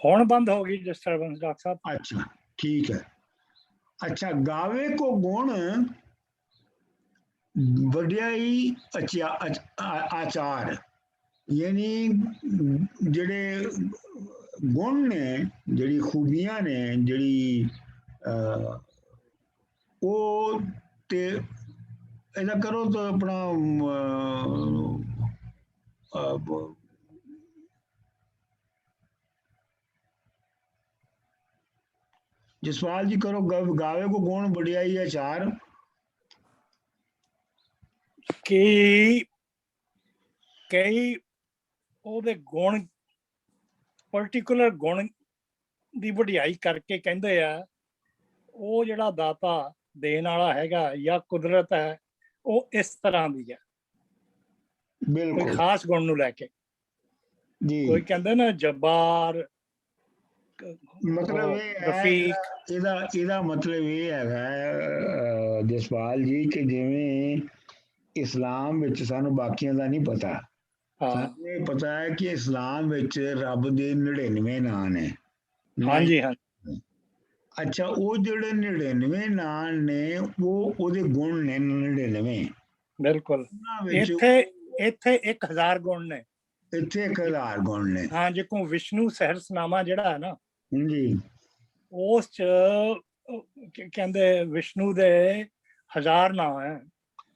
ਹੁਣ ਬੰਦ ਹੋ ਗਈ ਡਿਸਟਰਬੈਂਸ ਡਾਕਟਰ ਸਾਹਿਬ। ਅੱਛਾ, ਠੀਕ ਹੈ। ਅੱਛਾ, ਗਾਵੇ ਕੋ ਗੁਣ ਵਡਿਆਈ ਆਚਾਰ, ਯਾਨੀ ਜਿਹੜੇ ਗੁਣ ਨੇ, ਜਿਹੜੀ ਖੂਬੀਆਂ ਨੇ, ਜਿਹੜੀ ਉਹ ਤੇ ਇਹਦਾ ਕਰੋ ਤਾਂ ਆਪਣਾ ਜਸਵਾਲ ਜੀ ਕਰੋ, ਗਾਵੇ ਕੋ ਗੁਣ ਵਡਿਆਈ ਆਚਾਰ। ਕਿ ਕਈ ਉਹਦੇ ਗੁਣ, ਪਰਟੀਕੂਲਰ ਗੁਣ ਦੀ ਵਡਿਆਈ ਕਰਕੇ ਕਹਿੰਦੇ ਆ ਉਹ ਜਿਹੜਾ ਦਾਤਾ ਦੇਣ ਵਾਲਾ ਹੈਗਾ ਜਾਂ ਕੁਦਰਤ ਹੈ, ਉਹ ਇਸ ਤਰ੍ਹਾਂ ਦੀ ਹੈ। ਕੋਈ ਖਾਸ ਗੁਣ ਨੂੰ ਲੈ ਕੇ ਜੀ, ਕੋਈ ਕਹਿੰਦੇ ਨਾ ਜੱਬਾਰ, ਮਤਲਬ ਇਹ ਹੈ, ਇਹਦਾ ਮਤਲਬ ਇਹ ਹੈਗਾ ਜਸਪਾਲ ਜੀ ਕਿ ਜਿਵੇਂ ਇਸਲਾਮ ਵਿੱਚ ਸਾਨੂੰ ਬਾਕੀਆਂ ਦਾ ਨਹੀਂ ਪਤਾ, ਸਾਨੂੰ ਇਹ ਪਤਾ ਹੈ ਕਿ ਇਸਲਾਮ ਵਿੱਚ ਰੱਬ ਦੇ 99 ਨਾਂ ਨੇ। ਹਾਂਜੀ ਹਾਂ। ਅੱਛਾ, ਉਹ ਜਿਹੜੇ 99 ਨਾਂ ਨੇ ਉਹਦੇ ਗੁਣ ਨੇ 99। ਬਿਲਕੁਲ। ਇੱਥੇ 1000 ਗੁਣ ਨੇ, ਇੱਥੇ 1000 ਗੁਣ ਨੇ। ਹਾਂ, ਜਿੱਕੋ ਵਿਸ਼ਨੂੰ ਸਹਿਸਰਨਾਮਾ ਜਿਹੜਾ ਹੈ ਨਾ ਜੀ, ਉਸ ਚ ਕਹਿੰਦੇ ਵਿਸ਼ਨੂੰ ਦੇ 1000 ਨਾਂ ਹੈ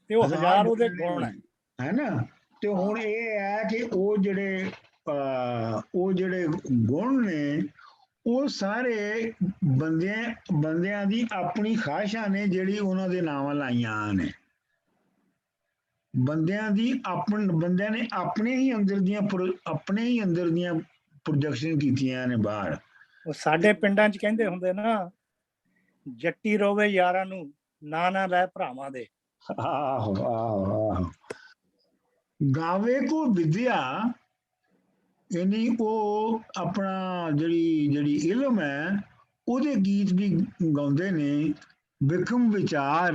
ਤੇ ਉਹ 1000 ਉਹਦੇ ਗੁਣ ਹੈ ਨਾ। ਤੇ ਹੁਣ ਇਹ ਹੈ ਕਿ ਉਹ ਜਿਹੜੇ ਗੁਣ ਨੇ ਉਹ ਸਾਰੇ ਬੰਦਿਆਂ ਦੀ ਆਪਣੀ ਖਾਹਿਸ਼ਾਂ ਨੇ, ਜਿਹੜੀ ਉਹਨਾਂ ਦੇ ਨਾਵਾਂ ਲਾਈਆਂ ਨੇ। ਬੰਦਿਆਂ ਨੇ ਆਪਣੇ ਹੀ ਅੰਦਰ ਦੀਆਂ ਪ੍ਰੋਜੈਕਸ਼ਨ ਕੀਤੀਆਂ ਨੇ ਬਾਹਰ। ਉਹ ਸਾਡੇ ਪਿੰਡਾਂ 'ਚ ਕਹਿੰਦੇ ਹੁੰਦੇ ਨਾ, ਜੱਟੀ ਰੋਵੇ ਯਾਰਾਂ ਨੂੰ, ਨਾ ਲੈ ਭਰਾਵਾਂ ਦੇ। ਆਹੋ ਆਹੋ ਆਹੋ ਗਾਵੇ ਕੋ ਵਿਦਿਆ ਯਾਨੀ ਉਹ ਆਪਣਾ ਜਿਹੜੀ ਇਲਮ ਹੈ ਉਹਦੇ ਗੀਤ ਵੀ ਗਾਉਂਦੇ ਨੇ ਵਿਖਮ ਵਿਚਾਰ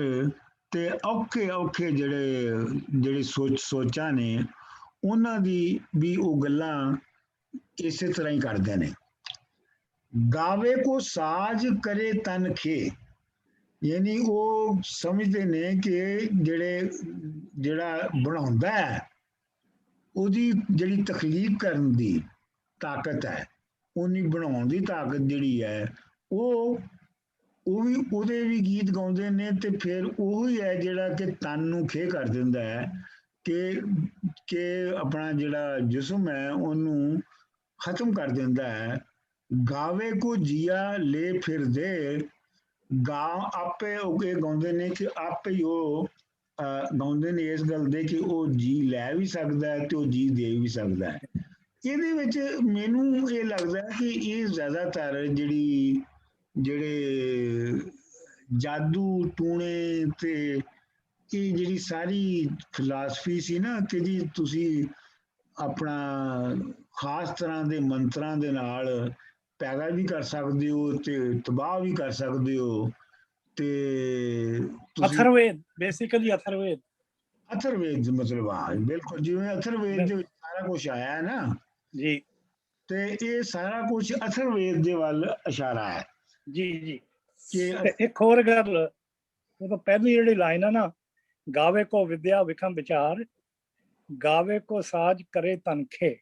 ਤੇ ਔਖੇ ਔਖੇ ਜਿਹੜੇ ਸੋਚਾਂ ਨੇ ਉਹਨਾਂ ਦੀ ਵੀ ਉਹ ਗੱਲਾਂ ਇਸੇ ਤਰ੍ਹਾਂ ਹੀ ਕਰਦੇ ਨੇ। ਗਾਵੇ ਕੋ ਸਾਜ ਕਰੇ ਤਨ ਖੇ ਯਾਨੀ ਉਹ ਸਮਝਦੇ ਨੇ ਕਿ ਜਿਹੜਾ ਬਣਾਉਂਦਾ ਹੈ ਉਹਦੀ ਜਿਹੜੀ ਤਖਲੀਕ ਕਰਨ ਦੀ ਤਾਕਤ ਹੈ, ਉਹਨੀ ਬਣਾਉਣ ਦੀ ਤਾਕਤ ਜਿਹੜੀ ਹੈ ਉਹ ਵੀ ਉਹਦੇ ਵੀ ਗੀਤ ਗਾਉਂਦੇ ਨੇ। ਤੇ ਫਿਰ ਉਹੀ ਹੈ ਜਿਹੜਾ ਕਿ ਤਨ ਨੂੰ ਖੇ ਕਰ ਦਿੰਦਾ ਹੈ ਕਿ ਆਪਣਾ ਜਿਹੜਾ ਜਿਸਮ ਹੈ ਉਹਨੂੰ ਖਤਮ ਕਰ ਦਿੰਦਾ ਹੈ। ਗਾਵੇ ਕੋ ਜੀਆ ਲੈ ਫਿਰਦੇ ਗਾ ਆਪੇ ਉਹ ਇਹ ਗਾਉਂਦੇ ਨੇ ਕਿ ਆਪੇ ਹੀ ਉਹ ਗਾਉਂਦੇ ਨੇ ਇਸ ਗੱਲ ਦੇ ਕਿ ਉਹ ਜੀ ਲੈ ਵੀ ਸਕਦਾ ਹੈ ਤੇ ਉਹ ਜੀ ਦੇ ਵੀ ਸਕਦਾ ਹੈ। ਇਹਦੇ ਵਿੱਚ ਮੈਨੂੰ ਇਹ ਲੱਗਦਾ ਕਿ ਇਹ ਜ਼ਿਆਦਾਤਰ ਜਿਹੜੇ ਜਾਦੂ ਟੂਣੇ ਤੇ ਇਹ ਜਿਹੜੀ ਸਾਰੀ ਫਿਲਾਸਫੀ ਸੀ ਨਾ ਕਿ ਜੀ ਤੁਸੀਂ ਆਪਣਾ ਖਾਸ ਤਰ੍ਹਾਂ ਦੇ ਮੰਤਰਾਂ ਦੇ ਨਾਲ ਪੈਦਾ ਵੀ ਕਰ ਸਕਦੇ ਹੋ ਤੇ ਤਬਾਹ ਵੀ ਕਰ ਸਕਦੇ ਹੋ। ਤੇ ਅਥਰਵੇਦ ਬੇਸਿਕਲੀ ਅਥਰਵੇਦ ਮਤਲਬ ਹਾਂ ਬਿਲਕੁਲ ਜਿਵੇਂ ਅਥਰਵੇਦ ਦੇ ਵਿੱਚ ਸਾਰਾ ਕੁਝ ਆਇਆ ਹੈ ਨਾ ਜੀ, ਤੇ ਇਹ ਸਾਰਾ ਕੁਝ ਅਥਰਵੇਦ ਦੇ ਵੱਲ ਇਸ਼ਾਰਾ ਹੈ। ਜੀ ਜੀ ਤੇ ਇੱਕ ਹੋਰ ਗੱਲ, ਉਹ ਤਾਂ ਪਹਿਲੀ ਜਿਹੜੀ ਲਾਈਨ ਹੈ ਨਾ, ਗਾਵੇ ਕੋ ਵਿਦਿਆ ਵਿਖਮ ਵਿਚਾਰ ਗਾਵੇ ਕੋ ਸਾਜ ਕਰੇ ਤਨਖੇ,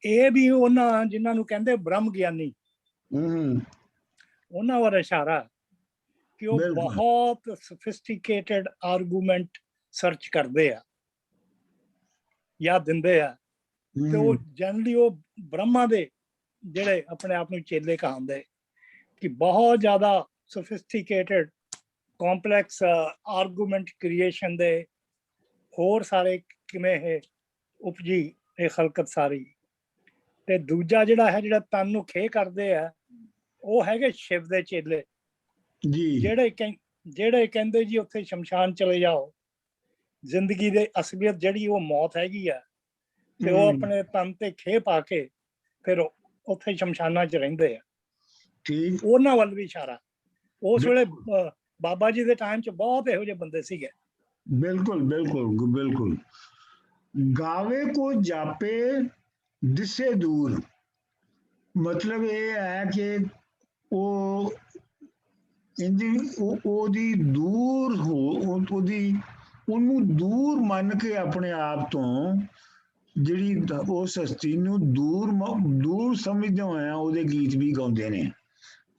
ਇਹ ਵੀ ਉਹਨਾਂ ਜਿਨ੍ਹਾਂ ਨੂੰ ਕਹਿੰਦੇ ਬ੍ਰਹਮ ਗਿਆਨੀ ਉਹਨਾਂ ਵੱਲ ਇਸ਼ਾਰਾ ਕਿ ਉਹ ਬਹੁਤ ਸੋਫਿਸਟੀਕੇਟਡ ਆਰਗੂਮੈਂਟ ਸਰਚ ਕਰਦੇ ਆ ਜਾਂ ਦਿੰਦੇ ਆ ਤੇ ਉਹ ਜਨਰਲੀ ਉਹ ਬ੍ਰਹਮਾ ਦੇ ਜਿਹੜੇ ਆਪਣੇ ਆਪ ਨੂੰ ਚੇਲੇ ਕਹਾਉਂਦੇ ਕਿ ਬਹੁਤ ਜ਼ਿਆਦਾ ਸੋਫਿਸਟੀਕੇਟਡ ਕੰਪਲੈਕਸ ਆਰਗੂਮੈਂਟ ਕ੍ਰੀਏਸ਼ਨ ਦੇ ਹੋਰ ਸਾਰੇ ਕਿਵੇਂ ਇਹ ਉਪਜੀ ਇਹ ਖਲਕਤ ਸਾਰੀ। ਤੇ ਦੂਜਾ ਜਿਹੜਾ ਤਨ ਨੂੰ ਖੇ ਕਰਦੇ ਆ ਉਹ ਹੈਗੇ ਸ਼ਿਵ ਦੇ ਚੇਲੇ ਜੀ, ਜਿਹੜੇ ਕਹਿੰਦੇ ਜੀ ਉੱਥੇ ਸ਼ਮਸ਼ਾਨ ਚਲੇ ਜਾਓ, ਜ਼ਿੰਦਗੀ ਦੇ ਅਸਲੀਅਤ ਜਿਹੜੀ ਉਹ ਮੌਤ ਹੈਗੀ ਆ ਤੇ ਉਹ ਆਪਣੇ ਤਨ ਤੇ ਖੇ ਪਾ ਕੇ ਫਿਰ ਉੱਥੇ ਸ਼ਮਸ਼ਾਨਾਂ 'ਚ ਰਹਿੰਦੇ ਆ। ਠੀਕ, ਉਹਨਾਂ ਵੱਲ ਵੀ ਇਸ਼ਾਰਾ। ਉਸ ਵੇਲੇ ਬਾਬਾ ਜੀ ਦੇ ਟਾਈਮ 'ਚ ਬਹੁਤ ਇਹੋ ਜਿਹੇ ਬੰਦੇ ਸੀਗੇ। ਬਿਲਕੁਲ ਬਿਲਕੁਲ ਬਿਲਕੁਲ। ਗਾਵੇ ਕੋ ਜਾਪੇ ਦਿਸੇ ਦੂਰ, ਮਤਲਬ ਇਹ ਹੈ ਕਿ ਉਹਦੀ ਦੂਰ ਹੋ ਉਹਨੂੰ ਦੂਰ ਮੰਨ ਕੇ ਆਪਣੇ ਆਪ ਤੋਂ ਜਿਹੜੀ ਉਸ ਹਸਤੀ ਨੂੰ ਦੂਰ ਸਮਝਦੇ ਹੋਇਆ ਉਹਦੇ ਗੀਤ ਵੀ ਗਾਉਂਦੇ ਨੇ।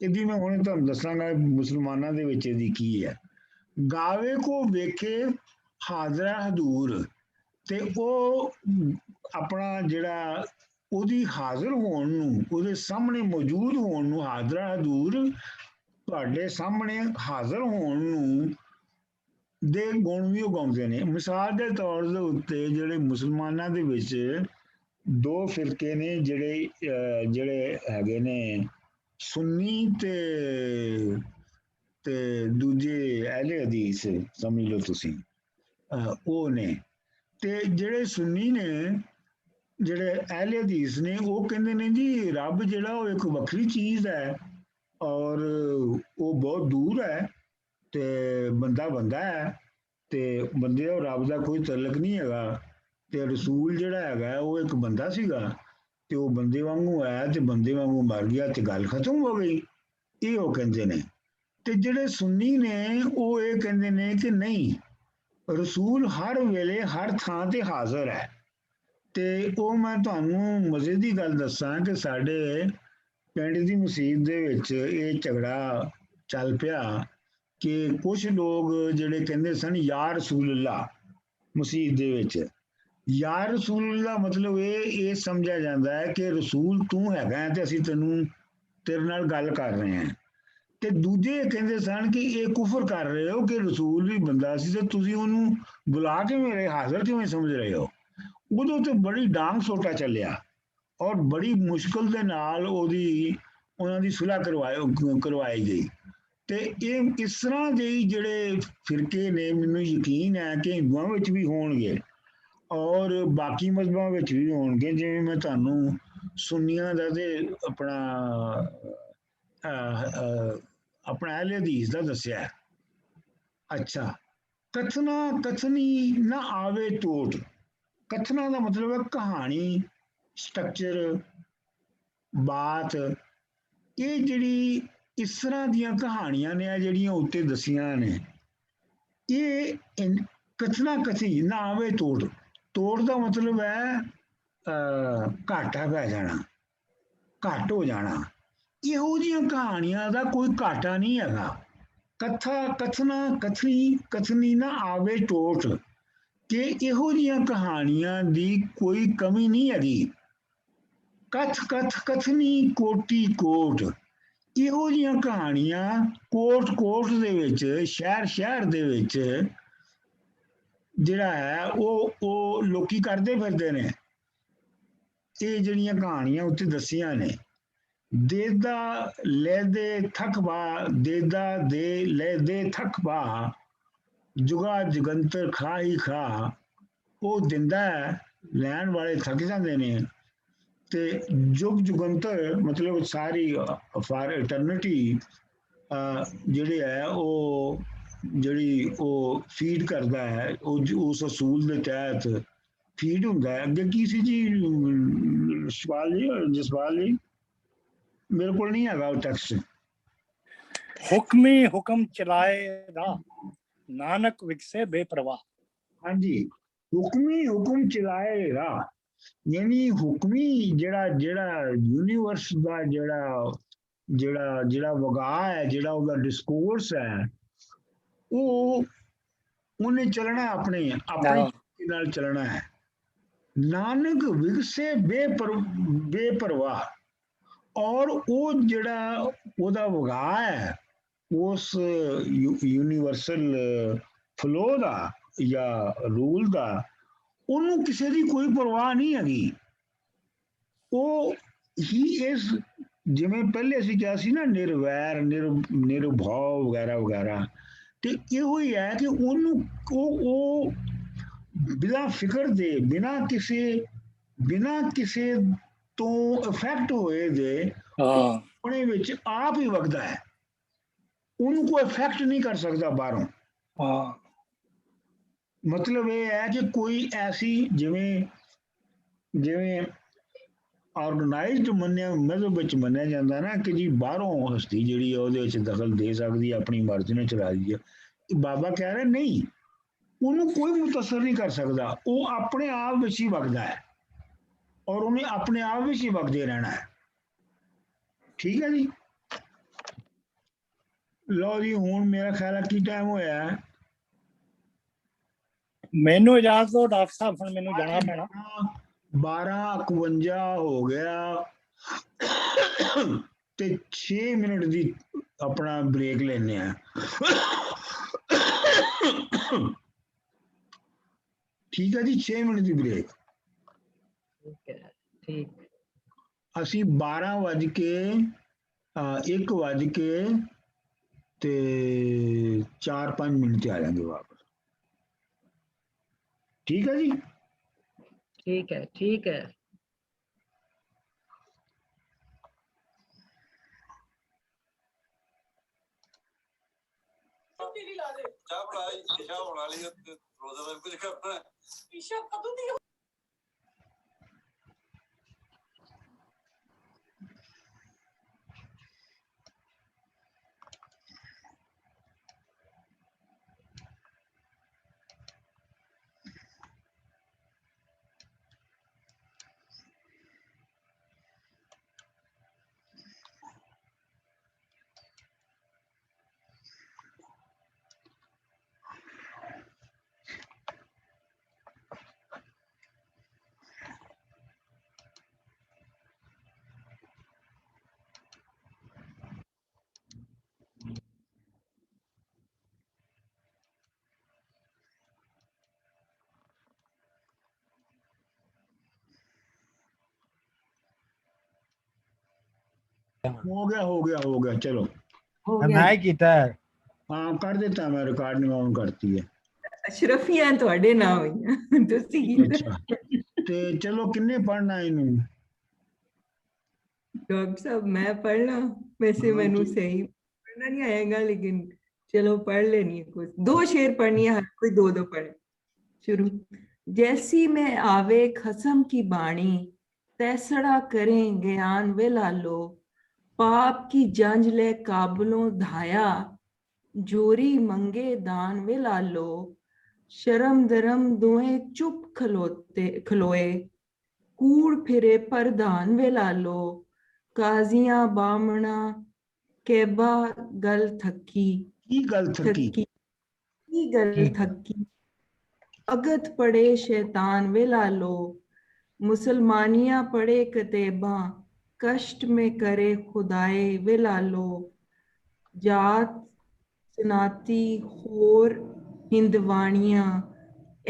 ਇਹਦੀ ਮੈਂ ਹੁਣ ਤੁਹਾਨੂੰ ਦੱਸਾਂਗਾ ਮੁਸਲਮਾਨਾਂ ਦੇ ਵਿੱਚ ਇਹਦੀ ਕੀ ਹੈ। ਗਾਵੇ ਕੋ ਵੇਖੇ ਹਾਜ਼ਰਾ ਹਜ਼ੂਰ, ਤੇ ਉਹ ਆਪਣਾ ਜਿਹੜਾ ਉਹਦੀ ਹਾਜ਼ਰ ਹੋਣ ਨੂੰ, ਉਹਦੇ ਸਾਹਮਣੇ ਮੌਜੂਦ ਹੋਣ ਨੂੰ, ਹਾਜ਼ਰਾ ਹਜ਼ੂਰ ਤੁਹਾਡੇ ਸਾਹਮਣੇ ਹਾਜ਼ਰ ਹੋਣ ਨੂੰ ਦੇ ਗੁਣ ਵੀ ਉਹ ਗਾਉਂਦੇ ਨੇ। ਮਿਸਾਲ ਦੇ ਤੌਰ ਦੇ ਉੱਤੇ ਜਿਹੜੇ ਮੁਸਲਮਾਨਾਂ ਦੇ ਵਿੱਚ ਦੋ ਫਿਰਕੇ ਨੇ ਜਿਹੜੇ ਹੈਗੇ ਨੇ ਸੁੰਨੀ ਤੇ ਦੂਜੇ ਅਹਿਲੇ ਹਦੀਸ ਸਮਝ ਲਓ ਤੁਸੀਂ, ਉਹ ਨੇ। ਤੇ ਜਿਹੜੇ ਸੁੰਨੀ ਨੇ, ਜਿਹੜੇ ਅਹਿਲੇ ਹਦੀਸ ਨੇ, ਉਹ ਕਹਿੰਦੇ ਨੇ ਜੀ ਰੱਬ ਜਿਹੜਾ ਉਹ ਇੱਕ ਵੱਖਰੀ ਚੀਜ਼ ਹੈ ਔਰ ਉਹ ਬਹੁਤ ਦੂਰ ਹੈ ਤੇ ਬੰਦਾ ਹੈ ਤੇ ਬੰਦੇ ਦਾ ਰੱਬ ਦਾ ਕੋਈ ਤਾਲੁਕ ਨਹੀਂ ਹੈਗਾ। ਤੇ ਰਸੂਲ ਜਿਹੜਾ ਹੈਗਾ ਉਹ ਇੱਕ ਬੰਦਾ ਸੀਗਾ ਤੇ ਉਹ ਬੰਦੇ ਵਾਂਗੂ ਆਇਆ ਤੇ ਬੰਦੇ ਵਾਂਗੂ ਮਰ ਗਿਆ ਤੇ ਗੱਲ ਖਤਮ ਹੋ ਗਈ, ਇਹ ਉਹ ਕਹਿੰਦੇ ਨੇ। ਤੇ ਜਿਹੜੇ ਸੁੰਨੀ ਨੇ ਉਹ ਇਹ ਕਹਿੰਦੇ ਨੇ ਕਿ ਨਹੀਂ, ਰਸੂਲ ਹਰ ਵੇਲੇ ਹਰ ਥਾਂ ਤੇ ਹਾਜ਼ਰ ਹੈ। ਤੇ ਉਹ ਮੈਂ ਤੁਹਾਨੂੰ ਮਜ਼ੇ ਦੀ ਗੱਲ ਦੱਸਾਂ ਕਿ ਸਾਡੇ ਪਿੰਡ ਦੀ ਮਸਜਿਦ ਦੇ ਵਿੱਚ ਇਹ ਝਗੜਾ ਚੱਲ ਪਿਆ ਕਿ ਕੁਝ ਲੋਕ ਜਿਹੜੇ ਕਹਿੰਦੇ ਸਨ ਯਾ ਰਸੂਲ ਅੱਲਾ, ਮਸਜਿਦ ਦੇ ਵਿੱਚ ਯਾ ਰਸੂਲ ਅੱਲਾ ਮਤਲਬ ਇਹ ਸਮਝਿਆ ਜਾਂਦਾ ਹੈ ਕਿ ਰਸੂਲ ਤੂੰ ਹੈਗਾ ਤੇ ਅਸੀਂ ਤੇਰੇ ਨਾਲ ਗੱਲ ਕਰ ਰਹੇ ਹਾਂ। ਤੇ ਦੂਜੇ ਕਹਿੰਦੇ ਸਨ ਕਿ ਇਹ ਕੁਫਰ ਕਰ ਰਹੇ ਹੋ ਕਿ ਰਸੂਲ ਵੀ ਬੰਦਾ ਸੀ ਤੇ ਤੁਸੀਂ ਉਹਨੂੰ ਬੁਲਾ ਕੇ ਮੇਰੇ ਹਾਜ਼ਰ ਕਿਵੇਂ ਸਮਝ ਰਹੇ ਹੋ। ਉਦੋਂ ਤੇ ਬੜੀ ਡਾਂਗ ਸੋਟਾ ਚੱਲਿਆ ਔਰ ਬੜੀ ਮੁਸ਼ਕਲ ਦੇ ਨਾਲ ਉਹਨਾਂ ਦੀ ਸੁਲ੍ਹਾ ਕਰਵਾਈ ਗਈ। ਤੇ ਇਹ ਇਸ ਤਰ੍ਹਾਂ ਦੇ ਜਿਹੜੇ ਫਿਰਕੇ ਨੇ, ਮੈਨੂੰ ਯਕੀਨ ਹੈ ਕਿ ਹਿੰਦੂਆਂ ਵਿੱਚ ਵੀ ਹੋਣਗੇ ਔਰ ਬਾਕੀ ਮਜ਼ਹਬਾਂ ਵਿੱਚ ਵੀ ਹੋਣਗੇ। ਜਿਵੇਂ ਮੈਂ ਤੁਹਾਨੂੰ ਸੁੰਨੀਆਂ ਦਾ ਤੇ ਆਪਣਾ ਆਪਣਾ ਅਹਿਲੇ ਹਦੀਸ ਦਾ ਦੱਸਿਆ ਹੈ। ਅੱਛਾ, ਕਥਨਾ ਕਥਨੀ ਨਾ ਆਵੇ ਟੋਟ। ਕਥਨਾ ਦਾ ਮਤਲਬ ਹੈ ਕਹਾਣੀ, ਸਟਰਕਚਰ, ਬਾਤ। ਇਹ ਜਿਹੜੀ ਇਸ ਤਰ੍ਹਾਂ ਦੀਆਂ ਕਹਾਣੀਆਂ ਨੇ ਜਿਹੜੀਆਂ ਉੱਤੇ ਦੱਸੀਆਂ ਨੇ, ਇਹ ਕਥਨਾ ਕਥੀ ਨਾ ਆਵੇ ਤੋੜ। ਤੋੜ ਦਾ ਮਤਲਬ ਹੈ ਘਾਟਾ ਪੈ ਜਾਣਾ, ਘੱਟ ਹੋ ਜਾਣਾ। ਇਹੋ ਜਿਹੀਆਂ ਕਹਾਣੀਆਂ ਦਾ ਕੋਈ ਘਾਟਾ ਨਹੀਂ ਹੈਗਾ। ਕਥਾ ਕਥਨਾ ਕਥਨੀ ਕਥਨੀ ਨਾ ਆਵੇ ਟੋਟ, ਕਿ ਇਹੋ ਜਿਹੀਆਂ ਕਹਾਣੀਆਂ ਦੀ ਕੋਈ ਕਮੀ ਨਹੀਂ ਹੈਗੀ। ਕਥ ਕਥ ਕਥਨੀ ਕੋਟੀ ਕੋਟ, ਇਹੋ ਜਿਹੀਆਂ ਕਹਾਣੀਆਂ ਕੋਟ ਕੋਟ ਦੇ ਵਿੱਚ, ਸ਼ਹਿਰ ਸ਼ਹਿਰ ਦੇ ਵਿੱਚ ਜਿਹੜਾ ਹੈ ਉਹ ਲੋਕੀ ਕਰਦੇ ਫਿਰਦੇ ਨੇ। ਇਹ ਜਿਹੜੀਆਂ ਕਹਾਣੀਆਂ ਉੱਤੇ ਦੱਸੀਆਂ ਨੇ, ਦੇਦਾ ਲੈਦੇ ਥਕਬਾ, ਦੇਦਾ ਦੇ ਲੈਦੇ ਥਕਬਾ, ਜੁਗਾ ਜੁਗੰਤਰ ਖਾ ਹੀ ਖਾ। ਉਹ ਦਿੰਦਾ ਹੈ, ਲੈਣ ਵਾਲੇ ਥੱਕ ਜਾਂਦੇ ਨੇ। ਤੇ ਜੁਗ ਜੁਗੰਤਰ ਮਤਲਬ ਸਾਰੀ ਫਾਰ ਇਟਰਨਿਟੀ ਜਿਹੜੇ ਹੈ ਉਹ ਜਿਹੜੀ ਉਹ ਫੀਡ ਕਰਦਾ ਹੈ, ਉਹ ਉਸ ਅਸੂਲ ਦੇ ਤਹਿਤ ਫੀਡ ਹੁੰਦਾ ਹੈ। ਅੱਗੇ ਕੀ ਸੀ ਜੀ ਸਵਾਲ ਜੀ, ਜਸਪਾਲ ਜੀ? ਮੇਰੇ ਕੋਲ ਨਹੀਂ ਹੈਗਾ ਉਹ ਟੈਕਸਟ। ਹੁਕਮੀ ਹੁਕਮ ਚਲਾਏ ਰਾਹ, ਨਾਨਕ ਵਿਕਸੇ ਬੇਪਰਵਾਹ। ਹਾਂਜੀ, ਹੁਕਮੀ ਹੁਕਮ ਚਲਾਏ ਰਾਹ, ਯਾਨੀ ਹੁਕਮੀ ਜਿਹੜਾ ਯੂਨੀਵਰਸ ਦਾ ਜਿਹੜਾ ਵਗਾ ਹੈ, ਜਿਹੜਾ ਉਹਦਾ ਡਿਸਕੋਰਸ ਹੈ, ਉਹਨੇ ਚੱਲਣਾ ਆਪਣੇ ਨਾਲ ਚੱਲਣਾ ਹੈ। ਨਾਨਕ ਵਿਗਸੇ ਬੇਪਰਵਾਹ, ਔਰ ਉਹ ਜਿਹੜਾ ਉਹਦਾ ਵਗਾ ਹੈ ਉਸ ਯੂਨੀਵਰਸਲ ਫਲੋ ਦਾ ਜਾਂ ਰੂਲ ਦਾ, ਉਹਨੂੰ ਕਿਸੇ ਦੀ ਕੋਈ ਪਰਵਾਹ ਨਹੀਂ ਹੈਗੀ। ਉਹ ਹੀ ਇਸ, ਜਿਵੇਂ ਪਹਿਲੇ ਅਸੀਂ ਕਿਹਾ ਸੀ ਨਾ, ਨਿਰਵੈਰ ਨਿਰਭਉ ਵਗੈਰਾ ਵਗੈਰਾ। ਤੇ ਇਹੋ ਹੀ ਹੈ ਕਿ ਉਹਨੂੰ ਉਹ ਬਿਨਾਂ ਫਿਕਰ ਦੇ, ਬਿਨਾਂ ਕਿਸੇ ਤੋਂ ਇਫੈਕਟ ਹੋਏ ਦੇ ਆਪਣੇ ਵਿੱਚ ਆਪ ਹੀ ਵਗਦਾ ਹੈ। ਉਹਨੂੰ ਕੋਈ ਇਫੈਕਟ ਨਹੀਂ ਕਰ ਸਕਦਾ ਬਾਹਰੋਂ। ਮਤਲਬ ਇਹ ਹੈ ਕਿ ਕੋਈ ਐਸੀ ਜਿਵੇਂ ਆਰਗੇਨਾਈਜ਼ਡ ਮਜ਼ਹਬ ਵਿੱਚ ਮੰਨਿਆ ਜਾਂਦਾ ਨਾ ਕਿ ਜੀ ਬਾਹਰੋਂ ਹਸਤੀ ਜਿਹੜੀ ਹੈ ਉਹਦੇ ਵਿੱਚ ਦਖਲ ਦੇ ਸਕਦੀ ਹੈ, ਆਪਣੀ ਮਰਜ਼ੀ ਨਾਲ ਚਲਾ ਦੀ ਹੈ। ਬਾਬਾ ਕਹਿ ਰਿਹਾ ਨਹੀਂ, ਉਹਨੂੰ ਕੋਈ ਮੁਤਸਰ ਨਹੀਂ ਕਰ ਸਕਦਾ। ਉਹ ਆਪਣੇ ਆਪ ਵਿੱਚ ਹੀ ਵਗਦਾ ਹੈ ਔਰ ਉਹਨੇ ਆਪਣੇ ਆਪ ਵਿੱਚ ਹੀ ਵਗਦੇ ਰਹਿਣਾ ਹੈ। ਠੀਕ ਹੈ ਜੀ। ਲਓ ਜੀ, ਹੁਣ ਮੇਰਾ ਖਿਆਲ ਹੈ ਕੀ ਟਾਈਮ ਹੋਇਆ ਹੈ? ਮੈਨੂੰ ਇਜਾਜ਼ਤ ਦਿਓ ਡਾਕਟਰ ਸਾਹਿਬ, ਹੁਣ ਮੈਨੂੰ ਜਾਣਾ ਪੈਣਾ। 12:51 ਹੋ ਗਿਆ ਤੇ 6 ਮਿੰਟ ਦੀ ਆਪਣਾ ਬ੍ਰੇਕ ਲੈਣੇ ਆ। ਠੀਕ ਹੈ ਜੀ, 6 ਮਿੰਟ ਦੀ ਬ੍ਰੇਕ। ਠੀਕ ਹੈ, ਠੀਕ। ਅਸੀਂ 12 ਵੱਜ ਕੇ 1 ਵੱਜ ਕੇ ਤੇ 4-5 ਮਿੰਟ ਤੇ ਆ ਜਾਵਾਂਗੇ ਵਾਪਸ। ਠੀਕ ਹੈ ਜੀ। ठीक है, ठीक है। ਚਾਹ ਬਣਾ ਲਈ, ਚਾਹ ਬਣਾ ਲਈ, ਰੋਜ਼ਾ ਦਾ ਕੁਝ ਕਰਨਾ ਪੀਸ਼ਾ ਕਦੋਂ ਦੀ। हो गया चलो। ਹੋ ਗਿਆ ਮੈਂ ਕੀਤਾ ਹੈ। हाँ कर देता मैं रिकॉर्डिंग ऑन करती है ਅਸ਼ਰਫੀਆਂ ਤੁਹਾਡੇ ਨਾਲ ਹੋਈਆਂ ਤੁਸੀਂ ਕੀਤਾ अच्छा ते चलो किन्ने पढ़ना इनू डॉक्टर साहब मैं पढ़ना वैसे हाँ, मैनू ठीक। सही पढ़ना नहीं आएगा लेकिन चलो पढ़ लेनी है कुछ 2 शेर पढ़नी है हर कोई 2 पढ़े शुरू जैसी में आवे खसम की बाणी तैसड़ा करें ज्ञान वे लालो पाप की जंज ले काबलों धाया जोरी मंगे दान वे लालो शर्म दरम दोए चुप खलोए कूड़ फिरे प्रधान वे लालो काजियां बामना केबा गल थकी की गल थकी की गल ठीक है। थकी अगत पड़े शैतान वे लालो मुसलमानियां पढ़े कतेबा कष्ट में करे खुदाए वे लालो जात सनाती होर हिंदवानियां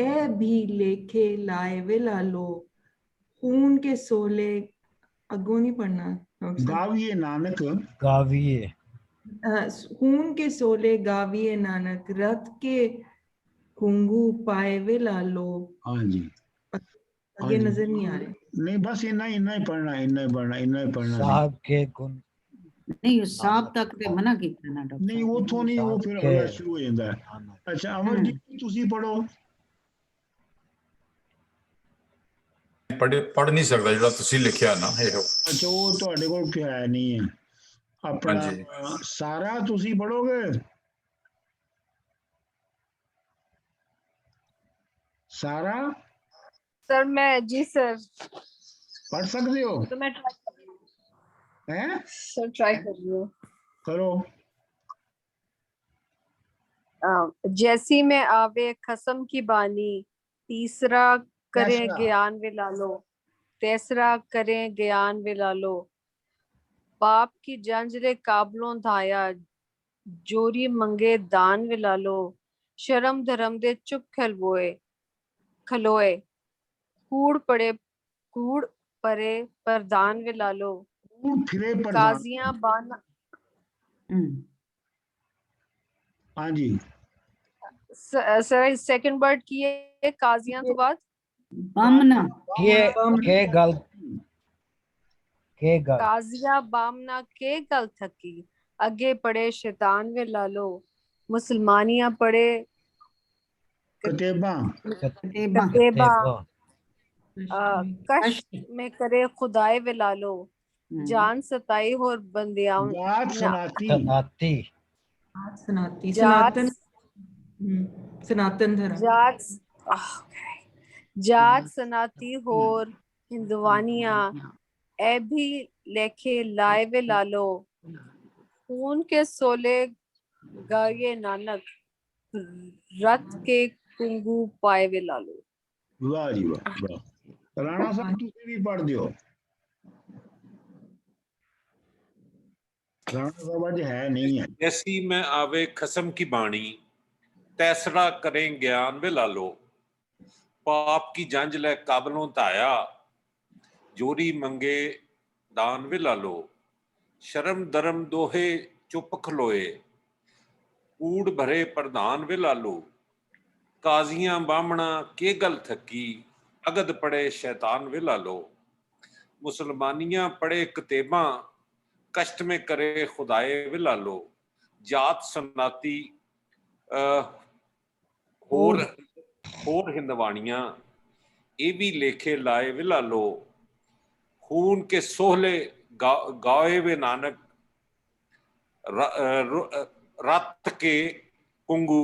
ए भी लेखे लाए वे लालो खून के सोले अगो नहीं पढ़ना डॉक्टर साहब। गाविए नानक गाविए खून के सोले गाविए नानक रत के कुंगू पाए वे लालो हाँ जी आगे जी। नजर नहीं आ रहे नहीं बस इन्ना ही पढ़ना इन्ना ही पढ़ना इन्ना ही पढ़ना साहब के गुण नहीं साहब तक ते मना कीता ना डॉक्टर नहीं वो तो नहीं वो फिर साहब अगला के- शुरू हो जाता है अच्छा अमर जी तुसी पढ़ो पढ़ नहीं सकता ਜਿਹੜਾ ਤੁਸੀਂ ਲਿਖਿਆ ਨਾ ਇਹੋ अच्छा वो ਤੁਹਾਡੇ ਕੋਲ ਹੈ ਨਹੀਂ ਹੈ ਆਪਣਾ ਹਾਂਜੀ। ਸਾਰਾ ਤੁਸੀਂ ਪੜੋਗੇ सारा सर मैं जी सर पढ़ सकते हो तो मैं ट्राई कर रही हूँ हैं सर ट्राई कर रही हूँ करो जैसी में आवे खसम की बानी तीसरा करें तीसरा। ज्ञान वे लालो तीसरा करें ज्ञान वे लालो पाप की जंजरे काबलों धाया जोरी मंगे दान वे लालो शर्म धर्म दे चुप खलोए कूड़ परे प्रदान वे लालो फिरे प्रधान काजियां बाना हाँ जी सर सेकंड वर्ड की है काजियां तो बाद बामना के गल के गल काजिया बामना के गल थकी अगे पड़े शैतान वे लालो मुसलमानियां पड़े कतेबा कतेबा कतेबा देखो कष्ट में करे खुदाए वे लालो जान सताई और बंदियां जात सनाती सनाती सनाती जात सनातन धर्म जात सनाती होर हिंदवानिया ए भी लेखे लाए वे लालो खून के सोले गाये नानक रत के कुंगू पाए वे लालो वाह जी वाह राणा साहब तुसी भी पढ़ दियो राणा साहब आज है नहीं है जैसी में आवे खसम की बाणी तैसरा करें ज्ञान वे लालो पाप की जंज ले काबलों ताया जोरी मंगे दान वे लालो शर्म दरम दोहे चुप खलोए कूड़ भरे प्रधान वे लालो काजियां बामना के गल थकी अगद पड़े शैतान वे लालो मुसलमानियां पड़े कतेबा कष्ट में करे खुदाए वे लालो जात सनाती होर हिंदवानियां ए भी लेखे लाए वे लालो खून के सोहले गाए वे नानक रत के कुंगू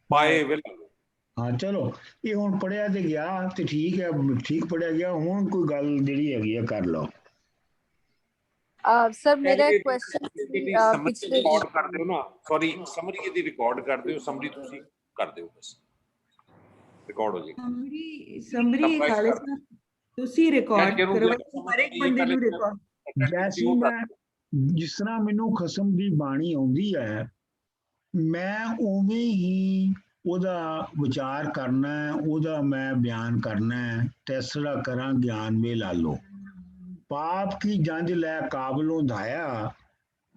पाए वे लालो हाँ चलो ये हुण पढ़िया ते गया ते ठीक है ठीक पढ़िया गया हुण कोई गल जिहड़ी हैगी है कर लो सर मेरा क्वेश्चन समरी रिकॉर्ड कर दियो ना सॉरी समरी दी रिकॉर्ड कर दियो समरी तुसी कर दियो बस रिकॉर्ड हो जाएगी ਸਮਰੀ ਖਾਲਿਦ ਸਾਹਿਬ ਤੁਸੀਂ ਰਿਕਾਰਡ ਕਰੋ ਹਰ ਇੱਕ ਬੰਦੇ ਨੂੰ ਰਿਕਾਰਡ ਜੈਸੀ ਮੈਂ ਜਿਸ ਤਰ੍ਹਾਂ ਮੈਨੂੰ ਖਸਮ ਦੀ ਬਾਣੀ ਆਉਂਦੀ ਹੈ ਮੈਂ ਉਵੇਂ ਹੀ ਉਹਦਾ ਵਿਚਾਰ ਕਰਨਾ ਹੈ ਉਹਦਾ ਮੈਂ ਬਿਆਨ ਕਰਨਾ ਹੈ ਤੈਸਰਾ ਕਰਾਂ ਗਿਆਨ ਵੇ ਲਾ ਲੋ पाप की जंज लै काबलों धाया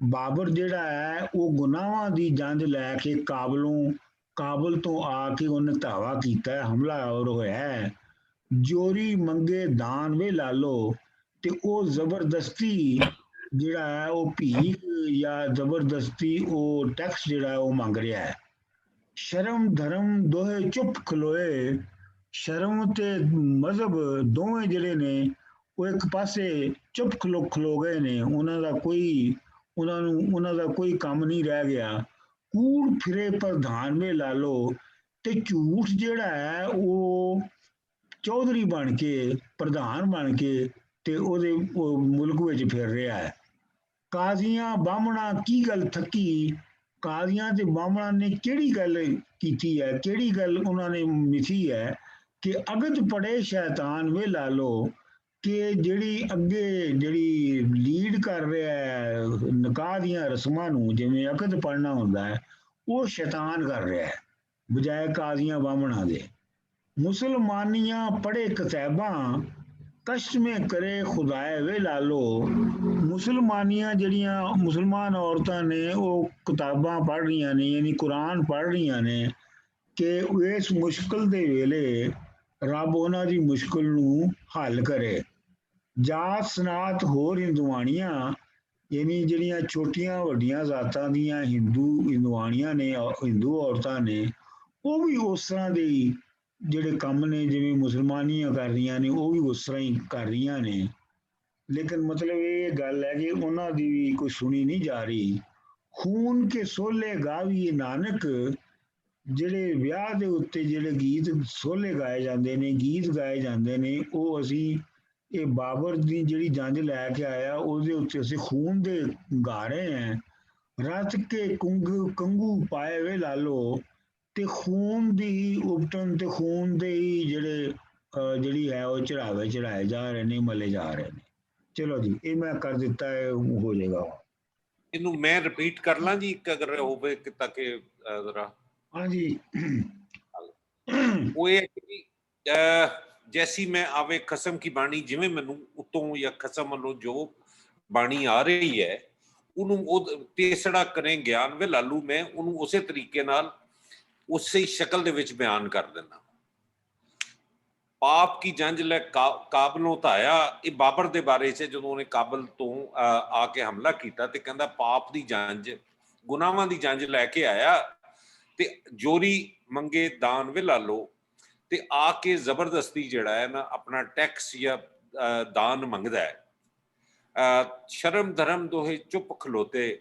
ਬਾਬਰ ਜਿਹੜਾ ਹੈ ਉਹ ਗੁਨਾਹਾਂ ਦੀ ਜੰਜ ਲੈ ਕੇ ਕਾਬਲ ਤੋਂ ਆ ਕੇ ਉਹਨੇ ਧਾਵਾ ਕੀਤਾ ਹੈ, ਹਮਲਾਵਰ ਹੋਇਆ ਹੈ। ਜੋਰੀ ਮੰਗੇ ਦਾਨ ਵੇ ਲਾਲੋ, ਤੇ ਉਹ ਜ਼ਬਰਦਸਤੀ ਜਿਹੜਾ ਹੈ ਉਹ ਭੀਖ ਜਾਂ ਜ਼ਬਰਦਸਤੀ ਉਹ ਟੈਕਸ ਜਿਹੜਾ ਹੈ ਉਹ ਮੰਗ ਰਿਹਾ ਹੈ। ਸ਼ਰਮ ਧਰਮ ਦੋਹੇ ਚੁੱਪ ਖਲੋਏ, ਸ਼ਰਮ ਤੇ ਮਜ਼ਹਬ ਦੋਵੇਂ ਜਿਹੜੇ ਨੇ ਉਹ ਇੱਕ ਪਾਸੇ ਚੁੱਪ ਖਲੋ ਗਏ ਨੇ, ਉਹਨਾਂ ਦਾ ਕੋਈ ਕੰਮ ਨਹੀਂ ਰਹਿ ਗਿਆ। ਕੂੜ ਫਿਰੇ ਪ੍ਰਧਾਨ ਵੇ ਲਾ ਲਓ, ਤੇ ਝੂਠ ਜਿਹੜਾ ਹੈ ਉਹ ਚੌਧਰੀ ਬਣ ਕੇ, ਪ੍ਰਧਾਨ ਬਣ ਕੇ ਤੇ ਉਹਦੇ ਮੁਲਕ ਵਿੱਚ ਫਿਰ ਰਿਹਾ ਹੈ। ਕਾਜ਼ੀਆਂ ਬਾਹਮਣਾ ਕੀ ਗੱਲ ਥੱਕੀ, ਕਾਜ਼ੀਆਂ ਤੇ ਬਾਹਮਣਾ ਨੇ ਕਿਹੜੀ ਗੱਲ ਕੀਤੀ ਹੈ, ਕਿਹੜੀ ਗੱਲ ਉਹਨਾਂ ਨੇ ਮਿਥੀ ਹੈ ਕਿ ਅਗਤ ਪੜੇ ਸ਼ੈਤਾਨ ਵੇ ਲਾ ਲਓ, ਕਿ ਜਿਹੜੀ ਅੱਗੇ ਜਿਹੜੀ ਲੀਡ ਕਰ ਰਿਹਾ ਹੈ ਨਿਕਾਹ ਦੀਆਂ ਰਸਮਾਂ ਨੂੰ, ਜਿਵੇਂ ਅਕਦ ਪੜ੍ਹਨਾ ਹੁੰਦਾ ਹੈ, ਉਹ ਸ਼ੈਤਾਨ ਕਰ ਰਿਹਾ ਹੈ ਬਜਾਏ ਕਾਜ਼ੀਆਂ ਬਾਹਮਣਾ ਦੇ। ਮੁਸਲਮਾਨੀਆਂ ਪੜ੍ਹੇ ਕਿਤਾਬਾਂ ਕਸ਼ਟ ਮੇ ਕਰੇ ਖੁਦਾਏ ਵੇ ਲਾ ਲਓ, ਮੁਸਲਮਾਨੀਆਂ ਜਿਹੜੀਆਂ ਮੁਸਲਮਾਨ ਔਰਤਾਂ ਨੇ ਉਹ ਕਿਤਾਬਾਂ ਪੜ੍ਹ ਰਹੀਆਂ ਨੇ, ਯਾਨੀ ਕੁਰਾਨ ਪੜ੍ਹ ਰਹੀਆਂ ਨੇ ਕਿ ਇਸ ਮੁਸ਼ਕਲ ਦੇ ਵੇਲੇ ਰੱਬ ਉਹਨਾਂ ਦੀ ਮੁਸ਼ਕਲ ਨੂੰ ਹੱਲ ਕਰੇ। ਜਾਤ ਸਨਾਤ ਹੋਰ ਹਿੰਦੂਆਣੀਆਂ, ਯਾਨੀ ਜਿਹੜੀਆਂ ਛੋਟੀਆਂ ਵੱਡੀਆਂ ਜ਼ਾਤਾਂ ਦੀਆਂ ਹਿੰਦੂਆਣੀਆਂ ਨੇ, ਹਿੰਦੂ ਔਰਤਾਂ ਨੇ, ਉਹ ਵੀ ਉਸ ਤਰ੍ਹਾਂ ਦੇ ਜਿਹੜੇ ਕੰਮ ਨੇ ਜਿਵੇਂ ਮੁਸਲਮਾਨੀਆਂ ਕਰ ਰਹੀਆਂ ਨੇ ਉਹ ਵੀ ਉਸ ਤਰ੍ਹਾਂ ਹੀ ਕਰ ਰਹੀਆਂ ਨੇ। ਲੇਕਿਨ ਮਤਲਬ ਇਹ ਗੱਲ ਹੈ ਕਿ ਉਹਨਾਂ ਦੀ ਵੀ ਕੋਈ ਸੁਣੀ ਨਹੀਂ ਜਾ ਰਹੀ। ਖੂਨ ਕੇ ਸੋਲੇ ਗਾਵੀਏ ਨਾਨਕ, ਜਿਹੜੇ ਵਿਆਹ ਦੇ ਉੱਤੇ ਜਿਹੜੇ ਗੀਤ ਸੋਲੇ ਗਾਏ ਜਾਂਦੇ ਨੇ, ਗੀਤ ਗਾਏ ਜਾਂਦੇ ਨੇ, ਉਹ ਅਸੀਂ ਇਹ ਬਾਬਰ ਦੀ ਜਿਹੜੀ ਜੰਜ ਲੈ ਕੇ ਆਇਆ ਉਹਦੇ ਉੱਤੇ ਅਸੀਂ ਖੂਨ ਦੇ ਗਾ ਰਹੇ ਹਾਂ। ਰਤ ਕੇ ਕੰਗੂ ਪਾਏ ਵੇ ਲਾਲੋ, ਤੇ ਖੂਨ ਦੀ ਹੀ ਉਬਟਨ ਤੇ ਖੂਨ ਦੇ ਹੀ ਜਿਹੜੀ ਹੈ ਉਹ ਚੜਾਏ ਜਾ ਰਹੇ ਨੇ, ਮਲੇ ਜਾ ਰਹੇ ਨੇ। ਚਲੋ ਜੀ, ਇਹ ਮੈਂ ਕਰ ਦਿੱਤਾ ਹੈ, ਹੋ ਜਾਏਗਾ। ਇਹਨੂੰ ਮੈਂ ਰਿਪੀਟ ਕਰ ਲਾਂ ਜੀ, ਇੱਕ ਅਗਰ ਹੋਵੇ ਤਾਂ ਕਿ ਜ਼ਰਾ। ਹਾਂਜੀ, ਉਹ ਇਹ ਕਿ ਜੈਸੀ ਮੈਂ ਆਵੇ ਖਸਮ ਕੀ ਬਾਣੀ, ਜਿਵੇਂ ਮੈਨੂੰ ਉਤੋਂ ਜਾਂ ਖਸਮ ਵੱਲੋਂ ਜੋ ਬਾਣੀ ਆ ਰਹੀ ਹੈ ਉਹਨੂੰ ਉਹ ਤੇਸੜਾ ਕਰੇ ਗਿਆਨ ਵੇ ਲਾਲੂ, ਮੈਂ ਉਹਨੂੰ ਉਸੇ ਤਰੀਕੇ ਨਾਲ ਉਸੇ ਸ਼ਕਲ ਦੇ ਵਿੱਚ ਬਿਆਨ ਕਰ ਦਿੰਦਾ। ਪਾਪ ਕੀ ਜੰਜ ਲੈ ਕਾਬਲੋਂ ਧਾਇਆ, ਇਹ ਬਾਬਰ ਦੇ ਬਾਰੇ 'ਚ ਜਦੋਂ ਉਹਨੇ ਕਾਬਲ ਤੋਂ ਆ ਕੇ ਹਮਲਾ ਕੀਤਾ ਤੇ ਕਹਿੰਦਾ ਪਾਪ ਦੀ ਜੰਜ, ਗੁਨਾਹਾਂ ਦੀ ਜੰਜ ਲੈ ਕੇ ਆਇਆ, ਤੇ ਜੋਰੀ ਮੰਗੇ ਦਾਨ ਵੇ ਲਾਲੋ, ਤੇ ਆ ਕੇ ਜ਼ਬਰਦਸਤੀ ਜਿਹੜਾ ਹੈ ਨਾ ਆਪਣਾ ਟੈਕਸ ਜਾਂ ਦਾਨ ਮੰਗਦਾ ਹੈ। ਸ਼ਰਮ ਧਰਮ ਦੋਹੇ ਚੁੱਪ ਖਲੋਤੇ,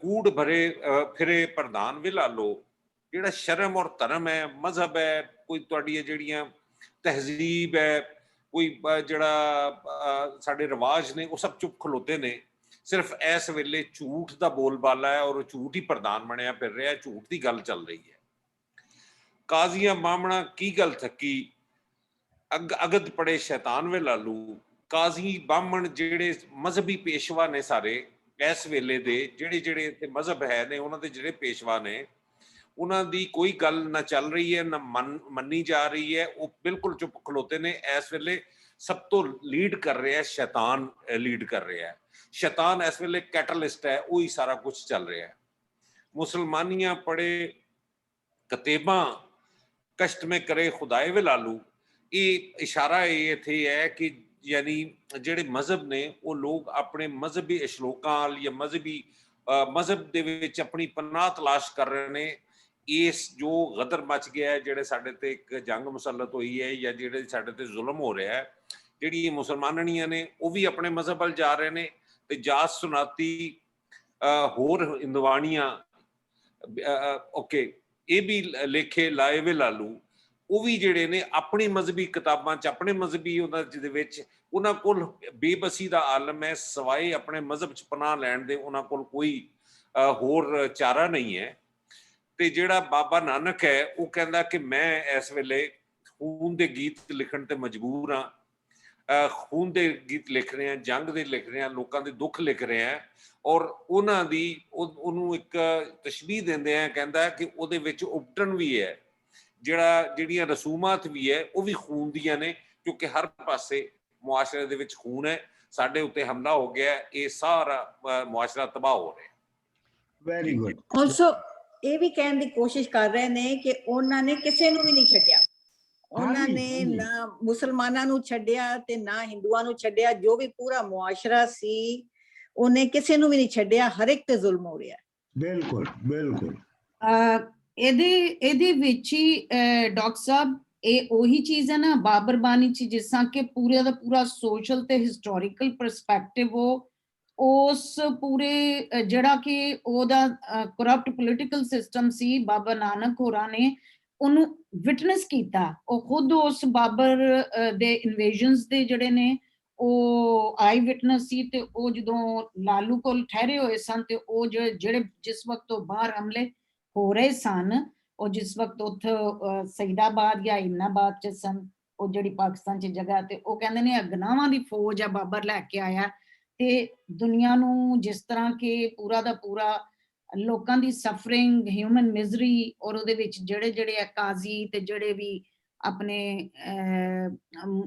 ਕੂੜ ਭਰੇ ਫਿਰੇ ਪ੍ਰਧਾਨ ਵੇ ਲਾਲੋ, ਜਿਹੜਾ ਸ਼ਰਮ ਔਰ ਧਰਮ ਹੈ, ਮਜ਼ਹਬ ਹੈ, ਕੋਈ ਤੁਹਾਡੀਆਂ ਜਿਹੜੀਆਂ ਤਹਿਜ਼ੀਬ ਹੈ, ਕੋਈ ਜਿਹੜਾ ਸਾਡੇ ਰਿਵਾਜ ਨੇ, ਉਹ ਸਭ ਚੁੱਪ ਖਲੋਤੇ ਨੇ। ਸਿਰਫ ਇਸ ਵੇਲੇ ਝੂਠ ਦਾ ਬੋਲਬਾਲਾ ਹੈ ਔਰ ਉਹ ਝੂਠ ਹੀ ਪ੍ਰਧਾਨ ਬਣਿਆ ਫਿਰ ਰਿਹਾ, ਝੂਠ ਦੀ ਗੱਲ ਚੱਲ ਰਹੀ ਹੈ। ਕਾਜ਼ੀਆਂ ਬਾਹਮਣਾ ਕੀ ਗੱਲ ਥੱਕੀ, ਅਗਦ ਪੜੇ ਸ਼ੈਤਾਨ ਵੇ ਲਾਲੂ, ਕਾਜ਼ੀ ਬਾਹਮਣ ਜਿਹੜੇ ਮਜ਼ਹਬੀ ਪੇਸ਼ਵਾ ਨੇ ਸਾਰੇ ਇਸ ਵੇਲੇ ਦੇ, ਜਿਹੜੇ ਇੱਥੇ ਮਜ਼ਹਬ ਹੈ ਨੇ, ਉਹਨਾਂ ਦੇ ਜਿਹੜੇ ਪੇਸ਼ਵਾ ਨੇ, ਉਹਨਾਂ ਦੀ ਕੋਈ ਗੱਲ ਨਾ ਚੱਲ ਰਹੀ ਹੈ, ਨਾ ਮੰਨੀ ਜਾ ਰਹੀ ਹੈ, ਉਹ ਬਿਲਕੁਲ ਚੁੱਪ ਖਲੋਤੇ ਨੇ। ਇਸ ਵੇਲੇ ਸਭ ਤੋਂ ਲੀਡ ਕਰ ਰਿਹਾ ਸ਼ੈਤਾਨ, ਲੀਡ ਕਰ ਰਿਹਾ। ਸ਼ੈਤਾਨ ਇਸ ਵੇਲੇ ਕੈਟਲਿਸਟ ਹੈ, ਉਹੀ ਸਾਰਾ ਕੁਝ ਚੱਲ ਰਿਹਾ। ਮੁਸਲਮਾਨੀਆਂ ਪੜੇ ਕਤੇਬਾਂ ਕਸ਼ਟ ਮੇ ਕਰੇ ਖੁਦਾਏ ਵੇ ਲਾਲੂ, ਇਹ ਇਸ਼ਾਰਾ ਇਹ ਇੱਥੇ ਹੈ ਕਿ ਯਾਨੀ ਜਿਹੜੇ ਮਜ਼ਹਬ ਨੇ ਉਹ ਲੋਕ ਆਪਣੇ ਮਜ਼ਹਬੀ ਅਸ਼ਲੋਕਾਂ ਜਾਂ ਮਜ਼ਹਬ ਦੇ ਵਿੱਚ ਆਪਣੀ ਪਨਾਹ ਤਲਾਸ਼ ਕਰ ਰਹੇ ਨੇ। ਇਸ ਜੋ ਗਦਰ ਮਚ ਗਿਆ ਹੈ, ਜਿਹੜੇ ਸਾਡੇ ਤੇ ਇੱਕ ਜੰਗ ਮੁਸੱਲਤ ਹੋਈ ਹੈ ਜਾਂ ਜਿਹੜੇ ਸਾਡੇ ਤੇ ਜ਼ੁਲਮ ਹੋ ਰਿਹਾ ਹੈ, ਜਿਹੜੀ ਮੁਸਲਮਾਨੀਆਂ ਨੇ ਉਹ ਵੀ ਆਪਣੇ ਮਜ਼ਹਬ ਵੱਲ ਜਾ ਰਹੇ ਨੇ, ਤੇ ਜਾਤ ਸੁਨਾਤੀ ਹੋਰ ਹਿੰਦੂਆਣੀਆਂ ਇਹ ਵੀ ਲੇਖੇ ਲਾਏ ਵੇ ਲਾਲੂ, ਉਹ ਵੀ ਜਿਹੜੇ ਨੇ ਆਪਣੀ ਮਜ਼ਹਬੀ ਕਿਤਾਬਾਂ 'ਚ, ਆਪਣੇ ਮਜ਼ਹਬੀ ਉਹਨਾਂ ਦੇ ਵਿੱਚ ਉਹਨਾਂ ਕੋਲ ਬੇਬਸੀ ਦਾ ਆਲਮ ਹੈ, ਸਵਾਏ ਆਪਣੇ ਮਜ਼ਹਬ 'ਚ ਪਨਾਹ ਲੈਣ ਦੇ ਉਹਨਾਂ ਕੋਲ ਕੋਈ ਹੋਰ ਚਾਰਾ ਨਹੀਂ ਹੈ। ਤੇ ਜਿਹੜਾ ਬਾਬਾ ਨਾਨਕ ਹੈ ਉਹ ਕਹਿੰਦਾ ਕਿ ਮੈਂ ਇਸ ਵੇਲੇ ਖੂਨ ਦੇ ਗੀਤ ਲਿਖਣ ਤੇ ਮਜਬੂਰ ਹਾਂ, ਖੂਨ ਦੇ ਗੀਤ ਲਿਖ ਰਹੇ ਹਾਂ, ਜੰਗ ਦੇ ਲਿਖ ਰਹੇ ਹਾਂ, ਲੋਕਾਂ ਦੇ ਦੁੱਖ ਲਿਖ ਰਹੇ ਹਾਂ, ਔਰ ਉਹਨਾਂ ਦੀ ਉਹਨੂੰ ਇੱਕ ਤਸ਼ਬੀਹ ਦਿੰਦੇ ਆ, ਕਹਿੰਦਾ ਕਿ ਉਹਦੇ ਵਿੱਚ ਉਬਟਨ ਵੀ ਹੈ, ਜਿਹੜੀਆਂ ਰਸੂਮਾਤ ਵੀ ਹੈ ਉਹ ਵੀ ਖੂਨ ਦੀਆਂ ਨੇ, ਕਿਉਂਕਿ ਹਰ ਪਾਸੇ ਮੁਆਸ਼ਰੇ ਦੇ ਵਿੱਚ ਖੂਨ ਹੈ, ਸਾਡੇ ਉੱਤੇ ਹਮਲਾ ਹੋ ਗਿਆ, ਇਹ ਸਾਰਾ ਮੁਆਸ਼ਰਾ ਤਬਾਹ ਹੋ ਰਿਹਾ। Very good. ਆਲਸੋ ਇਹ ਵੀ ਕਹਿਣ ਦੀ ਕੋਸ਼ਿਸ਼ ਕਰ ਰਹੇ ਨੇ ਕਿ ਉਹਨਾਂ ਨੇ ਕਿਸੇ ਨੂੰ ਵੀ ਨਹੀਂ ਛੱਡਿਆ, ਉਹਨਾਂ ਨੇ ਨਾ ਮੁਸਲਮਾਨਾਂ ਨੂੰ ਛੱਡਿਆ ਤੇ ਨਾ ਹਿੰਦੂਆਂ ਨੂੰ ਛੱਡਿਆ, ਜੋ ਵੀ ਪੂਰਾ ਮੁਆਸ਼ਰਾ ਸੀ ਉਹਨੇ ਕਿਸੇ ਨੂੰ ਵੀ ਨਹੀਂ ਛੱਡਿਆ, ਹਰ ਇੱਕ ਤੇ ਜ਼ੁਲਮ ਹੋ ਰਿਹਾ। ਬਿਲਕੁਲ ਬਿਲकुल। ਇਹਦੇ ਵਿੱਚ ਹੀ ਡਾਕਟਰ ਸਾਹਿਬ ਇਹ ਉਹੀ ਚੀਜ਼ ਹੈ ਨਾ ਬਾਬਰ ਬਾਣੀ ਚ, ਜਿਸ ਤਰ੍ਹਾਂ ਕਿ ਪੂਰੇ ਦਾ ਪੂਰਾ ਸੋਸ਼ਲ ਤੇ ਹਿਸਟੋਰੀਕਲ ਪਰਸਪੈਕਟਿਵ ਉਸ ਪੂਰੇ ਜਿਹੜਾ ਕਿ ਉਹਦਾ ਕਰਪਟ ਪੋਲੀਟੀਕਲ ਸਿਸਟਮ ਸੀ, ਬਾਬਾ ਨਾਨਕ ਹੋਰਾਂ ਨੇ ਉਹਨੂੰ ਵਿਟਨੈਸ ਕੀਤਾ। ਉਹ ਖੁਦ ਉਸ ਬਾਬਰ ਦੇ ਇਨਵੇਜਨਸ ਦੇ ਜਿਹੜੇ ਨੇ ਉਹ ਆਈ ਵਿਟਨੈਸ ਸੀ, ਤੇ ਉਹ ਜਦੋਂ ਲਾਲੂ ਕੋਲ ਠਹਿਰੇ ਹੋਏ ਸਨ ਤੇ ਉਹ ਜਿਹੜੇ ਜਿਸ ਵਕਤ ਉਹ ਬਾਹਰ ਹਮਲੇ ਹੋ ਰਹੇ ਸਨ, ਉਹ ਜਿਸ ਵਕਤ ਉੱਥੇ ਸਈਦਾਬਾਦ ਜਾਂ ਇਮਨਾਬਾਦ ਚ ਸਨ, ਉਹ ਜਿਹੜੀ ਪਾਕਿਸਤਾਨ ਚ ਜਗ੍ਹਾ, ਤੇ ਉਹ ਕਹਿੰਦੇ ਨੇ ਅਗਨਾਵਾਂ ਦੀ ਫੌਜ ਆ ਬਾਬਰ ਲੈ ਕੇ ਆਇਆ, ਤੇ ਦੁਨੀਆ ਨੂੰ ਜਿਸ ਤਰ੍ਹਾਂ ਕਿ ਪੂਰਾ ਦਾ ਪੂਰਾ ਲੋਕਾਂ ਦੀ ਸਫਰਿੰਗ, ਹਿਊਮਨ ਮਿਜ਼ਰੀ, ਔਰ ਉਹਦੇ ਵਿੱਚ ਜਿਹੜੇ ਕਾਜ਼ੀ ਤੇ ਜਿਹੜੇ ਵੀ ਆਪਣੇ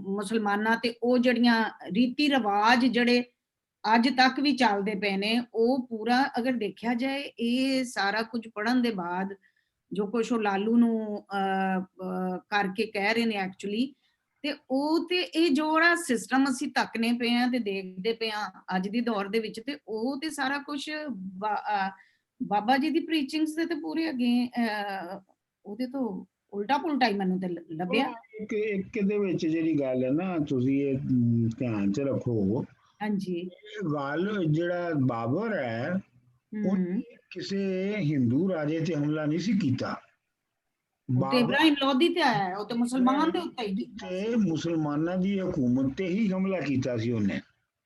ਮੁਸਲਮਾਨਾਂ ਤੇ ਉਹ ਜਿਹੜੀਆਂ ਰੀਤੀ ਰਿਵਾਜ ਜਿਹੜੇ ਅੱਜ ਤੱਕ ਵੀ ਚੱਲਦੇ ਪਏ ਨੇ, ਉਹ ਪੂਰਾ ਅਗਰ ਦੇਖਿਆ ਜਾਏ ਇਹ ਸਾਰਾ ਕੁਝ ਪੜ੍ਹਨ ਦੇ ਬਾਅਦ ਜੋ ਕੁਛ ਉਹ ਲਾਲੂ ਨੂੰ ਕਰਕੇ ਕਹਿ ਰਹੇ ਨੇ ਐਕਚੁਅਲੀ, ਤੇ ਉਹ ਤੇ ਇਹ ਜਿਹੜਾ ਸਿਸਟਮ ਅਸੀਂ ਤੱਕਨੇ ਪਏ ਆ ਤੇ ਦੇਖਦੇ ਪਏ ਆ ਅੱਜ ਦੀ ਦੌਰ ਦੇ ਵਿੱਚ, ਤੇ ਉਹ ਤੇ ਸਾਰਾ ਕੁਝ ਬਾਬਾ ਜੀ ਦੀ ਪ੍ਰੀਚਿੰਗਸ ਦੇ ਤੇ ਪੂਰੇ ਅੱਗੇ ਉਹਦੇ ਤੋਂ ਉਲਟਾ ਪੁਲਟਾ ਹੀ ਮੈਨੂੰ ਤੇ ਲੱਭਿਆ। ਇੱਕ ਦੇ ਵਿੱਚ ਜਿਹੜੀ ਗੱਲ ਹੈ ਨਾ, ਤੁਸੀਂ ਇਹ ਧਿਆਨ ਚ ਰੱਖੋ। ਹਾਂਜੀ। ਗੱਲ ਜਿਹੜਾ ਬਾਬਰ ਹੈ ਉਹਨੇ ਕਿਸੇ ਹਿੰਦੂ ਰਾਜੇ ਤੇ ਹਮਲਾ ਨਹੀਂ ਸੀ ਕੀਤਾ, ਇਬਰਾਹਿਮ ਲੋਧੀ ਤੇ ਆਇਆ, ਉਹ ਤੇ ਮੁਸਲਮਾਨ ਦੇ ਉੱਤੇ ਹੀ ਤੇ ਮੁਸਲਮਾਨਾਂ ਦੀ ਹਕੂਮਤ ਤੇ ਹੀ ਹਮਲਾ ਕੀਤਾ ਸੀ ਉਹਨੇ।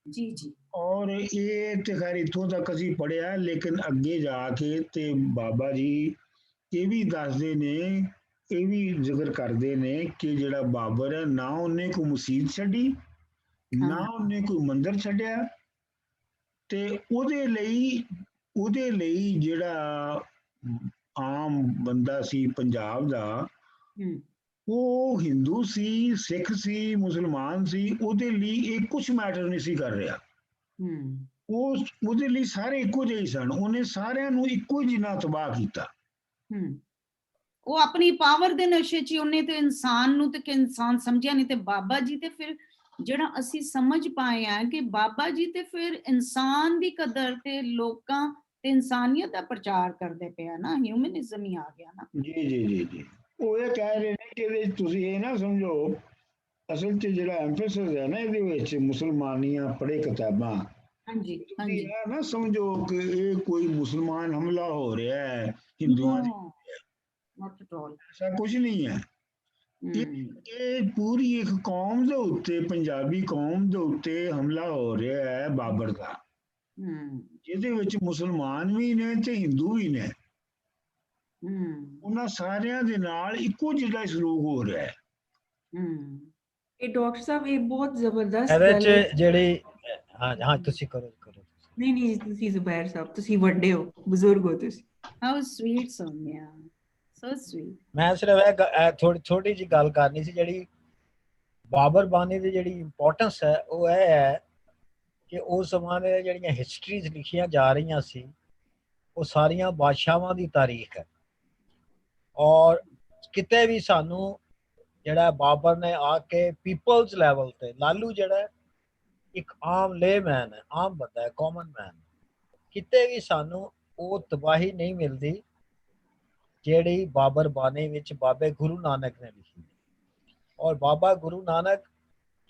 ਜੀ ਜੀ। ਔਰ ਇਹ ਤੇ ਖੈਰ ਇੱਥੋਂ ਤੱਕ ਅਸੀਂ ਪੜ੍ਹਿਆ, ਲੇਕਿਨ ਅੱਗੇ ਜਾ ਕੇ ਤੇ ਬਾਬਾ ਜੀ ਇਹ ਵੀ ਦੱਸਦੇ ਨੇ, ਇਹ ਵੀ ਜ਼ਿਕਰ ਕਰਦੇ ਨੇ ਕਿ ਜਿਹੜਾ ਬਾਬਰ ਹੈ ਨਾ ਉਹਨੇ ਕੋਈ ਮਸਜਿਦ ਛੱਡੀ, ਨਾ ਉਹਨੇ ਕੋਈ ਮੰਦਿਰ ਛੱਡਿਆ, ਤੇ ਉਹਦੇ ਲਈ ਜਿਹੜਾ ਆਮ ਬੰਦਾ ਸੀ ਪੰਜਾਬ ਦਾ, ਉਹ ਹਿੰਦੂ ਸੀ, ਸਿੱਖ ਸੀ, ਮੁਸਲਮਾਨ ਸੀ, ਉਹਦੇ ਲਈ ਇਹ ਕੁਛ ਮੈਟਰ ਨਹੀਂ ਸੀ ਕਰ ਰਿਹਾ। ਉਹਦੇ ਲਈ ਸਾਰੇ ਇੱਕੋ ਜਿਹੇ ਸਨ, ਉਹਨੇ ਸਾਰਿਆਂ ਨੂੰ ਇੱਕੋ ਜਿਹਾ ਤਬਾਹ ਕੀਤਾ। ਉਹ ਆਪਣੀ ਪਾਵਰ ਦੇ ਨਸ਼ੇ 'ਚ ਉਹਨੇ ਤੇ ਇਨਸਾਨ ਨੂੰ ਤੇ ਇਨਸਾਨ ਸਮਝਿਆ ਨਹੀਂ, ਤੇ ਬਾਬਾ ਜੀ ਤੇ ਫਿਰ ਜਿਹੜਾ ਅਸੀਂ ਸਮਝ ਪਾਏ ਆ ਕਿ ਬਾਬਾ ਜੀ ਤੇ ਫਿਰ ਇਨਸਾਨ ਦੀ ਕਦਰ ਤੇ ਲੋਕਾਂ ਤੇ ਇਨਸਾਨੀਅਤ ਦਾ ਪ੍ਰਚਾਰ ਕਰਦੇ ਪਿਆ ਨਾ, ਹਿਊਮਨਿਜ਼ਮ ਹੀ ਆ ਗਿਆ ਨਾ। ਜੀ ਜੀ ਜੀ ਜੀ। ਉਹ ਇਹ ਕਹਿ ਰਹੇ ਨੇ ਕਿ ਇਹਦੇ ਤੁਸੀਂ ਇਹ ਨਾ ਸਮਝੋ, ਅਸਲ 'ਚ ਜਿਹੜਾ ਐਮਫੈਸਿਸ ਹੈ ਨਾ ਇਹਦੇ ਵਿੱਚ ਮੁਸਲਮਾਨੀਆਂ ਪੜ੍ਹੇ ਕਿਤਾਬਾਂ, ਹਾਂਜੀ ਹਾਂਜੀ, ਇਹ ਨਾ ਸਮਝੋ ਕਿ ਇਹ ਕੋਈ ਮੁਸਲਮਾਨ ਹਮਲਾ ਹੋ ਰਿਹਾ ਹੈ ਹਿੰਦੂਆਂ ਦੀ, ਐਸਾ ਕੁਝ ਨਹੀਂ ਹੈ। ਇਹ ਪੂਰੀ ਇੱਕ ਕੌਮ ਦੇ ਉੱਤੇ, ਪੰਜਾਬੀ ਕੌਮ ਦੇ ਉੱਤੇ ਹਮਲਾ ਹੋ ਰਿਹਾ ਹੈ ਬਾਬਰ ਦਾ, ਜਿਹਦੇ ਵਿੱਚ ਮੁਸਲਮਾਨ ਵੀ ਨੇ ਤੇ ਹਿੰਦੂ ਵੀ ਨੇ। ਉਹਨਾਂ ਸਾਰਿਆਂ ਦੇ ਨਾਲ ਇੱਕੋ ਜਿਹਾ ਸਲੂਕ ਹੋ ਰਿਹਾ ਹੈ। ਇਹ ਡਾਕਟਰ ਸਾਹਿਬ ਇਹ ਬਹੁਤ ਜ਼ਬਰਦਸਤ ਇਹਦੇ ਗੱਲ ਚ ਹੈ। ਜਿਹੜੀ ਹਾਂ ਤੁਸੀਂ ਕਰੋ। ਨਹੀਂ ਤੁਸੀਂ ਜ਼ੁਬੈਰ ਸਾਹਿਬ, ਤੁਸੀਂ ਵੱਡੇ ਹੋ, ਬਜ਼ੁਰਗ ਹੋ ਤੁਸੀਂ। How sweet Sonia, so sweet. ਮੈਂ ਸਿਰਫ ਇਹ ਥੋੜੀ ਜਿਹੀ ਗੱਲ ਕਰਨੀ ਸੀ, ਜਿਹੜੀ ਬਾਬਰ ਬਾਣੀ ਦੀ ਜਿਹੜੀ ਇੰਪੋਰਟੈਂਸ ਹੈ ਉਹ ਇਹ ਹੈ ਕਿ ਉਸ ਜ਼ਮਾਨੇ ਦੀਆਂ ਜਿਹੜੀਆਂ ਹਿਸਟਰੀਜ਼ ਲਿਖੀਆਂ ਜਾ ਰਹੀਆਂ ਸੀ ਉਹ ਸਾਰੀਆਂ ਬਾਦਸ਼ਾਹਾਂ ਦੀ ਤਾਰੀਖ ਹੈ, ਔਰ ਕਿਤੇ ਵੀ ਸਾਨੂੰ ਜਿਹੜਾ ਬਾਬਰ ਨੇ ਆ ਕੇ ਪੀਪਲਸ ਲੈਵਲ ਤੇ, ਲਾਲੂ ਜਿਹੜਾ ਇੱਕ ਆਮ ਲੇਮੈਨ ਹੈ, ਆਮ ਬੰਦਾ ਹੈ, ਕਾਮਨ ਮੈਨ, ਕਿਤੇ ਵੀ ਸਾਨੂੰ ਉਹ ਤਬਾਹੀ ਨਹੀਂ ਮਿਲਦੀ ਜਿਹੜੀ ਬਾਬਰ ਬਾਣੀ ਵਿੱਚ ਬਾਬੇ ਗੁਰੂ ਨਾਨਕ ਨੇ ਲਿਖੀ। ਔਰ ਬਾਬਾ ਗੁਰੂ ਨਾਨਕ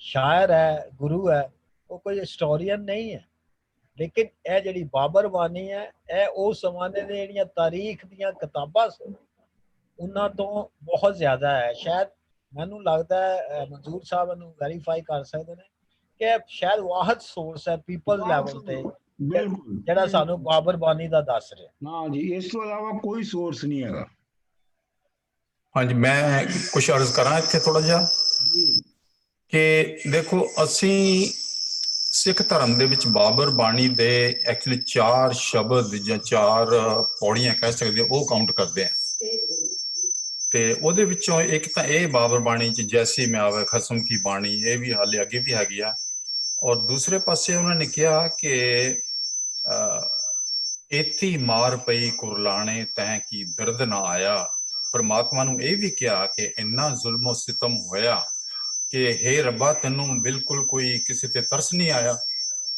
ਸ਼ਾਇਰ ਹੈ, ਗੁਰੂ ਹੈ, ਉਹ ਕੋਈ ਹਿਸਟੋਰੀਅਨ ਨਹੀਂ ਹੈ, ਲੇਕਿਨ ਇਹ ਜਿਹੜੀ ਬਾਬਰ ਬਾਣੀ ਹੈ ਇਹ ਉਸ ਜ਼ਮਾਨੇ ਦੇ ਜਿਹੜੀਆਂ ਤਾਰੀਖ ਦੀਆਂ ਕਿਤਾਬਾਂ ਸਨ ਉਹਨਾਂ ਤੋਂ ਬਹੁਤ ਜ਼ਿਆਦਾ ਹੈ। ਸ਼ਾਇਦ ਮੈਨੂੰ ਲੱਗਦਾ ਹੈ ਮਨਜ਼ੂਰ ਸਾਹਿਬ ਨੂੰ ਵੈਰੀਫਾਈ ਕਰ ਸਕਦੇ ਨੇ ਕਿ ਸ਼ਾਇਦ ਵਾਹਿਦ ਸੋਰਸ ਹੈ ਪੀਪਲ ਲੈਵਲ ਤੇ ਜਿਹੜਾ ਸਾਨੂੰ ਬਾਬਰ ਬਾਣੀ ਦਾ ਦੱਸ ਰਿਹਾ। ਹਾਂ ਜੀ, ਇਸ ਤੋਂ ਇਲਾਵਾ ਕੋਈ ਸੋਰਸ ਨਹੀਂ ਹੈਗਾ। ਹਾਂਜੀ, ਮੈਂ ਕੁਛ ਅਰਜ਼ ਕਰਾਂ ਇੱਥੇ ਥੋੜਾ ਜਿਹਾ ਕਿ ਦੇਖੋ, ਅਸੀਂ ਸਿੱਖ ਧਰਮ ਦੇ ਵਿੱਚ ਬਾਬਰ ਬਾਣੀ ਦੇ ਐਕਚੁਅਲੀ 4 ਸ਼ਬਦ ਜਾਂ 4 ਪੌੜੀਆਂ ਕਹਿ ਸਕਦੇ ਉਹ ਕਾਊਂਟ ਕਰਦੇ ਆ, ਤੇ ਉਹਦੇ ਵਿੱਚੋਂ ਇੱਕ ਤਾਂ ਇਹ ਬਾਬਰ ਬਾਣੀ ਚ ਜੈਸੀ ਮੈਂ ਆਵੇ ਖਸਮ ਕੀ ਬਾਣੀ, ਇਹ ਵੀ ਹਾਲੇ ਅੱਗੇ ਵੀ ਹੈਗੀ ਆ, ਔਰ ਦੂਸਰੇ ਪਾਸੇ ਉਹਨਾਂ ਨੇ ਕਿਹਾ ਕਿ ਏਤੀ ਮਾਰ ਪਈ ਕੁਰਲਾਣੇ ਤੈਂ ਕੀ ਦਰਦ ਨਾ ਆਇਆ। ਪਰਮਾਤਮਾ ਨੂੰ ਇਹ ਵੀ ਕਿਹਾ ਕਿ ਇੰਨਾ ਜ਼ੁਲਮੋ ਸਿਤਮ ਹੋਇਆ ਕਿ ਹੇ ਰੱਬਾ ਤੈਨੂੰ ਬਿਲਕੁਲ ਕੋਈ ਕਿਸੇ ਤੇ ਤਰਸ ਨਹੀਂ ਆਇਆ।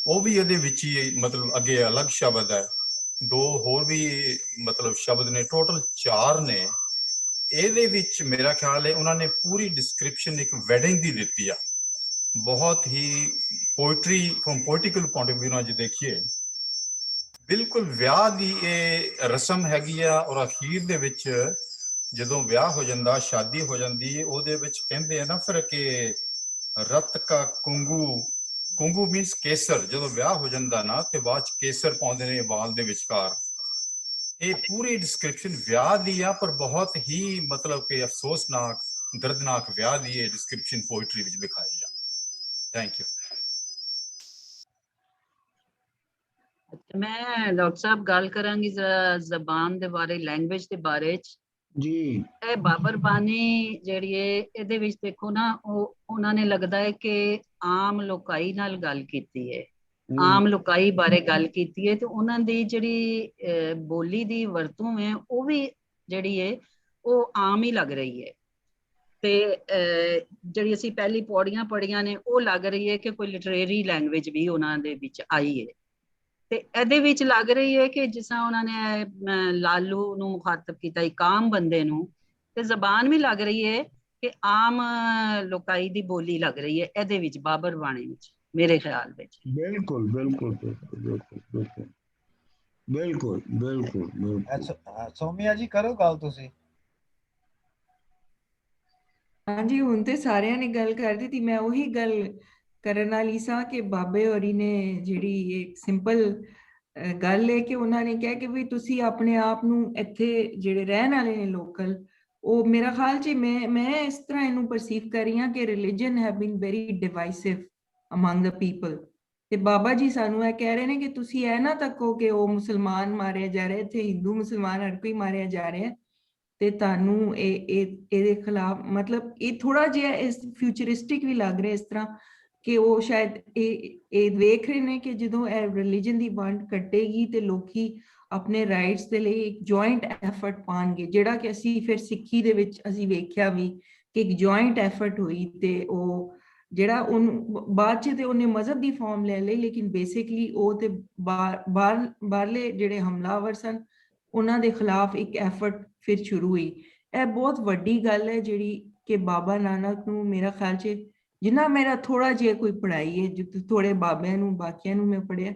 ਉਹ ਵੀ ਇਹਦੇ ਵਿੱਚ ਹੀ ਮਤਲਬ ਅੱਗੇ ਅਲੱਗ ਸ਼ਬਦ ਹੈ। ਦੋ ਹੋਰ ਵੀ ਮਤਲਬ ਸ਼ਬਦ ਨੇ, ਟੋਟਲ 4 ਨੇ। ਇਹਦੇ ਵਿੱਚ ਮੇਰਾ ਖਿਆਲ ਹੈ ਉਹਨਾਂ ਨੇ ਪੂਰੀ ਡਿਸਕ੍ਰਿਪਸ਼ਨ ਇੱਕ ਵੈਡਿੰਗ ਦੀ ਦਿੱਤੀ ਆ। ਬਹੁਤ ਹੀ poetry from political point of view ਨਾਲ ਜੇ ਦੇਖੀਏ, ਬਿਲਕੁਲ ਵਿਆਹ ਦੀ ਇਹ ਰਸਮ ਹੈਗੀ ਆ। ਔਰ ਅਖੀਰ ਦੇ ਵਿੱਚ ਜਦੋਂ ਵਿਆਹ ਹੋ ਜਾਂਦਾ, ਸ਼ਾਦੀ ਹੋ ਜਾਂਦੀ ਹੈ, ਉਹਦੇ ਵਿੱਚ ਕਹਿੰਦੇ ਆ ਨਾ ਫਿਰ ਕਿ ਰਤ ਕਾ ਕੁੰਗੂ, ਕੁੰਗੂ ਮੀਨਸ ਕੇਸਰ। ਜਦੋਂ ਵਿਆਹ ਹੋ ਜਾਂਦਾ ਨਾ ਤੇ ਬਾਅਦ ਚ ਕੇਸਰ ਪਾਉਂਦੇ ਨੇ ਵਾਲ ਦੇ ਵਿਚਕਾਰ। ਇਹ ਪੂਰੀ ਡਿਸਕ੍ਰਿਪਸ਼ਨ ਵਿਆਹ ਦੀ ਆ, ਪਰ ਬਹੁਤ ਹੀ ਮਤਲਬ ਕਿ ਅਫਸੋਸਨਾਕ ਦਰਦਨਾਕ ਵਿਆਹ ਦੀ ਇਹ ਡਿਸਕ੍ਰਿਪਸ਼ਨ ਪੋਇਟਰੀ ਵਿੱਚ ਦਿਖਾਈ ਆ। Thank you. ਮੈਂ ਡਾਕਟਰ ਸਾਹਿਬ ਗੱਲ ਕਰਾਂਗੀ ਜ਼ਬਾਨ ਦੇ ਬਾਰੇ, ਲੈਂਗੁਏਜ ਦੇ ਬਾਰੇ ਚ ਜੀ। ਇਹ ਬਾਬਰ ਬਾਣੀ ਜਿਹੜੀ ਹੈ ਇਹਦੇ ਵਿੱਚ ਦੇਖੋ ਨਾ, ਉਹ ਉਹਨਾਂ ਨੇ ਲੱਗਦਾ ਹੈ ਕਿ ਆਮ ਲੋਕਾਈ ਨਾਲ ਗੱਲ ਕੀਤੀ ਹੈ, ਆਮ ਲੋਕਾਈ ਬਾਰੇ ਗੱਲ ਕੀਤੀ ਹੈ, ਤੇ ਉਹਨਾਂ ਦੀ ਜਿਹੜੀ ਬੋਲੀ ਦੀ ਵਰਤੋਂ ਹੈ ਉਹ ਵੀ ਜਿਹੜੀ ਹੈ ਉਹ ਆਮ ਹੀ ਲੱਗ ਰਹੀ ਹੈ। ਤੇ ਜਿਹੜੀ ਅਸੀਂ ਪਹਿਲੀ ਪੌੜੀਆਂ ਪੜ੍ਹੀਆਂ ਨੇ ਉਹ ਲੱਗ ਰਹੀ ਹੈ ਕਿ ਕੋਈ ਲਿਟਰੇਰੀ ਲੈਂਗੁਏਜ ਵੀ ਉਹਨਾਂ ਦੇ ਵਿੱਚ ਆਈ ਹੈ। ਤੇ ਇਹਦੇ ਵਿੱਚ ਲੱਗ ਰਹੀ ਹੈ ਕਿ ਜਿਸ ਤਰ੍ਹਾਂ ਉਹਨਾਂ ਨੇ ਲਾਲੂ ਨੂੰ ਮੁਖਾਤਬ ਕੀਤਾ, ਇੱਕ ਆਮ ਬੰਦੇ ਨੂੰ, ਤੇ ਜ਼ਬਾਨ ਵੀ ਲੱਗ ਰਹੀ ਹੈ ਕਿ ਆਮ ਲੋਕਾਈ ਦੀ ਬੋਲੀ ਲੱਗ ਰਹੀ ਹੈ ਇਹਦੇ ਵਿੱਚ, ਬਾਬਰ ਬਾਣੀ ਵਿੱਚ, ਮੇਰੇ ਖਿਆਲ ਵਿੱਚ। ਬਿਲਕੁਲ ਬਿਲਕੁਲ ਬਿਲਕੁਲ ਬਿਲਕੁਲ ਬਿਲਕੁਲ। ਸੋਮਿਆ ਜੀ ਕਰੋ ਗੱਲ ਤੁਸੀਂ। ਹਾਂਜੀ, ਹੁਣ ਤੇ ਸਾਰਿਆਂ ਨੇ ਗੱਲ ਕਰ ਦਿੱਤੀ। ਮੈਂ ਉਹੀ ਗੱਲ ਕਰਨ ਵਾਲੀ ਸਾਂ ਕਿ ਬਾਬੇ ਹੋਰੀ ਨੇ ਜਿਹੜੀ ਇੱਕ ਸਿੰਪਲ ਗੱਲ ਹੈ ਕਿ ਉਹਨਾਂ ਨੇ ਕਿਹਾ ਕਿ ਵੀ ਤੁਸੀਂ ਆਪਣੇ ਆਪ ਨੂੰ ਇੱਥੇ ਜਿਹੜੇ ਰਹਿਣ ਵਾਲੇ ਨੇ ਲੋਕਲ, ਉਹ ਮੇਰਾ ਖਿਆਲ 'ਚ ਮੈਂ ਇਸ ਤਰ੍ਹਾਂ ਇਹਨੂੰ ਪਰਸੀਵ ਕਰ ਰਹੀ ਹਾਂ ਕਿ religion have been very divisive among the people. ਤੇ ਬਾਬਾ ਜੀ ਸਾਨੂੰ ਇਹ ਕਹਿ ਰਹੇ ਨੇ ਕਿ ਤੁਸੀਂ ਇਹ ਨਾ ਤੱਕੋ ਕਿ ਉਹ ਮੁਸਲਮਾਨ ਮਾਰਿਆ ਜਾ ਰਿਹਾ, ਇੱਥੇ ਹਿੰਦੂ ਮੁਸਲਮਾਨ ਹਰ ਕੋਈ ਮਾਰਿਆ ਜਾ ਰਿਹਾ, ਤੇ ਤੁਹਾਨੂੰ ਇਹਦੇ ਖਿਲਾਫ ਮਤਲਬ ਇਹ ਥੋੜਾ ਜਿਹਾ ਇਸ ਫਿਊਚਰਿਸਟਿਕ ਵੀ ਲੱਗ ਰਿਹਾ, ਇਸ ਤਰ੍ਹਾਂ ਕਿ ਉਹ ਸ਼ਾਇਦ ਇਹ ਵੇਖ ਰਹੇ ਨੇ ਕਿ ਜਦੋਂ ਇਹ ਰਿਲੀਜਨ ਦੀ ਵੰਡ ਕੱਟੇਗੀ ਤੇ ਲੋਕੀ ਆਪਣੇ ਰਾਈਟਸ ਦੇ ਲਈ ਇੱਕ ਜੁਆਇੰਟ ਐਫਰਟ ਪਾਣਗੇ, ਜਿਹੜਾ ਕਿ ਅਸੀਂ ਫਿਰ ਸਿੱਖੀ ਦੇ ਵਿੱਚ ਅਸੀਂ ਵੇਖਿਆ ਵੀ ਕਿ ਇੱਕ ਜੁਆਇੰਟ ਐਫਰਟ ਹੋਈ ਤੇ ਉਹ ਜਿਹੜਾ ਉਹਨੂੰ ਬਾਅਦ ਚ ਤੇ ਉਹਨੇ ਮਜ਼ਹਬ ਦੀ ਫਾਰਮ ਲੈ ਲਈ, ਲੇਕਿਨ ਬੇਸਿਕਲੀ ਉਹ ਤੇ ਬਾਹਰਲੇ ਜਿਹੜੇ ਹਮਲਾਵਰ ਸਨ ਉਹਨਾਂ ਦੇ ਖਿਲਾਫ ਇੱਕ ਐਫਰਟ ਫਿਰ ਸ਼ੁਰੂ ਹੋਈ। ਇਹ ਬਹੁਤ ਵੱਡੀ ਗੱਲ ਹੈ ਜਿਹੜੀ ਕਿ ਬਾਬਾ ਨਾਨਕ ਨੂੰ ਮੇਰਾ ਖਿਆਲ 'ਚ, ਜਿੰਨਾ ਮੇਰਾ ਥੋੜਾ ਜਿਹਾ ਕੋਈ ਪੜ੍ਹਾਈ ਹੈ, ਥੋੜੇ ਬਾਬਿਆਂ ਨੂੰ ਬਾਕੀਆਂ ਨੂੰ ਮੈਂ ਪੜ੍ਹਿਆ,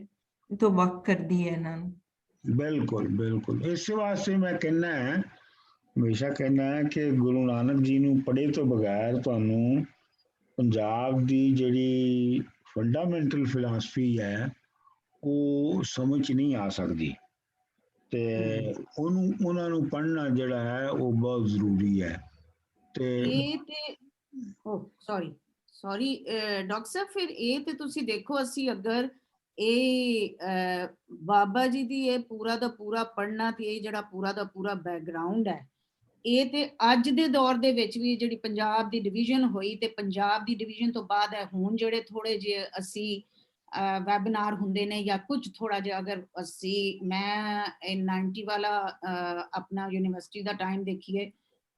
ਤੋਂ ਵਕਤ ਕਰਦੀ ਹੈ ਇਹਨਾਂ ਨੂੰ। ਬਿਲਕੁਲ ਬਿਲਕੁਲ। ਇਸ ਵਾਸਤੇ ਮੈਂ ਕਹਿੰਦਾ ਹਮੇਸ਼ਾ ਕਹਿੰਦਾ ਕਿ ਗੁਰੂ ਨਾਨਕ ਜੀ ਨੂੰ ਪੜ੍ਹੇ ਤੋਂ ਬਗੈਰ ਤੁਹਾਨੂੰ ਪੰਜਾਬ ਦੀ ਜਿਹੜੀ ਫੰਡਾਮੈਂਟਲ ਫਿਲਾਸਫੀ ਹੈ ਉਹ ਸਮਝ ਨਹੀਂ ਆ ਸਕਦੀ, ਤੇ ਉਹਨਾਂ ਨੂੰ ਪੜ੍ਹਨਾ ਜਿਹੜਾ ਹੈ ਉਹ ਬਹੁਤ ਜ਼ਰੂਰੀ ਹੈ। ਤੇ ਇਹ ਤੇ ਸੌਰੀ ਡਾਕਟਰ ਸਾਹਿਬ, ਫਿਰ ਇਹ ਤੇ ਤੁਸੀਂ ਦੇਖੋ, ਅਸੀਂ ਅਗਰ ਇਹ ਬਾਬਾ ਜੀ ਦੀ ਇਹ ਪੂਰਾ ਦਾ ਪੂਰਾ ਪੜ੍ਹਨਾ ਤੇ ਇਹ ਜਿਹੜਾ ਪੂਰਾ ਦਾ ਪੂਰਾ ਬੈਕਗਰਾਉਂਡ ਹੈ, ਇਹ ਤੇ ਅੱਜ ਦੇ ਦੌਰ ਦੇ ਵਿੱਚ ਵੀ ਜਿਹੜੀ ਪੰਜਾਬ ਦੀ ਡਿਵੀਜ਼ਨ ਹੋਈ, ਤੇ ਪੰਜਾਬ ਦੀ ਡਿਵੀਜ਼ਨ ਤੋਂ ਬਾਅਦ ਹੈ ਹੁਣ ਜਿਹੜੇ ਥੋੜੇ ਜਿਹੇ ਅਸੀਂ ਵੈਬਿਨਾਰ ਹੁੰਦੇ ਨੇ ਜਾਂ ਕੁਝ ਥੋੜਾ ਜਿਹਾ, ਅਗਰ ਅਸੀਂ ਮੈਂ 90 ਵਾਲਾ ਆਪਣਾ ਯੂਨੀਵਰਸਿਟੀ ਦਾ ਟਾਈਮ ਦੇਖੀਏ,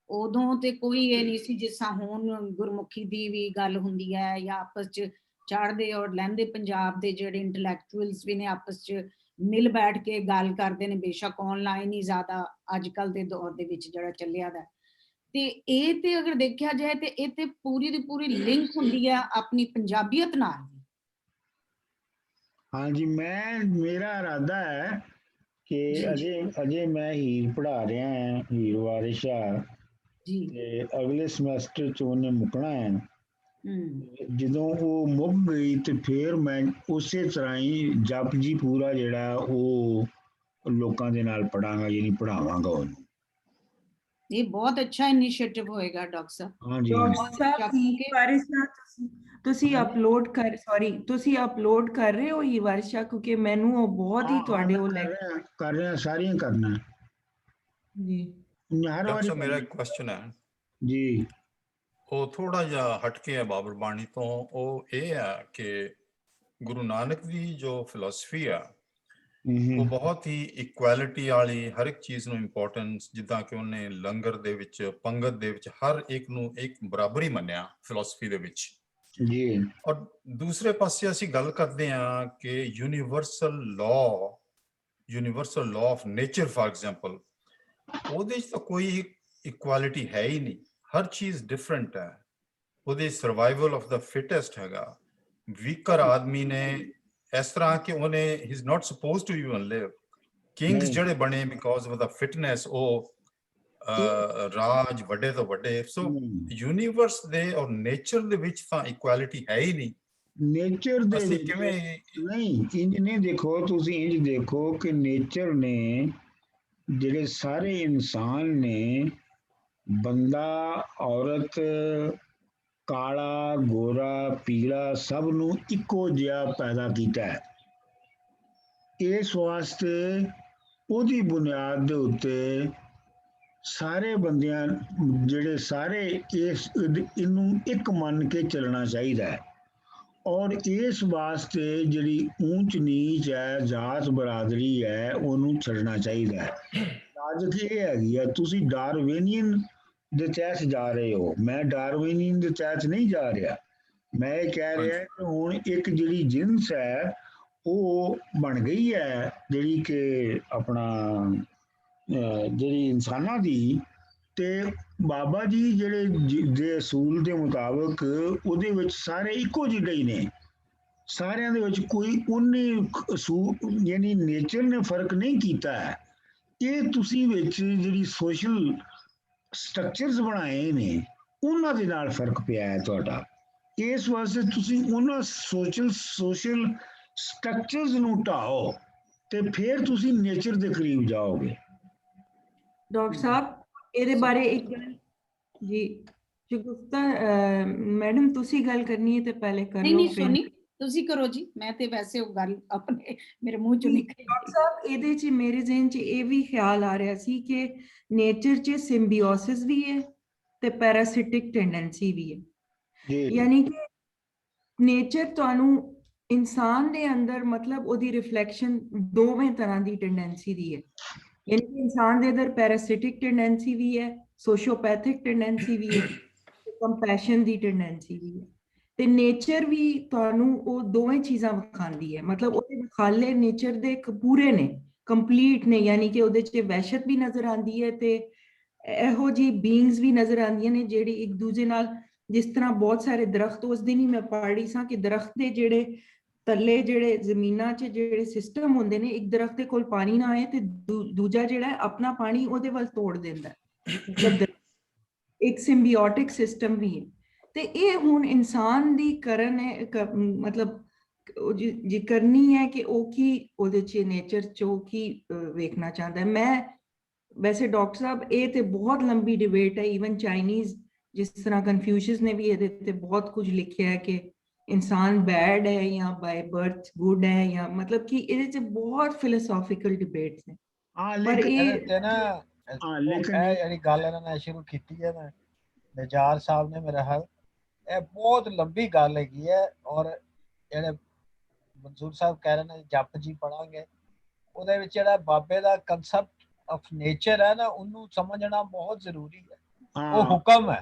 ਉਦੋਂ ਤੇ ਕੋਈ ਇਹ ਨਹੀਂ ਸੀ ਜਿਸ ਤਰ੍ਹਾਂ ਹੁਣ ਗੁਰਮੁਖੀ ਦੀ ਵੀ ਗੱਲ ਹੁੰਦੀ ਹੈ, ਜਾਂ ਆਪਸ ਚ ਚੜ੍ਹਦੇ ਔਰ ਲਹਿੰਦੇ ਪੰਜਾਬ ਦੇ ਜਿਹੜੇ ਇੰਟੈਲੈਕਚੁਅਲਸ ਵੀ ਨੇ ਆਪਸ ਚ ਮਿਲ ਬੈਠ ਕੇ ਗੱਲ ਕਰਦੇ ਨੇ, ਬੇਸ਼ੱਕ ਆਨਲਾਈਨ ਹੀ ਜ਼ਿਆਦਾ ਅੱਜ ਕੱਲ ਦੇ ਦੌਰ ਦੇ ਵਿੱਚ ਜਿਹੜਾ ਚੱਲਿਆ ਦਾ। ਤੇ ਇਹ ਤੇ ਅਗਰ ਦੇਖਿਆ ਜਾਏ ਤੇ ਇਹ ਤੇ ਪੂਰੀ ਦੀ ਪੂਰੀ ਲਿੰਕ ਹੁੰਦੀ ਹੈ ਆਪਣੀ ਪੰਜਾਬੀਅਤ ਨਾਲ। ਹਾਂਜੀ, ਮੇਰਾ ਇਰਾਦਾ ਹੈ ਕਿ ਅਜੇ ਮੈਂ ਹੀਰ ਪੜ੍ਹਾ ਰਿਹਾ ਹਾਂ, ਹੀਰ ਵਾਰਿਸ ਸ਼ਾਹ, ਤੇ ਅਗਲੇ ਸਮੈਸਟਰ ਚ ਉਹਨੇ ਮੁੱਕਣਾ ਹੈ। ਜਦੋਂ ਉਹ ਮੁੱਕ ਗਈ ਤੇ ਫਿਰ ਮੈਂ ਉਸੇ ਤਰ੍ਹਾਂ ਹੀ ਜਪ ਜੀ ਪੂਰਾ ਜਿਹੜਾ ਉਹ ਲੋਕਾਂ ਦੇ ਨਾਲ ਪੜਾਂਗਾ, ਯਾਨੀ ਪੜਾਵਾਂਗਾ ਉਹਨੂੰ। ਇਹ ਬਹੁਤ ਅੱਛਾ ਇਨੀਸ਼ੀਏਟਿਵ ਹੋਏਗਾ ਡਾਕਟਰ ਸਾਹਿਬ। ਤੁਸੀਂ ਅਪਲੋਡ ਕਰ ਰਹੇ ਹੋ ਇਹ ਵਰਸ਼ਾ, ਕਿਉਂਕਿ ਮੈਨੂੰ ਉਹ ਬਹੁਤ ਹੀ ਤੁਹਾਡੇ ਉਹ ਕਰ ਰਹੇ ਆ, ਸਾਰੀਆਂ ਕਰਨਾ ਜੀ। ਡਾਕਟਰ ਸਾਹਿਬ, ਮੇਰਾ ਇੱਕ ਕੁਐਸਚਨ ਹੈ ਜੀ, ਉਹ ਥੋੜਾ ਜਿਹਾ ਹਟਕੇ ਹੈ ਬਾਬਰ ਬਾਣੀ ਤੋਂ। ਉਹ ਇਹ ਹੈ ਕਿ ਗੁਰੂ ਨਾਨਕ ਦੀ ਜੋ ਫਿਲਾਸਫੀ ਆ ਉਹ ਬਹੁਤ ਹੀ ਇਕੁਐਲਿਟੀ ਵਾਲੀ, ਹਰ ਇੱਕ ਚੀਜ਼ ਨੂੰ ਇੰਪੋਰਟੈਂਸ, ਜਿੱਦਾਂ ਕਿ ਉਹਨੇ ਲੰਗਰ ਦੇ ਵਿੱਚ, ਪੰਗਤ ਦੇ ਵਿੱਚ ਹਰ ਇੱਕ ਨੂੰ ਇੱਕ ਬਰਾਬਰੀ ਮੰਨਿਆ ਫਿਲਾਸਫੀ ਦੇ ਵਿੱਚ ਜੀ। ਔਰ ਦੂਸਰੇ ਪਾਸੇ ਅਸੀਂ ਗੱਲ ਕਰਦੇ ਹਾਂ ਕਿ universal law of nature for example, ਉਹਦੇ 'ਚ ਤਾਂ ਕੋਈ ਇਕੁਐਲਿਟੀ ਹੈ ਹੀ ਨਹੀਂ, ਹਰ ਚੀਜ਼ ਡਿਫਰੈਂਟ ਹੈ। ਉਹਦੇ ਸਰਵਾਈਵਲ ਆਫ ਦਾ ਫਿਟੈਸਟ ਹੈਗਾ। ਵੀਕਰ ਆਦਮੀ ਨੇ ਇਸ ਤਰ੍ਹਾਂ ਕਿ ਉਹਨੇ he is not supposed to even live. Kings ਜਿਹੜੇ ਬਣੇ ਬਿਕੋਜ਼ ਆਫ ਦਾ ਫਿਟਨੈਸ, ਉਹ ਰਾਜ ਵੱਡੇ ਤੋਂ ਵੱਡੇ। ਸੋ ਯੂਨੀਵਰਸ ਦੇ ਔਰ ਨੇਚਰ ਦੇ ਵਿੱਚ ਤਾਂ ਇਕੁਐਲਿਟੀ ਹੈ ਹੀ ਨਹੀਂ। ਨੇਚਰ ਦੇ ਅਸੀਂ ਵਿੱਚ ਕਿਵੇਂ ਨਹੀਂ, ਇੰਜ ਨਹੀਂ ਦੇਖੋ, ਤੁਸੀਂ ਇੰਜ ਦੇਖੋ ਕਿ ਨੇਚਰ ਨੇ, ਜਿਹੜੇ ਸਾਰੇ ਇਨਸਾਨ ਨੇ, ਬੰਦਾ ਔਰਤ, ਕਾਲਾ ਗੋਰਾ ਪੀਲਾ, ਸਭ ਨੂੰ ਇੱਕੋ ਜਿਹਾ ਪੈਦਾ ਕੀਤਾ ਹੈ। ਇਸ ਵਾਸਤੇ ਉਹਦੀ ਬੁਨਿਆਦ ਦੇ ਉੱਤੇ ਸਾਰੇ ਬੰਦਿਆਂ, ਜਿਹੜੇ ਸਾਰੇ ਇਹਨੂੰ ਇੱਕ ਮੰਨ ਕੇ ਚੱਲਣਾ ਚਾਹੀਦਾ ਹੈ। ਔਰ ਇਸ ਵਾਸਤੇ ਜਿਹੜੀ ਊਂਚ ਨੀਚ ਹੈ, ਜਾਤ ਬਰਾਦਰੀ ਹੈ, ਉਹਨੂੰ ਛੱਡਣਾ ਚਾਹੀਦਾ ਹੈ। ਲਾਜਿਕ ਇਹ ਹੈਗੀ ਹੈ, ਤੁਸੀਂ ਡਾਰਵਿਨੀਅਨ ਦੇ ਤਹਿਤ ਜਾ ਰਹੇ ਹੋ, ਮੈਂ ਡਾਰਵਿਨੀਅਨ ਦੇ ਤਹਿਤ ਨਹੀਂ ਜਾ ਰਿਹਾ। ਮੈਂ ਇਹ ਕਹਿ ਰਿਹਾ ਕਿ ਹੁਣ ਇੱਕ ਜਿਹੜੀ ਜਿਨਸ ਹੈ ਉਹ ਬਣ ਗਈ ਹੈ, ਜਿਹੜੀ ਕਿ ਆਪਣਾ ਜਿਹੜੀ ਇਨਸਾਨਾਂ ਦੀ, ਤੇ ਬਾਬਾ ਜੀ ਜਿਹੜੇ ਦੇ ਅਸੂਲ ਦੇ ਮੁਤਾਬਕ ਉਹਦੇ ਵਿੱਚ ਸਾਰੇ ਇੱਕੋ ਜਿਹੇ ਹੀ ਨੇ। ਸਾਰਿਆਂ ਦੇ ਵਿੱਚ ਕੋਈ ਉਹਨੇ ਯਾਨੀ ਨੇਚਰ ਨੇ ਫਰਕ ਨਹੀਂ ਕੀਤਾ ਹੈ। ਇਹ ਤੁਸੀਂ ਵਿੱਚ ਜਿਹੜੀ ਸੋਸ਼ਲ ਸਟਰਕਚਰਸ ਬਣਾਏ ਨੇ ਉਹਨਾਂ ਦੇ ਨਾਲ ਫਰਕ ਪਿਆ ਹੈ ਤੁਹਾਡਾ। ਇਸ ਵਾਸਤੇ ਤੁਸੀਂ ਉਹਨਾਂ ਸੋਸ਼ਲ ਸਟਰਕਚਰਸ ਨੂੰ ਢਾਓ ਤੇ ਫਿਰ ਤੁਸੀਂ ਨੇਚਰ ਦੇ ਕਰੀਬ ਜਾਓਗੇ। ਡਾਕਟਰ ਸਾਹਿਬ ਇਹਦੇ ਬਾਰੇ ਇੱਕ ਗੱਲ ਜੀ, ਸ਼ਗੁਫਤਾ ਮੈਡਮ ਤੁਸੀਂ ਗੱਲ ਕਰਨੀ ਹੈ ਤੇ ਪਹਿਲੇ ਕਰ ਲਓ। ਨਹੀਂ ਸੋਨੀ ਤੁਸੀਂ ਕਰੋ ਜੀ, ਮੈਂ ਤੇ ਵੈਸੇ ਉਹ ਗੱਲ ਆਪਣੇ ਮੇਰੇ ਮੂੰਹ ਚੋਂ ਨਿਕਲੀ। ਡਾਕਟਰ ਸਾਹਿਬ ਇਹਦੇ 'ਚ ਮੇਰੇ ਜ਼ਿਹਨ 'ਚ ਇਹ ਵੀ ਖਿਆਲ ਆ ਰਿਹਾ ਸੀ ਕਿ ਨੇਚਰ 'ਚ ਸਿੰਬਿਓਸਿਸ ਵੀ ਹੈ ਤੇ ਪੈਰਾਸਿਟਿਕ ਟੈਂਡੈਂਸੀ ਵੀ ਹੈ। ਯਾਨੀ ਕਿ ਨੇਚਰ ਤੁਹਾਨੂੰ ਇਨਸਾਨ ਦੇ ਅੰਦਰ ਮਤਲਬ ਉਹਦੀ ਰਿਫਲੈਕਸ਼ਨ ਦੋਵੇਂ ਤਰ੍ਹਾਂ ਦੀ ਟੈਂਡੈਂਸੀ ਦੀ ਹੈ। ਯਾਨੀ ਕਿ ਇਨਸਾਨ ਦੇ ਅੰਦਰ ਪੈਰਾਸਿਟਿਕ ਟੈਂਡੈਂਸੀ ਵੀ ਹੈ, ਸੋਸ਼ੀਓਪੈਥਿਕ ਟੈਂਡੈਂਸੀ ਵੀ ਹੈ, ਕੰਪੈਸ਼ਨ ਦੀ ਟੈਂਡੈਂਸੀ ਵੀ ਹੈ। ਤੇ ਨੇਚਰ ਵੀ ਤੁਹਾਨੂੰ ਉਹ ਦੋਵੇਂ ਚੀਜ਼ਾਂ ਵਿਖਾਉਂਦੀ ਹੈ। ਮਤਲਬ ਉਹਦੇ ਵਿਖਾਲੇ ਨੇਚਰ ਦੇ ਪੂਰੇ ਨੇ, ਕੰਪਲੀਟ ਨੇ। ਯਾਨੀ ਕਿ ਉਹਦੇ 'ਚ ਵਹਿਸ਼ਤ ਵੀ ਨਜ਼ਰ ਆਉਂਦੀ ਹੈ ਤੇ ਇਹੋ ਜਿਹੀ ਬੀਇੰਗਸ ਵੀ ਨਜ਼ਰ ਆਉਂਦੀਆਂ ਨੇ ਜਿਹੜੀ ਇੱਕ ਦੂਜੇ ਨਾਲ, ਜਿਸ ਤਰ੍ਹਾਂ ਬਹੁਤ ਸਾਰੇ ਦਰਖਤ, ਉਸ ਦਿਨ ਹੀ ਮੈਂ ਪੜ੍ਹ ਰਹੀ ਸਾਂ ਕਿ ਦਰਖਤ ਦੇ ਜਿਹੜੇ ਥੱਲੇ ਜਿਹੜੇ ਜ਼ਮੀਨਾਂ 'ਚ ਜਿਹੜੇ ਸਿਸਟਮ ਹੁੰਦੇ ਨੇ, ਇੱਕ ਦਰਖਤ ਦੇ ਕੋਲ ਪਾਣੀ ਨਾ ਆਏ ਤੇ ਦੂਜਾ ਜਿਹੜਾ ਆਪਣਾ ਪਾਣੀ ਉਹਦੇ ਵੱਲ ਤੋੜ ਦਿੰਦਾ। ਇੱਕ ਸਿੰਬਿਓਟਿਕ ਸਿਸਟਮ ਵੀ ਹੈ। ਤੇ ਇਹ ਹੁਣ ਇਨਸਾਨ ਦੀ ਕਰਨ ਹੈ, ਮਤਲਬ ਜੀ ਕਰਨੀ ਹੈ ਕਿ ਉਹ ਕੀ ਉਹਦੇ 'ਚ ਨੇਚਰ 'ਚ ਉਹ ਕੀ ਵੇਖਣਾ ਚਾਹੁੰਦਾ ਹੈ। ਮੈਂ ਵੈਸੇ ਡਾਕਟਰ ਸਾਹਿਬ ਇਹ ਤੇ ਬਹੁਤ ਲੰਬੀ ਡਿਬੇਟ ਹੈ। ਈਵਨ ਚਾਈਨੀਜ਼, ਜਿਸ ਤਰ੍ਹਾਂ ਕਨਫਿਊਸ਼ੀਅਸ ਨੇ ਵੀ ਇਹਦੇ ਤੇ ਬਹੁਤ ਕੁਝ ਲਿਖਿਆ ਹੈ ਕਿ ਇਨਸਾਨ ਬੈਡ ਹੈ ਜਾਂ ਬਾਈ ਬਰਥ ਗੁੱਡ ਹੈ, ਜਾਂ ਮਤਲਬ ਕਿ ਇਹਦੇ 'ਚ ਬਹੁਤ ਫਿਲੋਸੋਫੀਕਲ ਡਿਬੇਟਸ ਨੇ। ਪਰ ਇਹ ਨਾ ਜਿਹੜੀ ਗੱਲ ਇਹਨਾਂ ਨੇ ਸ਼ੁਰੂ ਕੀਤੀ ਹੈ ਨਾ ਨਿਜਾਰ ਸਾਹਿਬ ਨੇ, ਮੇਰਾ ਹਾਲ ਇਹ ਬਹੁਤ ਲੰਬੀ ਗੱਲ ਹੈਗੀ ਹੈ। ਔਰ ਜਿਹੜੇ ਮਨਸੂਰ ਸਾਹਿਬ ਕਹਿ ਰਹੇ ਨੇ ਜਪ ਜੀ ਪੜਾਂਗੇ, ਉਹਦੇ ਵਿੱਚ ਜਿਹੜਾ ਬਾਬੇ ਦਾ ਕਨਸੈਪਟ ਆਫ ਨੇਚਰ ਹੈ ਨਾ, ਉਹਨੂੰ ਸਮਝਣਾ ਬਹੁਤ ਜ਼ਰੂਰੀ ਹੈ। ਉਹ ਹੁਕਮ ਹੈ,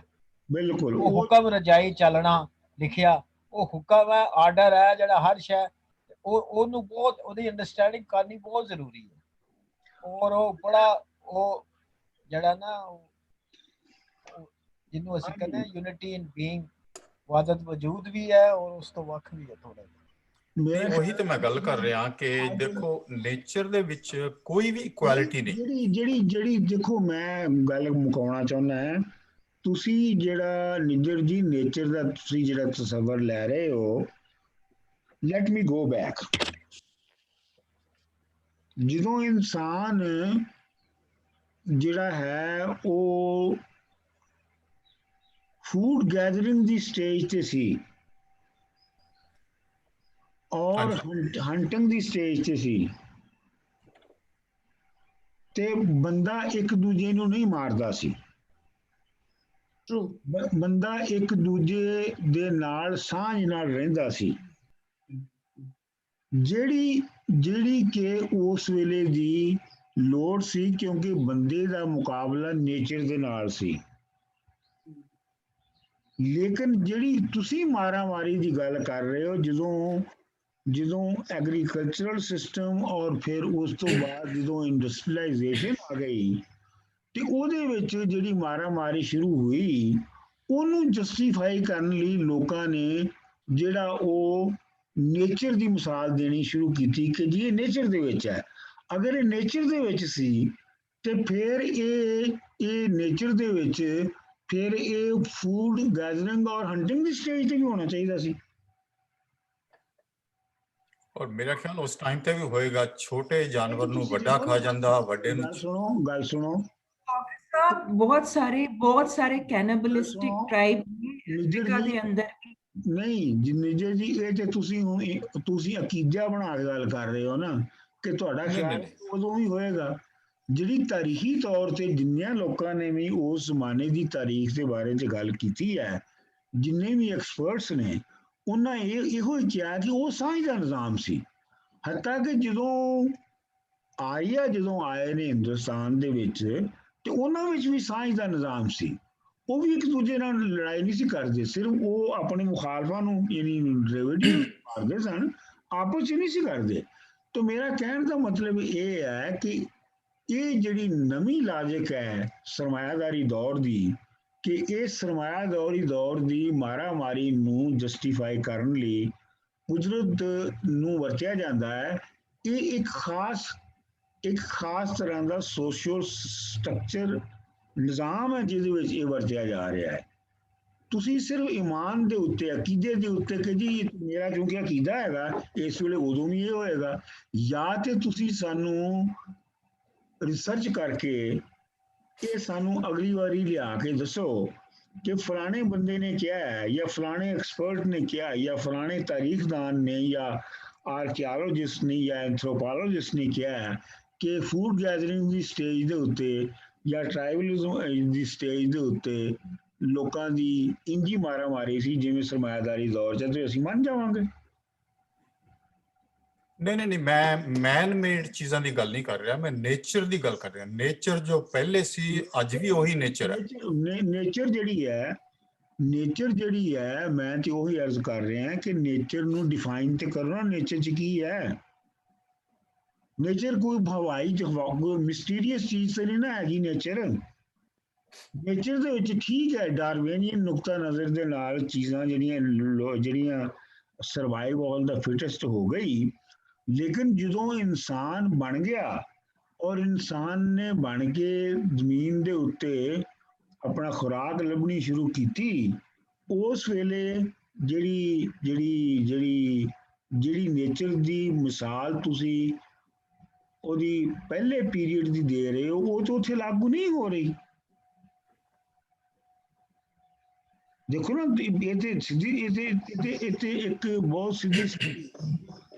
ਬਿਲਕੁਲ ਉਹ ਹੁਕਮ ਰਜਾਈ ਚੱਲਣਾ ਲਿਖਿਆ, ਉਹ ਹੁਕਮ ਹੈ, ਆਰਡਰ ਹੈ ਜਿਹੜਾ ਹਰ ਸ਼ੈ, ਉਹਨੂੰ ਬਹੁਤ ਉਹਦੀ ਅੰਡਰਸਟੈਂਡਿੰਗ ਕਰਨੀ ਬਹੁਤ ਜ਼ਰੂਰੀ ਹੈ। ਔਰ ਉਹ ਬੜਾ ਉਹ ਜਿਹੜਾ ਨਾ ਜਿਹਨੂੰ ਅਸੀਂ ਕਹਿੰਦੇ ਹਾਂ ਯੂਨਿਟੀ ਇਨ ਬੀਇੰਗ, ਵਾਦਤ ਵਜੂਦ ਵੀ ਹੈ ਔਰ ਉਸ ਤੋਂ ਵੱਖ ਵੀ ਹੈ ਥੋੜਾ ਜਿਹਾ। ਉਹੀ ਤੇ ਮੈਂ ਗੱਲ ਕਰ ਰਿਹਾ ਕਿ ਦੇਖੋ ਨੇਚਰ ਦੇ ਵਿੱਚ ਕੋਈ ਵੀ ਇਕੁਐਲਿਟੀ ਨਹੀਂ। ਜਿਹੜੀ ਦੇਖੋ ਮੈਂ ਗੱਲ ਮੁਕਾਉਣਾ ਚਾਹੁੰਦਾ ਹਾਂ, ਤੁਸੀਂ ਜਿਹੜਾ ਨਿੱਜਰ ਜੀ ਨੇਚਰ ਦਾ ਤੁਸੀਂ ਜਿਹੜਾ ਤਸੱਵਰ ਲੈ ਰਹੇ ਹੋ, ਲੈਟ ਮੀ ਗੋ ਬੈਕ। ਜਦੋਂ ਇਨਸਾਨ ਜਿਹੜਾ ਹੈ ਉਹ ਫੂਡ ਗੈਦਰਿੰਗ ਦੀ ਸਟੇਜ ਤੇ ਸੀ ਔਰ ਹੰਟਿੰਗ ਦੀ ਸਟੇਜ ਤੇ ਸੀ, ਤੇ ਬੰਦਾ ਇੱਕ ਦੂਜੇ ਨੂੰ ਨਹੀਂ ਮਾਰਦਾ ਸੀ। ਬੰਦਾ ਇੱਕ ਦੂਜੇ ਦੇ ਨਾਲ ਸਾਂਝ ਨਾਲ ਰਹਿੰਦਾ ਸੀ। ਜਿਹੜੀ ਕਿ ਉਸ ਵੇਲੇ ਦੀ ਲੋੜ ਸੀ, ਕਿਉਂਕਿ ਬੰਦੇ ਦਾ ਮੁਕਾਬਲਾ ਨੇਚਰ ਦੇ ਨਾਲ ਸੀ। ਲੇਕਿਨ ਜਿਹੜੀ ਤੁਸੀਂ ਮਾਰਾਮਾਰੀ ਦੀ ਗੱਲ ਕਰ ਰਹੇ ਹੋ, ਜਦੋਂ ਐਗਰੀਕਲਚਰਲ ਸਿਸਟਮ ਔਰ ਫਿਰ ਉਸ ਤੋਂ ਬਾਅਦ ਜਦੋਂ ਇੰਡਸਟਰੀਲਾਈਜੇਸ਼ਨ ਆ ਗਈ ਤੇ ਉਹਦੇ ਵਿੱਚ ਜਿਹੜੀ ਮਾਰਾਮਾਰੀ ਸ਼ੁਰੂ ਹੋਈ, ਉਹਨੂੰ ਜਸਟੀਫਾਈ ਕਰਨ ਲਈ ਲੋਕਾਂ ਨੇ ਜਿਹੜਾ ਉਹ ਨੇਚਰ ਦੀ ਮਿਸਾਲ ਦੇਣੀ ਸ਼ੁਰੂ ਕੀਤੀ ਕਿ ਜੀ ਇਹ ਨੇਚਰ ਦੇ ਵਿੱਚ ਹੈ। ਅਗਰ ਇਹ ਨੇਚਰ ਦੇ ਵਿੱਚ ਸੀ ਤੇ ਫਿਰ ਇਹ ਨੇਚਰ ਦੇ ਵਿੱਚ ਫਿਰ ਇਹ ਫੂਡ ਗੈਦਰਿੰਗ ਔਰ ਹੰਟਿੰਗ ਦੀ ਸਟੇਜ ਤੇ ਵੀ ਹੋਣਾ ਚਾਹੀਦਾ ਸੀ। ਔਰ ਮੇਰਾ ਖਿਆਲ ਉਸ ਟਾਈਮ ਤੇ ਵੀ ਹੋਏਗਾ, ਛੋਟੇ ਜਾਨਵਰ ਨੂੰ ਵੱਡਾ ਖਾ ਜਾਂਦਾ, ਵੱਡੇ ਨੂੰ। ਗੱਲ ਸੁਣੋ ਬਹੁਤ ਸਾਰੇ ਕੈਨਿਬਲਿਸਟਿਕ ਟ੍ਰਾਈਬ ਅਫਰੀਕਾ ਦੇ ਅੰਦਰ ਨਹੀਂ ਨਿਜੇ ਜੀ, ਇਹ ਤੇ ਤੁਸੀਂ ਅਕੀਦਾ ਬਣਾ ਕੇ ਗੱਲ ਕਰ ਰਹੇ ਹੋ ਨਾ ਕਿ ਤੁਹਾਡਾ ਖਿਆਲ ਉਦੋਂ ਵੀ ਹੋਏਗਾ। ਜਿਹੜੀ ਤਾਰੀਖੀ ਤੌਰ ਤੇ ਜਿੰਨਿਆਂ ਲੋਕਾਂ ਨੇ ਵੀ ਉਸ ਜ਼ਮਾਨੇ ਦੀ ਤਾਰੀਖ ਦੇ ਬਾਰੇ 'ਚ ਗੱਲ ਕੀਤੀ ਹੈ, ਜਿੰਨੇ ਵੀ ਐਕਸਪਰਟਸ ਨੇ, ਉਹਨਾਂ ਇਹੋ ਹੀ ਕਿਹਾ ਕਿ ਉਹ ਸਾਂਝ ਦਾ ਨਿਜ਼ਾਮ ਸੀ। ਹੱਤਾ ਕਿ ਜਦੋਂ ਆਏ ਨੇ ਹਿੰਦੁਸਤਾਨ ਦੇ ਵਿੱਚ ਤੇ ਉਹਨਾਂ ਵਿੱਚ ਵੀ ਸਾਂਝ ਦਾ ਨਿਜ਼ਾਮ ਸੀ। ਉਹ ਵੀ ਇੱਕ ਦੂਜੇ ਨਾਲ ਲੜਾਈ ਨਹੀਂ ਸੀ ਕਰਦੇ, ਸਿਰਫ ਉਹ ਆਪਣੇ ਮੁਖਾਲਫਾਂ ਨੂੰ ਯਾਨੀ ਡਿਵੀਜ਼ਨ ਮਾਰਦੇ ਸਨ, ਆਪਸ 'ਚ ਨਹੀਂ ਸੀ ਕਰਦੇ। ਤੇ ਮੇਰਾ ਕਹਿਣ ਦਾ ਮਤਲਬ ਇਹ ਹੈ ਕਿ ਇਹ ਜਿਹੜੀ ਨਵੀਂ ਲਾਜਿਕ ਹੈ ਸਰਮਾਇਆਦਾਰੀ ਦੌਰ ਦੀ, ਕਿ ਇਹ ਸਰਮਾਇਆਦਾਰੀ ਦੌਰ ਦੀ ਮਾਰਾਮਾਰੀ ਨੂੰ ਜਸਟੀਫਾਈ ਕਰਨ ਲਈ ਕੁਦਰਤ ਨੂੰ ਵਰਤਿਆ ਜਾਂਦਾ ਹੈ। ਇਹ ਇੱਕ ਖਾਸ ਤਰ੍ਹਾਂ ਦਾ ਸੋਸ਼ਲ ਸਟਰਕਚਰ ਨਿਜ਼ਾਮ ਹੈ ਜਿਹਦੇ ਵਿੱਚ ਇਹ ਵਰਤਿਆ ਜਾ ਰਿਹਾ ਹੈ। ਤੁਸੀਂ ਸਿਰਫ ਈਮਾਨ ਦੇ ਉੱਤੇ, ਅਕੀਦੇ ਦੇ ਉੱਤੇ ਕਿ ਜੀ ਮੇਰਾ ਕਿਉਂਕਿ ਅਕੀਦਾ ਹੈਗਾ ਇਸ ਵੇਲੇ ਉਦੋਂ ਵੀ ਇਹ ਹੋਏਗਾ, ਜਾਂ ਤੇ ਤੁਸੀਂ ਸਾਨੂੰ ਰਿਸਰਚ ਕਰਕੇ ਇਹ ਸਾਨੂੰ ਅਗਲੀ ਵਾਰੀ ਲਿਆ ਕੇ ਦੱਸੋ ਕਿ ਫਲਾਣੇ ਬੰਦੇ ਨੇ ਕਿਹਾ ਹੈ ਜਾਂ ਫਲਾਣੇ ਐਕਸਪਰਟ ਨੇ ਕਿਹਾ ਜਾਂ ਫਲਾਣੇ ਤਾਰੀਖਦਾਨ ਨੇ ਜਾਂ ਆਰਕੀਓਲੋਜਿਸਟ ਨੇ ਜਾਂ ਐਂਥਰੋਪੋਲੋਜਿਸਟ ਨੇ ਕਿਹਾ ਹੈ ਕਿ ਫੂਡ ਗੈਦਰਿੰਗ ਦੀ ਸਟੇਜ ਦੇ ਉੱਤੇ ਜਾਂ ਟ੍ਰਾਈਬਲਿਜ਼ਮ ਦੀ ਸਟੇਜ ਦੇ ਉੱਤੇ ਲੋਕਾਂ ਦੀ ਇੰਜੀ ਮਾਰਾਮਾਰੀ ਸੀ ਜਿਵੇਂ ਸਰਮਾਇਆਦਾਰੀ ਦੌਰ 'ਚ, ਤੇ ਅਸੀਂ ਮੰਨ ਜਾਵਾਂਗੇ। ਨਹੀਂ, ਮੈਂ ਮੈਨ ਮੇਡ ਚੀਜ਼ਾਂ ਦੀ ਗੱਲ ਨਹੀਂ ਕਰ ਰਿਹਾ, ਮੈਂ ਨੇਚਰ ਦੀ ਗੱਲ ਕਰ ਰਿਹਾ। ਨੇਚਰ ਜੋ ਪਹਿਲੇ ਸੀ ਅੱਜ ਵੀ ਉਹੀ ਨੇਚਰ ਹੈ। ਨੇਚਰ ਜਿਹੜੀ ਹੈ ਮੈਂ ਤੇ ਉਹੀ ਅਰਜ਼ ਕਰ ਰਿਹਾ ਕਿ ਨੇਚਰ ਨੂੰ ਡਿਫਾਈਨ ਤੇ ਕਰੋ ਨਾ, ਨੇਚਰ 'ਚ ਕੀ ਹੈ। ਨੇਚਰ ਕੋਈ ਹਵਾਈ ਕੋਈ ਮਿਸਟੀਰੀਅਸ ਚੀਜ਼ ਤੇ ਨਹੀਂ ਨਾ ਹੈਗੀ। ਨੇਚਰ ਦੇ ਵਿੱਚ ਠੀਕ ਹੈ ਡਾਰਵਿਨੀਅਨ ਨੁਕਤਾ ਨਜ਼ਰ ਦੇ ਨਾਲ ਚੀਜ਼ਾਂ ਜਿਹੜੀਆਂ ਸਰਵਾਈਵਲ ਦਾ ਫਿਟੈਸਟ ਹੋ ਗਈ, ਲੇਕਿਨ ਜਦੋਂ ਇਨਸਾਨ ਬਣ ਗਿਆ ਔਰ ਇਨਸਾਨ ਨੇ ਬਣ ਕੇ ਜ਼ਮੀਨ ਦੇ ਉੱਤੇ ਆਪਣਾ ਖੁਰਾਕ ਲੱਭਣੀ ਸ਼ੁਰੂ ਕੀਤੀ, ਉਸ ਵੇਲੇ ਜਿਹੜੀ ਨੇਚਰ ਦੀ ਮਿਸਾਲ ਤੁਸੀਂ ਉਹਦੀ ਪਹਿਲੇ ਪੀਰੀਅਡ ਦੀ ਦੇ ਰਹੇ ਹੋ, ਉਹ ਤਾਂ ਉੱਥੇ ਲਾਗੂ ਨਹੀਂ ਹੋ ਰਹੀ। ਦੇਖੋ ਨਾ, ਇਹ ਇੱਕ ਬਹੁਤ ਸਿੱਧੀ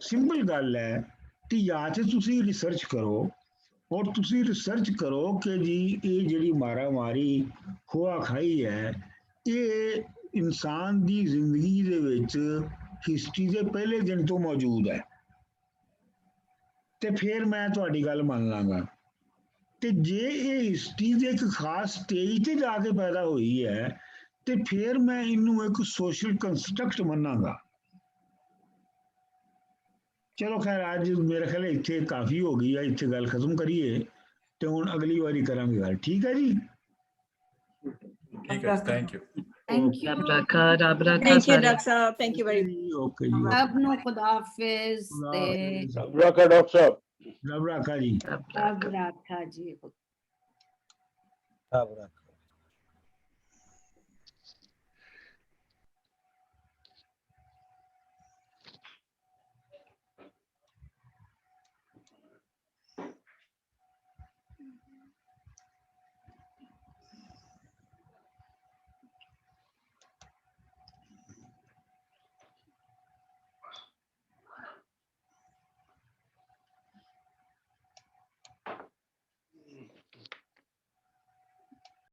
ਸਿੰਪਲ ਗੱਲ ਹੈ ਕਿ ਜਾਂ ਤੇ ਤੁਸੀਂ ਰਿਸਰਚ ਕਰੋ ਔਰ ਤੁਸੀਂ ਰਿਸਰਚ ਕਰੋ ਕਿ ਜੀ ਇਹ ਜਿਹੜੀ ਮਾਰਾਮਾਰੀ ਖੋਆ ਖਾਈ ਹੈ ਇਹ ਇਨਸਾਨ ਦੀ ਜ਼ਿੰਦਗੀ ਦੇ ਵਿੱਚ ਹਿਸਟਰੀ ਦੇ ਪਹਿਲੇ ਦਿਨ ਤੋਂ ਮੌਜੂਦ ਹੈ, ਤੇ ਫਿਰ ਮੈਂ ਤੁਹਾਡੀ ਗੱਲ ਮੰਨ ਲਾਂਗਾ। ਤੇ ਜੇ ਇਹ ਹਿਸਟਰੀ ਦੇ ਇੱਕ ਖਾਸ ਸਟੇਜ ਤੇ ਜਾ ਕੇ ਪੈਦਾ ਹੋਈ ਹੈ ਤੇ ਫਿਰ ਮੈਂ ਇਹਨੂੰ ਇੱਕ ਸੋਸ਼ਲ ਕੰਸਟਰਕਟ ਮੰਨਾਂਗਾ। ਚਲੋ ਖੈਰ, ਅੱਜ ਮੇਰੇ ਖਿਆਲ ਇੱਥੇ ਕਾਫੀ ਹੋ ਗਈ ਹੈ, ਇੱਥੇ ਗੱਲ ਖਤਮ ਕਰੀਏ ਤੇ ਹੁਣ ਅਗਲੀ ਵਾਰੀ ਕਰਾਂਗੇ ਗੱਲ। ਠੀਕ ਹੈ ਜੀ, ਠੀਕ ਹੈ, thank you. Thank you. Thank you, Dr. Saab. Thank you very much. Okay ਜੀ, ਸਭ ਨੂੰ ਖੁਦਾ ਹਾਫਿਜ਼ ਤੇ ਰੱਬ ਰਾਖਾ ਡਾਕਟਰ ਸਾਹਿਬ, ਰੱਬ ਰਾਖਾ ਜੀ, ਰੱਬ ਰਾਖਾ ਜੀ। ਰੱਬ ਰਾਖਾ।